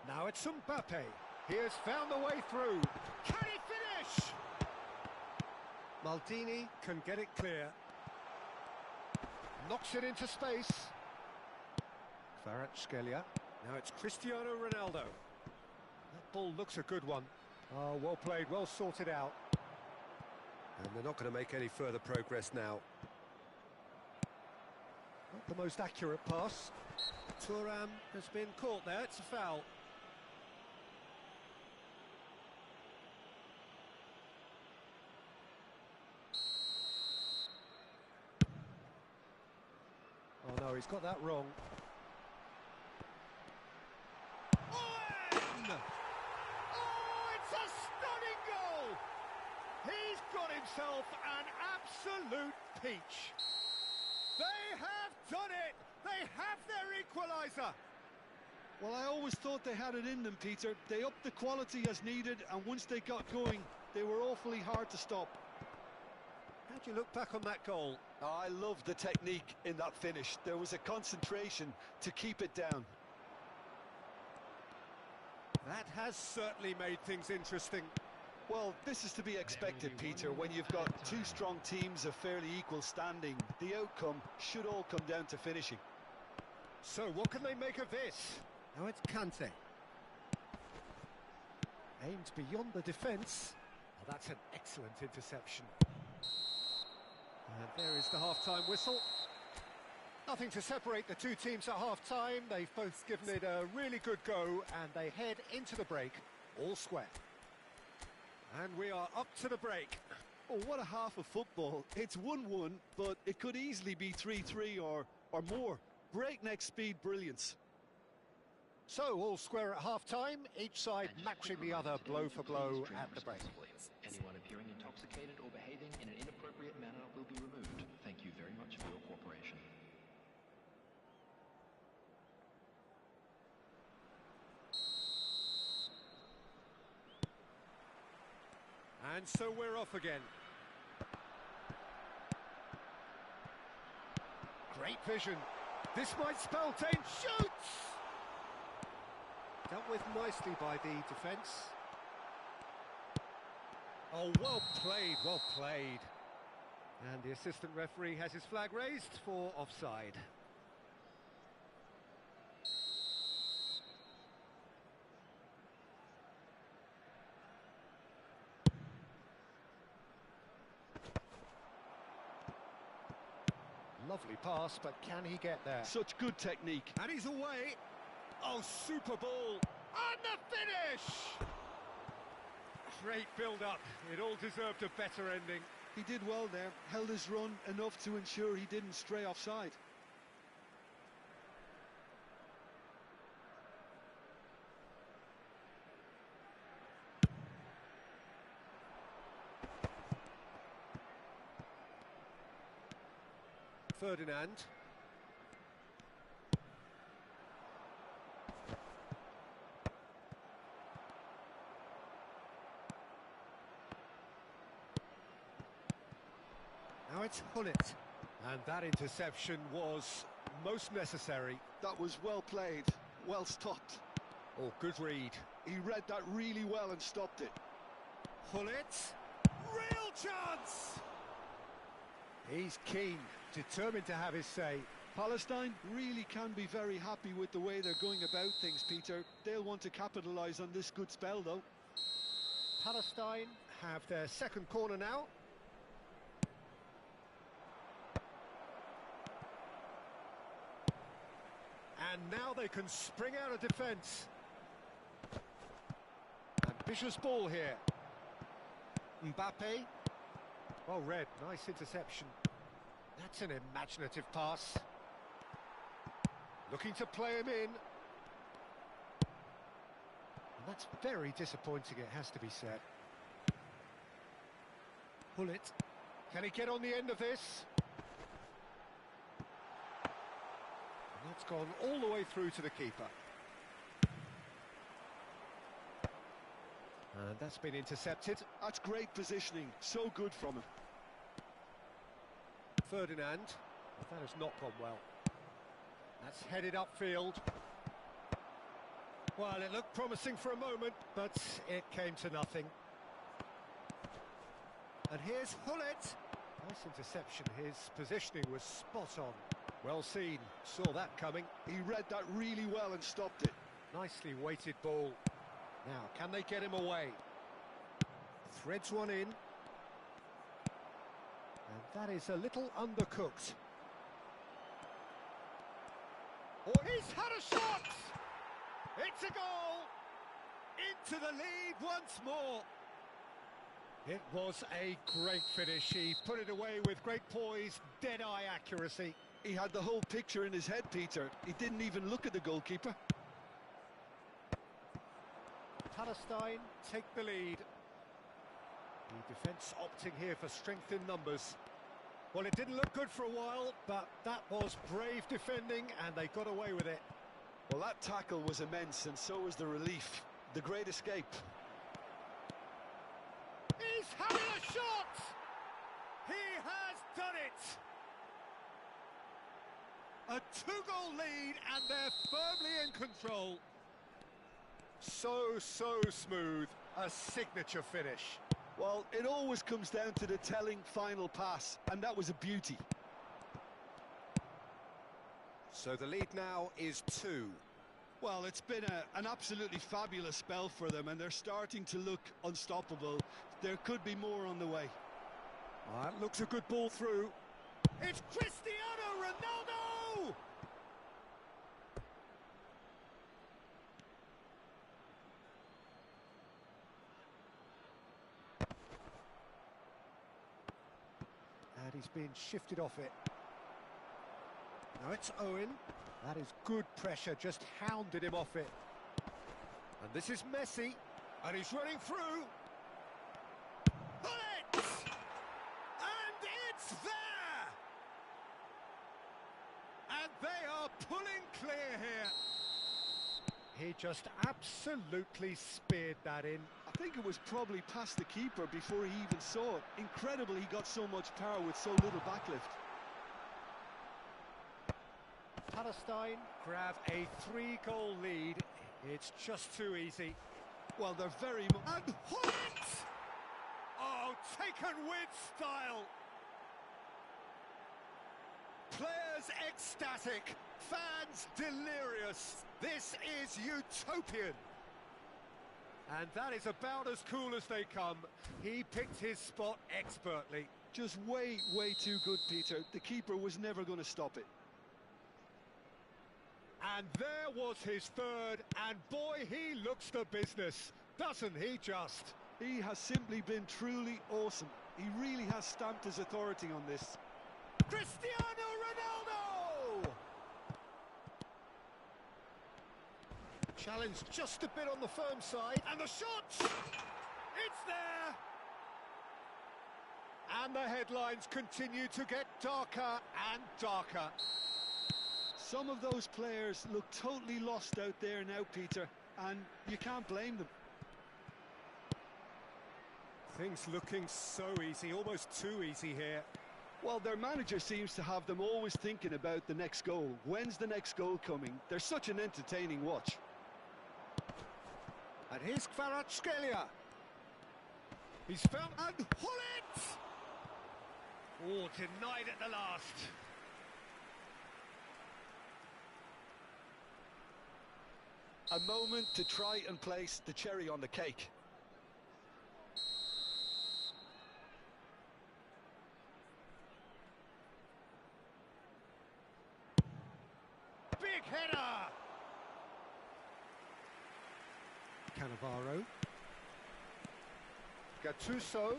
Now it's Mbappe. He has found the way through. Can he finish? Maldini can get it clear. Knocks it into space. Kvaratskhelia. Now it's Cristiano Ronaldo. That ball looks a good one. Oh, well played, well sorted out. And they're not going to make any further progress now. Not the most accurate pass. Thuram has been caught there, it's a foul. Oh no, he's got that wrong. Owen! Oh, it's a stunning goal! He's got himself an absolute peach. They have done it! They have their equaliser! Well, I always thought they had it in them, Peter. They upped the quality as needed, and once they got going, they were awfully hard to stop. How do you look back on that goal? Oh, I loved the technique in that finish. There was a concentration to keep it down. That has certainly made things interesting. Well, this is to be expected, Peter. When you've got two strong teams of fairly equal standing, the outcome should all come down to finishing. So, what can they make of this? Now it's Kante. Aimed beyond the defence. Oh, that's an excellent interception. And there is the half-time whistle. Nothing to separate the two teams at half-time. They've both given it a really good go, and they head into the break all square. And we are up to the break. Oh, what a half of football. It's 1-1, but it could easily be 3-3 or more. Breakneck speed brilliance. So, all square at half-time, each side matching the other blow for blow at the break. Anyone appearing intoxicated or behaving in an inappropriate manner will be removed. Thank you very much for your cooperation. And so we're off again. Great vision. This might spell danger. Shoots! Dealt with nicely by the defence. Oh, well played, well played. And the assistant referee has his flag raised for offside. Lovely pass, but can he get there? Such good technique. And he's away. Oh, super ball. And the finish! Great build-up. It all deserved a better ending. He did well there, held his run enough to ensure he didn't stray offside. Ferdinand. Now it's Hullet. And that interception was most necessary. That was well played, well stopped. Oh, good read. He read that really well and stopped it. Hullet. Real chance! He's keen, determined to have his say. Palestine really can be very happy with the way they're going about things, Peter. They'll want to capitalise on this good spell, though. Palestine have their second corner now. And now they can spring out of defence. Ambitious ball here. Mbappe. Well read, nice interception. That's an imaginative pass. Looking to play him in. And that's very disappointing, it has to be said. Pull it. Can he get on the end of this? And that's gone all the way through to the keeper. And that's been intercepted. That's great positioning, so good from him. Ferdinand. Well, that has not gone well. That's headed upfield. Well, it looked promising for a moment, but it came to nothing. And here's Hullet. Nice interception. His positioning was spot on. Well seen. Saw that coming. He read that really well and stopped it. Nicely weighted ball. Now, can they get him away? Threads one in. And that is a little undercooked. Oh, he's had a shot! It's a goal! Into the lead once more. It was a great finish. He put it away with great poise, dead-eye accuracy. He had the whole picture in his head, Peter. He didn't even look at the goalkeeper. Palestine take the lead. The defence opting here for strength in numbers. Well, it didn't look good for a while, but that was brave defending, and they got away with it. Well, that tackle was immense, and so was the relief. The great escape. He's having a shot! He has done it! A two-goal lead, and they're firmly in control. So smooth. A signature finish. Well, it always comes down to the telling final pass, and that was a beauty. So the lead now is 2. Well, it's been an absolutely fabulous spell for them, and they're starting to look unstoppable. There could be more on the way. That looks a good ball through. It's Cristiano Ronaldo! And he's being shifted off it. Now it's Owen. That is good pressure, just hounded him off it. And this is Messi. And he's running through. Bullet! And it's there! And they are pulling clear here. He just absolutely speared that in. I think it was probably past the keeper before he even saw it. Incredible he got so much power with so little backlift. Palestine grab a 3-goal lead. It's just too easy. Well, they're very... And Hullet! Oh, taken with style. Players ecstatic. Fans delirious. This is utopian. And that is about as cool as they come. He picked his spot expertly. Just way too good, Peter. The keeper was never going to stop it. And there was his third, and boy, he looks the business, doesn't he just? He has simply been truly awesome. He really has stamped his authority on this. Cristiano Ronaldo! Challenged just a bit on the firm side, and the shot! It's there! And the headlines continue to get darker and darker. Some of those players look totally lost out there now, Peter, and you can't blame them. Things looking so easy, almost too easy here. Well, their manager seems to have them always thinking about the next goal. When's the next goal coming? They're such an entertaining watch. And here's Kvaratskhelia. He's found... And Hullet! Oh, denied at the last. A moment to try and place the cherry on the cake. Big header! Cannavaro. Gattuso.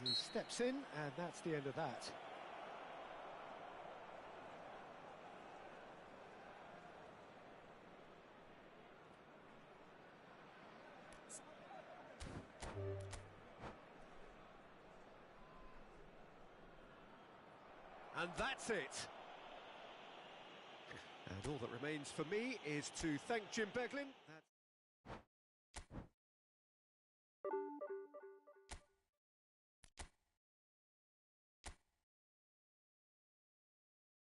He steps in, and that's the end of that. And that's it. And all that remains for me is to thank Jim Beglin.